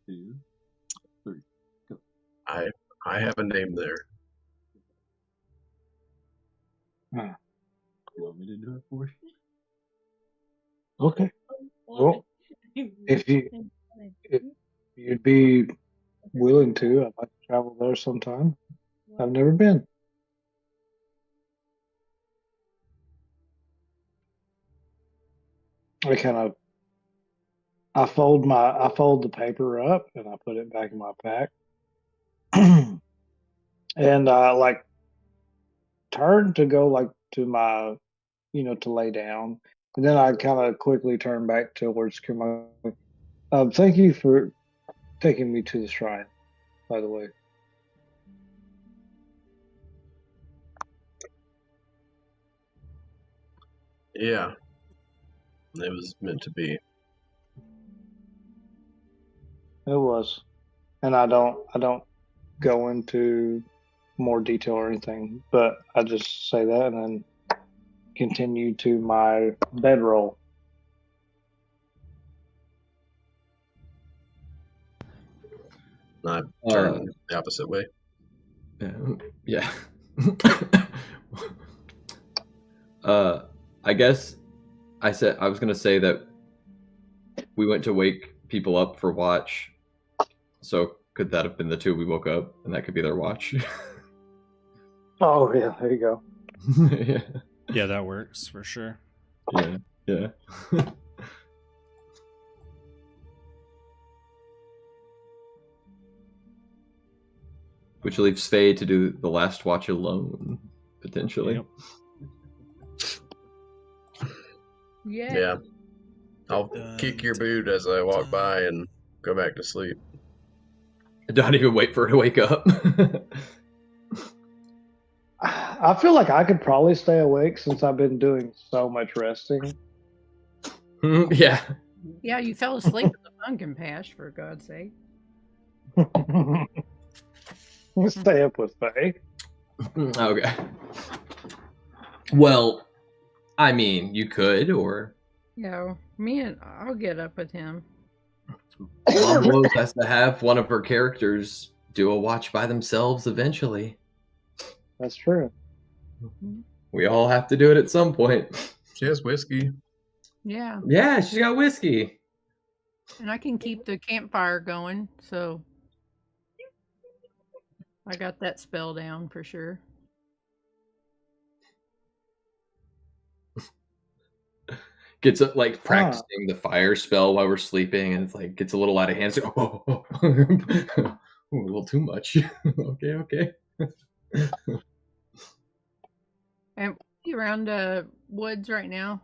2, 3, go. I have a name there. You want me to do it for you? Okay. Well, if you'd be willing to, I'd like to travel there sometime. I've never been. I kind of I fold the paper up and I put it back in my pack. And I like turn to go like to my to lay down. And then I kind of quickly turn back towards Kuma. Thank you for taking me to the shrine, by the way. Yeah, it was meant to be. It was. And I don't go into more detail or anything, but I just say that and then continue to my bedroll. I turned the opposite way. Yeah. I guess I was gonna say that we went to wake people up for watch. So could that have been the two we woke up, and that could be their watch? Oh yeah, there you go. Yeah. Yeah, that works for sure. Yeah. Yeah. Which leaves Faye to do the last watch alone, potentially. Yep. Yeah. I'll kick your boot as I walk by and go back to sleep. Don't even wait for her to wake up. I feel like I could probably stay awake since I've been doing so much resting. Yeah. Yeah, you fell asleep in the pumpkin patch, for God's sake. Stay up with Faye. Okay. Well, I mean, you could, or Yeah, I'll get up with him. Mom Rose has to have one of her characters do a watch by themselves eventually. That's true. We all have to do it at some point. She has whiskey. Yeah, Yeah, she's got whiskey. and I can keep the campfire going, so I got that spell down for sure. Gets like practicing the fire spell while we're sleeping, and it's like gets a little out of hand. It's like, oh, a little too much. Okay. And you around woods right now?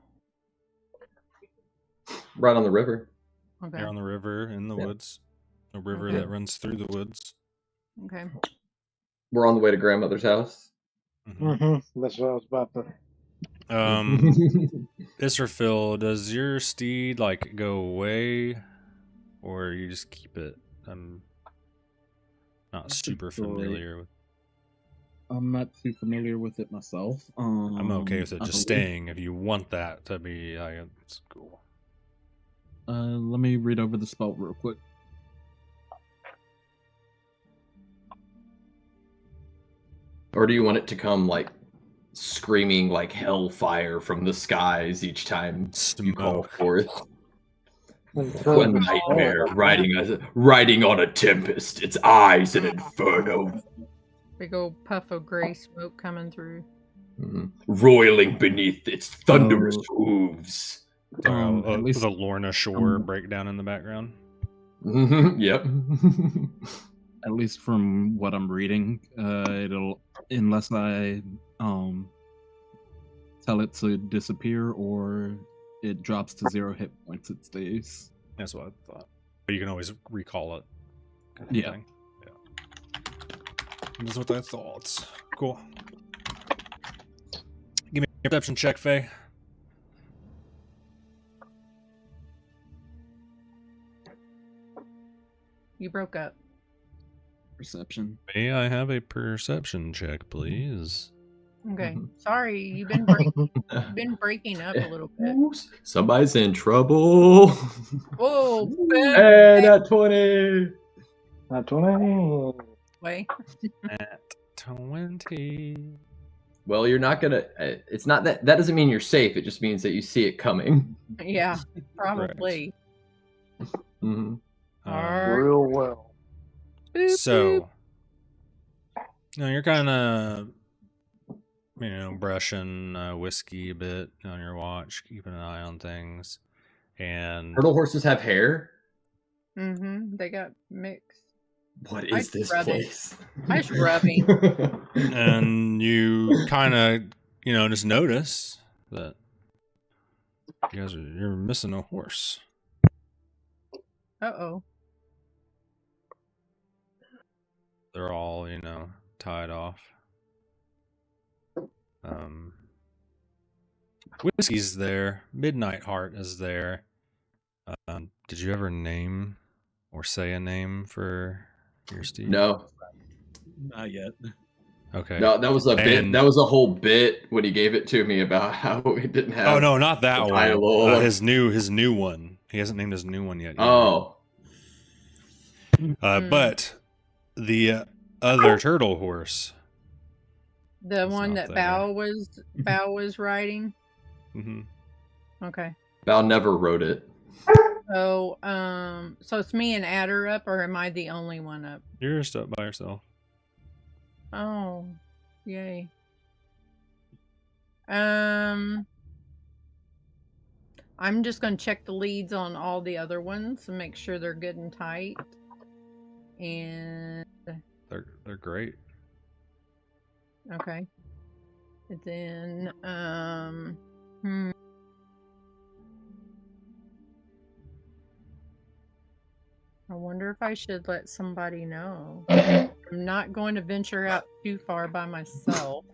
Right on the river. Okay. You're on the river in the woods. A river Okay. that runs through the woods. Okay. We're on the way to grandmother's house. Mm-hmm. That's what I was about to. Israfil, does your steed like go away, or you just keep it? I'm not super familiar with. I'm not too familiar with it myself. I'm okay with it I just believe- staying. If you want that to be, it's cool. Let me read over the spell real quick. Or do you want it to come like screaming like hellfire from the skies each time you call forth? A nightmare riding on a tempest. Its eyes an inferno. Big old puff of gray smoke coming through. Roiling beneath its thunderous hooves. At least the Lorna Shore breakdown in the background. Yep. At least from what I'm reading, it'll, unless I tell it to disappear or it drops to 0 hit points, it stays. That's what I thought. But you can always recall it. Yeah. That's what I thought. Cool. Give me a perception check, Faye. You broke up. Perception. May I have a perception check, please? Okay. Sorry, you've been breaking up a little bit. Somebody's in trouble. Whoa! Hey, that 20. Not 20. Way. At 20. Well, you're not gonna. It's not that. That doesn't mean you're safe. It just means that you see it coming. Yeah, probably. Mhm. Alright. Real well. Boop, boop. So, you're kind of, brushing whiskey a bit on your watch, keeping an eye on things, and Turtle horses have hair. They got mixed. What I is this rub it. place? I just rubbing. and you kind of, just notice that you're missing a horse. Uh-oh. They're all, tied off. Whiskey's there. Midnight Heart is there. Did you ever name or say a name for your Steve? No, Not yet. Okay. no, that was a bit. And- That was a whole bit when he gave it to me about how it didn't have. Oh no, not that the one. title. His new one. He hasn't named his new one yet. either. Oh, But the other turtle horse. The It's one not that there. Bao was riding. Mm-hmm. Okay. Val never wrote it. So so it's me and Adder up, or am I the only one up? You're just up by yourself. Oh, yay. I'm just gonna check the leads on all the other ones and make sure they're good and tight. And They're great. okay. And then I wonder if I should let somebody know. I'm not going to venture out too far by myself.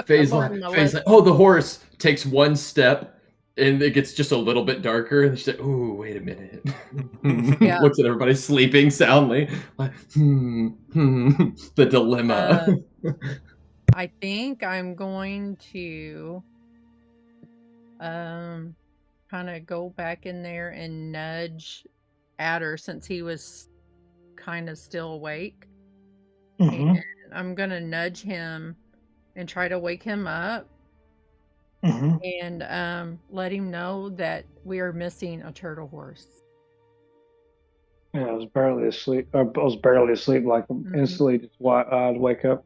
Faye's I'm like, on my Faye's list. like, oh, the horse takes one step and it gets just a little bit darker. And she's like, ooh, wait a minute. Yeah. Looks at everybody sleeping soundly. Like, the dilemma. I think I'm going to kind of go back in there and nudge Adder since he was kind of still awake. Mhm. And I'm going to nudge him and try to wake him up Mhm. and let him know that we are missing a turtle horse. Yeah, I was barely asleep. I was barely asleep. Like instantly, just I'd wake up.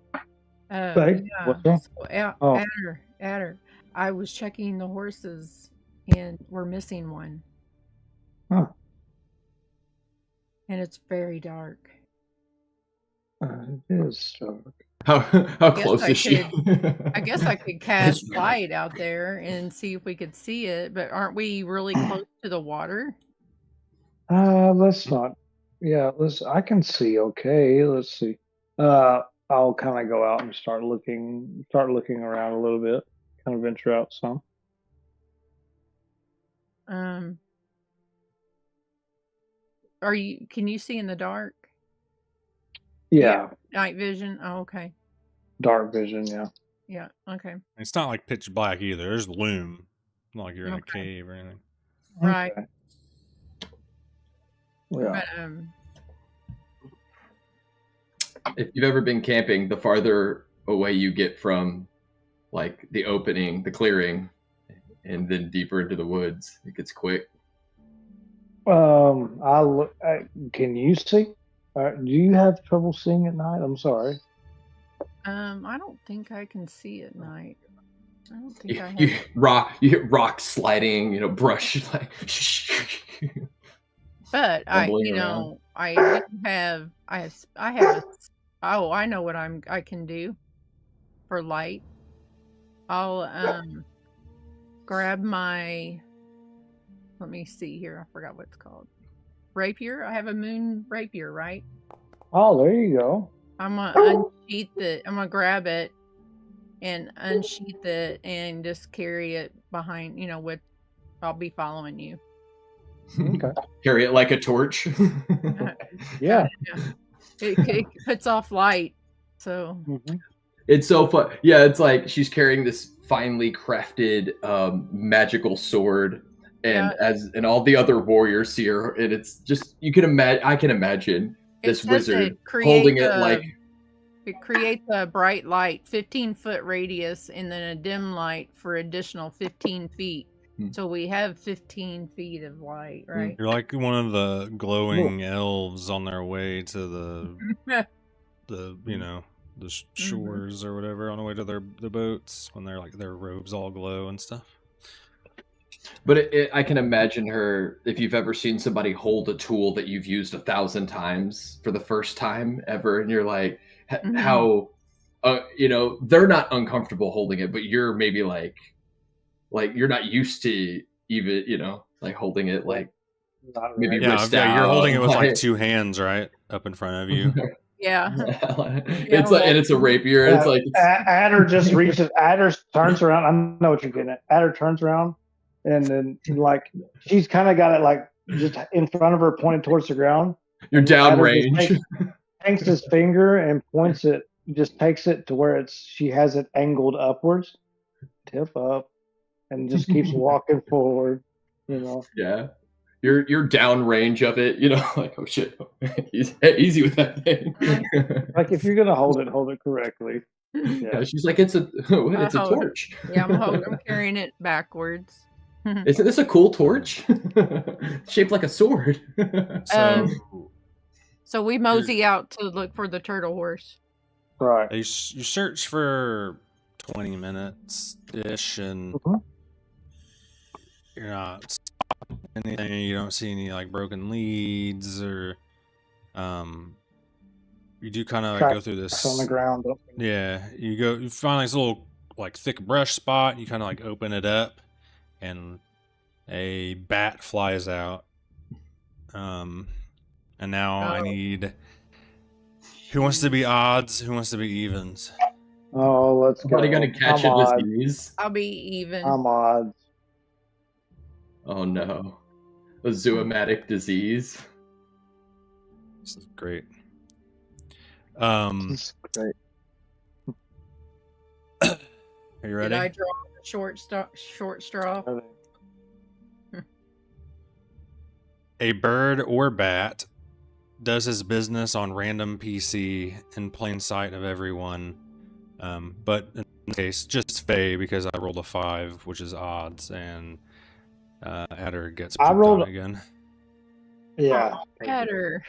Faye, what's up? So, Oh. Adder, I was checking the horses and we're missing one. Huh. And it's very dark. It is dark. How close is she? I guess I could cast It's- light out there and see if we could see it, but aren't we really close to the water? Let's not. Yeah, I can see. Okay, let's see. I'll kind of go out and start looking around a little bit. Kind of venture out some. Can you see in the dark? Yeah, Night vision? Oh, okay. dark vision. Yeah. Yeah, okay. It's not like pitch black either. There's loom. Not like you're in a Okay. cave or anything. Right. Okay. Yeah. But, If you've ever been camping, the farther away you get from like the opening, the clearing, and then deeper into the woods, it gets quick. Can you see? Do you have trouble seeing at night? I'm sorry. I don't think I can see at night. I don't think I You have. hear rocks sliding, brush like. But I Bumbling around. do have I know what I can do for light. I'll grab my, let me see here, I forgot what it's called. Rapier. I have a moon rapier, right? Oh, there you go. I'm gonna I'm gonna grab it and unsheath it and just carry it behind, I'll be following you. Okay. Carry it like a torch. Yeah. It puts off light. So Mhm. It's so fun. Yeah, it's like she's carrying this finely crafted magical sword, and and all the other warriors see her, and it's just I can imagine this says to wizard create holding it a- like It creates a bright light, 15-foot radius, and then a dim light for additional 15 feet. So we have 15 feet of light, right? You're like one of the glowing elves on their way to the shores or whatever, on the way to the boats, when they're like their robes all glow and stuff. But I can imagine her, if you've ever seen somebody hold a tool that you've used 1,000 times for the first time ever, and you're like, how, they're not uncomfortable holding it, but you're maybe like you're not used to even, like holding it like maybe wrist out. You're holding it with like two hands, right, up in front of you. Yeah. It's a rapier. Yeah, It's like Adder just reaches. Adder turns around. I know what you're getting at. Adder turns around, and then like she's kind of got it like just in front of her, pointed towards the ground. You're downrange. Takes his finger and points it. Just takes it to where she has it angled upwards, tip up, and just keeps walking forward. Yeah. You're downrange of it, like, oh shit, easy with that thing. Like if you're gonna hold it correctly. Yeah, she's like, it's a torch. Yeah, I'm carrying it backwards. Isn't this a cool torch? Shaped like a sword. So we mosey out to look for the turtle horse. Right. You search for 20 minutes ish, and you're not anything. You don't see any like broken leads, or you do kind of like go through this on the ground. Yeah, you find this little like thick brush spot. You kind of like open it up, and a bat flies out. And now I need. Who wants to be odds? Who wants to be evens? Oh, let's go. Are you gonna catch a disease? I'll be even. I'm odds. Oh no, a zoomatic disease. This is great. This is great. Are you ready? Did I draw the short straw? A bird or bat does his business on random PC in plain sight of everyone. But in this case, just Faye, because I rolled a 5, which is odds, and Adder gets pooped on again. Yeah. Adder.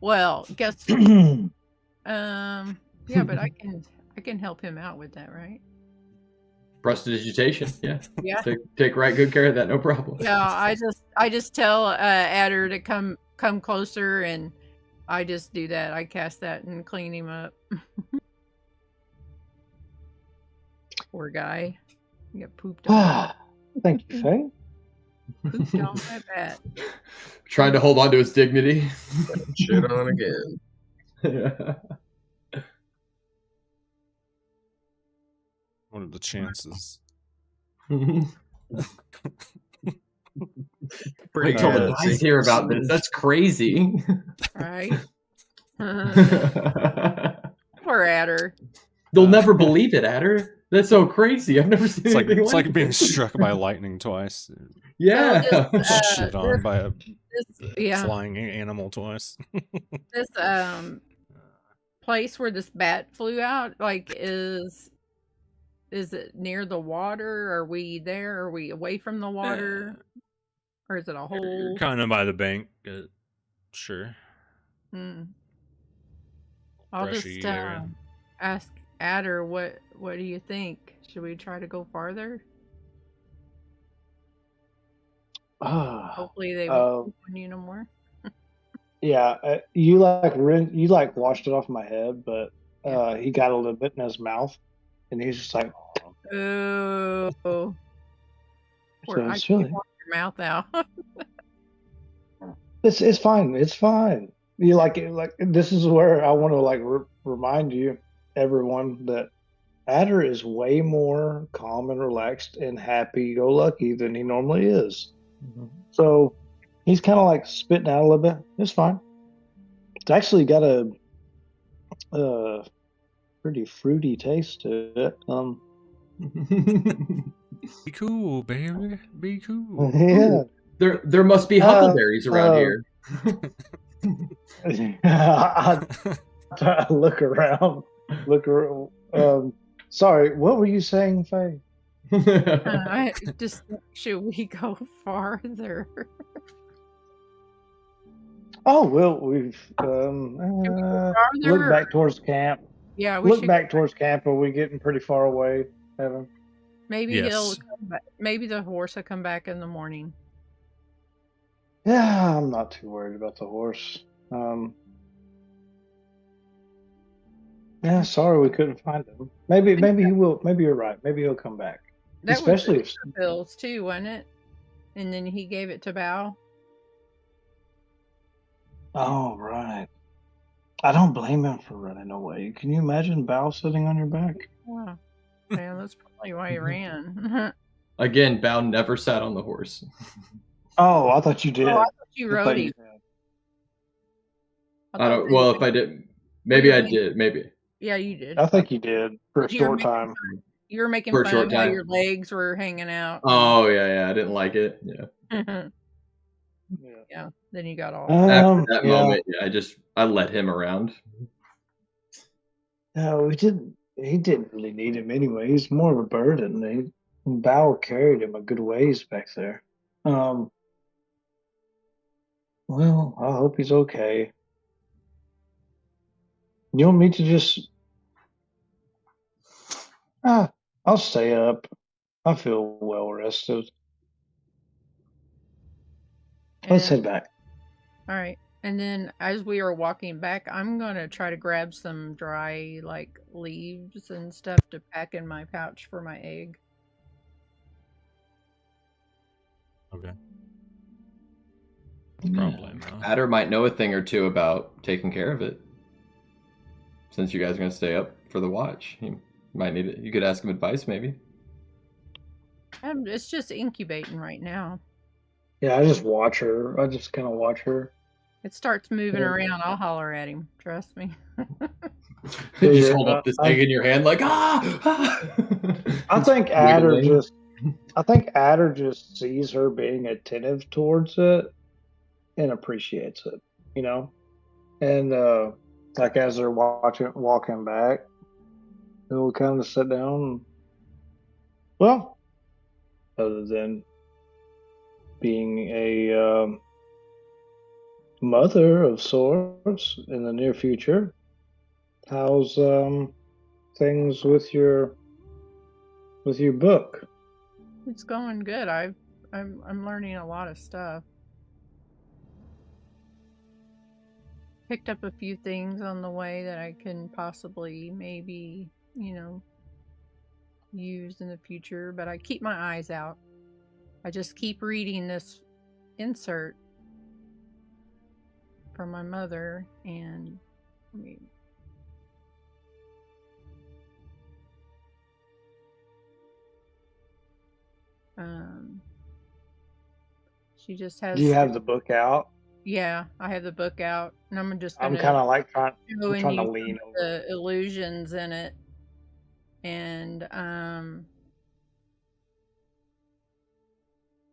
Well, guess. Yeah, but I can help him out with that, right? Prestidigitation, yeah. Yeah. Take right good care of that, no problem. Yeah, I just tell Adder to come closer, and I just do that. I cast that and clean him up. Poor guy. He got pooped on. Thank you, Faye. Pooped on my bat. Trying to hold on to his dignity. Shit on again. Yeah. What are the chances? Pretty Pretty told the good. guys hear about this. That's crazy. Right? Poor Adder. They'll never believe it, Adder. That's so crazy. I've never seen anything It's like it. being struck by lightning twice. Yeah. Shit on by a Yeah. flying animal twice. This place where this bat flew out, like, is it near the water? Are we there? Are we away from the water? Or is it a hole? You're kind of by the bank. Sure. I'll Brushy just area. ask Adder, what do you think? Should we try to go farther? Hopefully they won't poop on you no more. Yeah, you washed it off my head, but he got a little bit in his mouth, and he's just like, Oh. So I it's can't really- wash your mouth out. it's fine. It's fine. You like this is where I want to remind you, everyone, that Adder is way more calm and relaxed and happy-go-lucky than he normally is. So he's kind of like spitting out a little bit. It's fine. It's actually got a pretty fruity taste to it. Be cool, baby. Be cool. Yeah. There must be huckleberries around here. I look around. Look around. Sorry, what were you saying, Faye? I just should we go farther? Oh well, we've Farther? look back towards camp. Yeah, we Look should. back towards camp. Are we getting pretty far away, Evan? Maybe he'll Yes. come back. Maybe the horse will come back in the morning. Yeah, I'm not too worried about the horse. Yeah, sorry we couldn't find him. Maybe he will. Maybe you're right. Maybe he'll come back. That Especially was if Bill's too, wasn't it? And then he gave it to Bao. Oh, right. I don't blame him for running away. Can you imagine Bao sitting on your back? Yeah, yeah, that's probably why he ran. Again, Bao never sat on the horse. Oh, I thought you did. Oh, I thought you I rode thought him. you did. I I thought don't. that Well, you- if I did, maybe you I made- did. Maybe Yeah, you did. I think you did for a You're short making time. You were making For a fun short of how time. your legs were hanging out. Oh yeah, I didn't like it. Yeah. Yeah, then you got off. After that Yeah. moment, I let him around. No, we didn't. He didn't really need him anyway. He's more of a burden. Bao carried him a good ways back there. Well, I hope he's okay. You want me to just? I'll stay up. I feel well rested. Let's And- head back. All right. And then as we are walking back, I'm going to try to grab some dry, like, leaves and stuff to pack in my pouch for my egg. Okay. Probably not. Adder might know a thing or two about taking care of it. Since you guys are going to stay up for the watch, he might need it. You could ask him advice, maybe. It's just incubating right now. Yeah, I just watch her. I just kind of watch her. It starts moving Yeah. around. I'll holler at him. Trust me. You just Yeah, hold up this egg in your hand like ah. I think It's Adder wiggling. just sees her being attentive towards it and appreciates it, you know? And like as they're walking back, he'll kind of sit down and, well, other than being a mother of sorts in the near future, how's things with your book? It's going good. I'm learning a lot of stuff. Picked up a few things on the way that I can possibly maybe, use in the future, but I keep my eyes out. I just keep reading this insert from my mother, and she just has. Do you have the book out? Yeah, I have the book out, and I'm just I'm gonna kind of like trying go and to use lean some of over. the illusions in it, and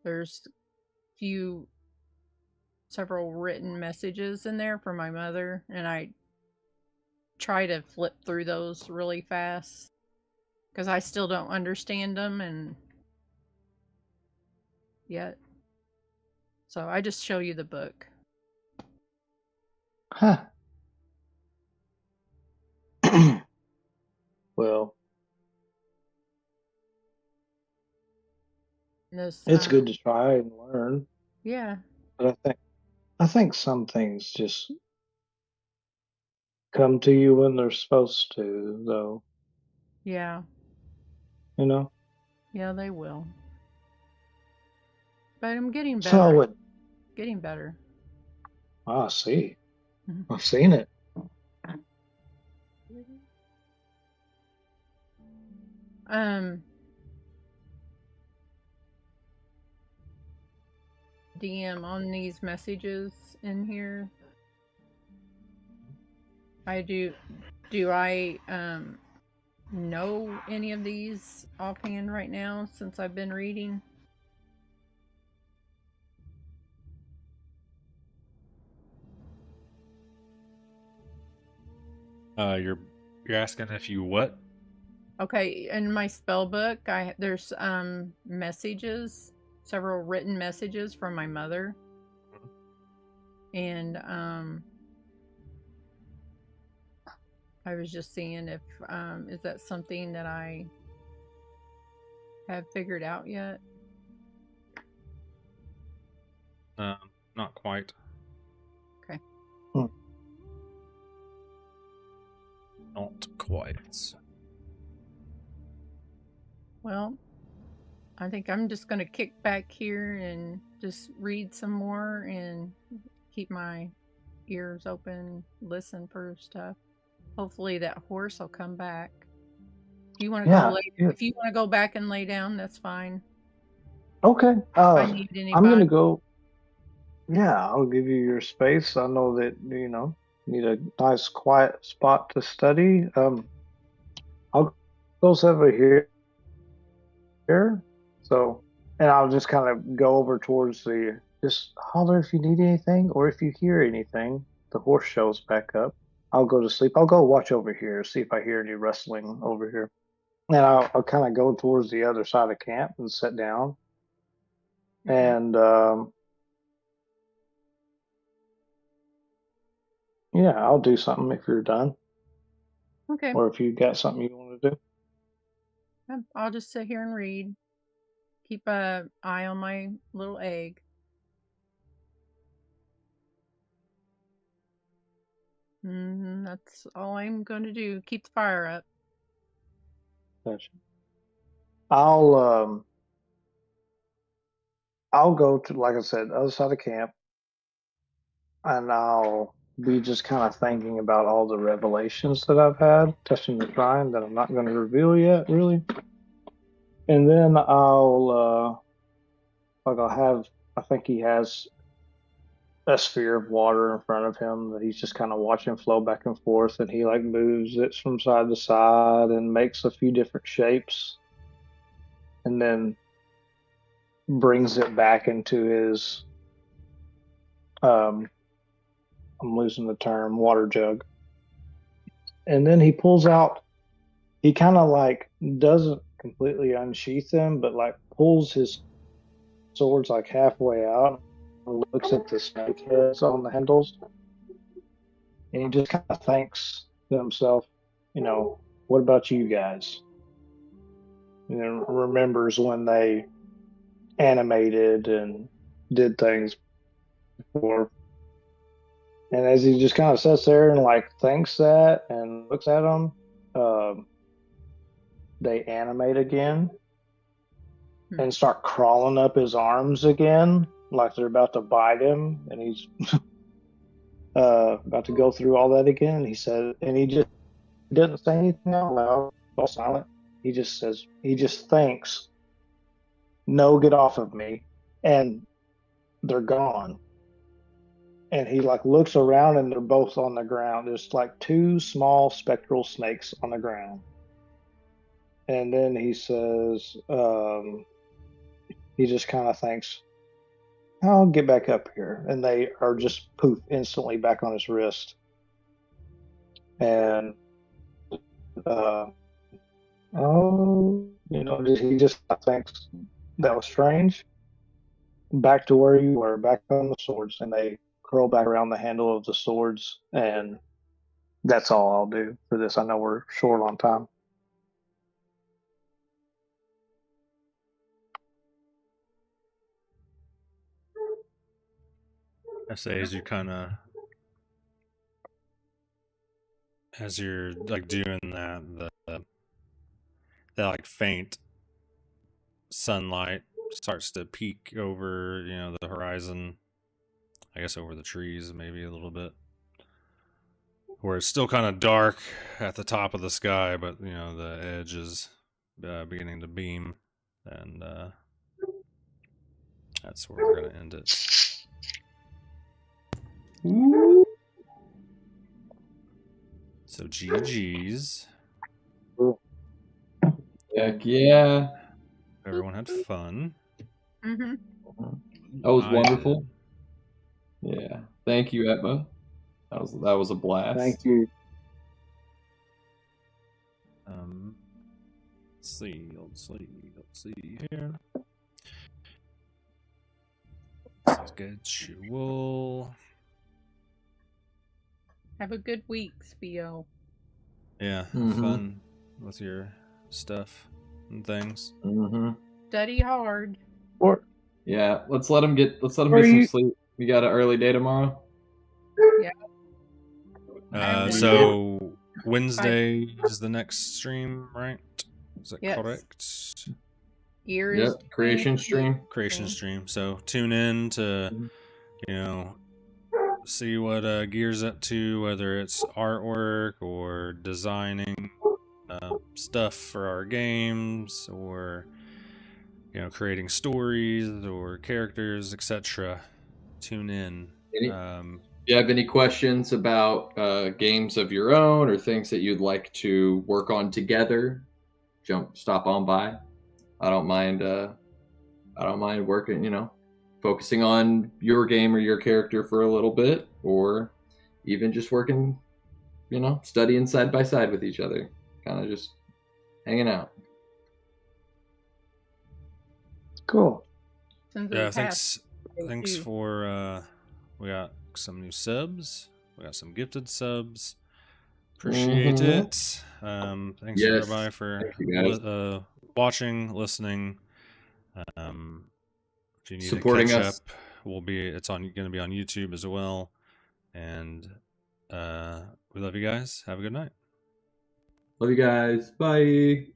there's several written messages in there from my mother, and I try to flip through those really fast because I still don't understand them and yet. So I just show you the book. Huh. Well, This, it's good to try and learn, Yeah. but I think some things just come to you when they're supposed to, though. Yeah. You know. Yeah, they will. But I'm getting better. So I would. Getting better. I see. Mhm. I've seen it. DM on these messages in here. Do I know any of these offhand right now since I've been reading? You're asking if you what? Okay, in my spell book, there's messages, several written messages from my mother, and I was just seeing if is that something that I have figured out yet? Not quite. Okay. Not quite. Well, I think I'm just going to kick back here and just read some more and keep my ears open, listen for stuff. Hopefully that horse will come back. If you want to go if you want to go back and lay down, that's fine. Okay. If I need anybody. I'm gonna go. Yeah, I'll give you your space. I know that need a nice quiet spot to study. I'll go over here. So, and I'll just kind of go over towards the. Just holler if you need anything, or if you hear anything. The horse shows back up. I'll go to sleep. I'll go watch over here, see if I hear any rustling over here. And I'll kind of go towards the other side of camp and sit down. And yeah, I'll do something if you're done. Okay. Or if you've got something you want to do. I'll just sit here and read. Keep an eye on my little egg. That's all I'm going to do. Keep the fire up. Gotcha. I'll go to, like I said, the other side of camp, and I'll be just kind of thinking about all the revelations that I've had touching the shrine that I'm not going to reveal yet, really. And then I think he has a sphere of water in front of him that he's just kind of watching flow back and forth, and he like moves it from side to side and makes a few different shapes, and then brings it back into his I'm losing the term, water jug. And then he pulls out, he kind of like doesn't completely unsheath them, but like pulls his swords like halfway out and looks at the snake heads on the handles. And he just kind of thanks himself, what about you guys? And then remembers when they animated and did things before. And as he just kind of sits there and like thinks that and looks at them, they animate again and start crawling up his arms again, like they're about to bite him, and he's about to go through all that again. And he said, and he just doesn't say anything out loud, all silent. He just thinks, "No, get off of me," and they're gone. And he like looks around and they're both on the ground. There's like two small spectral snakes on the ground. And then he says, he just kind of thinks, I'll get back up here. And they are just poof, instantly back on his wrist. And, he just thinks that was strange. Back to where you were, back on the swords. And they curl back around the handle of the swords, and that's all I'll do for this. I know we're short on time. I say as you're like doing that, that like faint sunlight starts to peek over, the horizon. I guess over the trees, maybe a little bit, where it's still kind of dark at the top of the sky, but the edge is beginning to beam, and that's where we're gonna end it. Ooh. So GG's. Heck yeah! Everyone had fun. Mm-hmm. That was wonderful. Yeah, thank you, Etma. That was a blast. Thank you. Let's see here. Schedule. Have a good week, Spio. Yeah, have Mhm. fun with your stuff and things. Mm-hmm. Study hard. Or Yeah, let's let him get some you- sleep. You got an early day tomorrow. So Wednesday is the next stream, right? Is that Yes. correct? Gears. Yep, creation stream. Creation stream. So tune in to, Mhm. you know, see what Gear's up to, whether it's artwork or designing stuff for our games, or creating stories or characters, etc. Tune in. If you have any questions about games of your own or things that you'd like to work on together, stop on by. I don't mind working, focusing on your game or your character for a little bit, or even just working, studying side by side with each other, kind of just hanging out. cool. Yeah, thanks for we got some new subs. We got some gifted subs. Appreciate Mhm. it. Thanks Yes. everybody for Thank you, guys. watching, listening. If you need Supporting to catch us. up, it's going to be on YouTube as well. And we love you guys. Have a good night. Love you guys. Bye.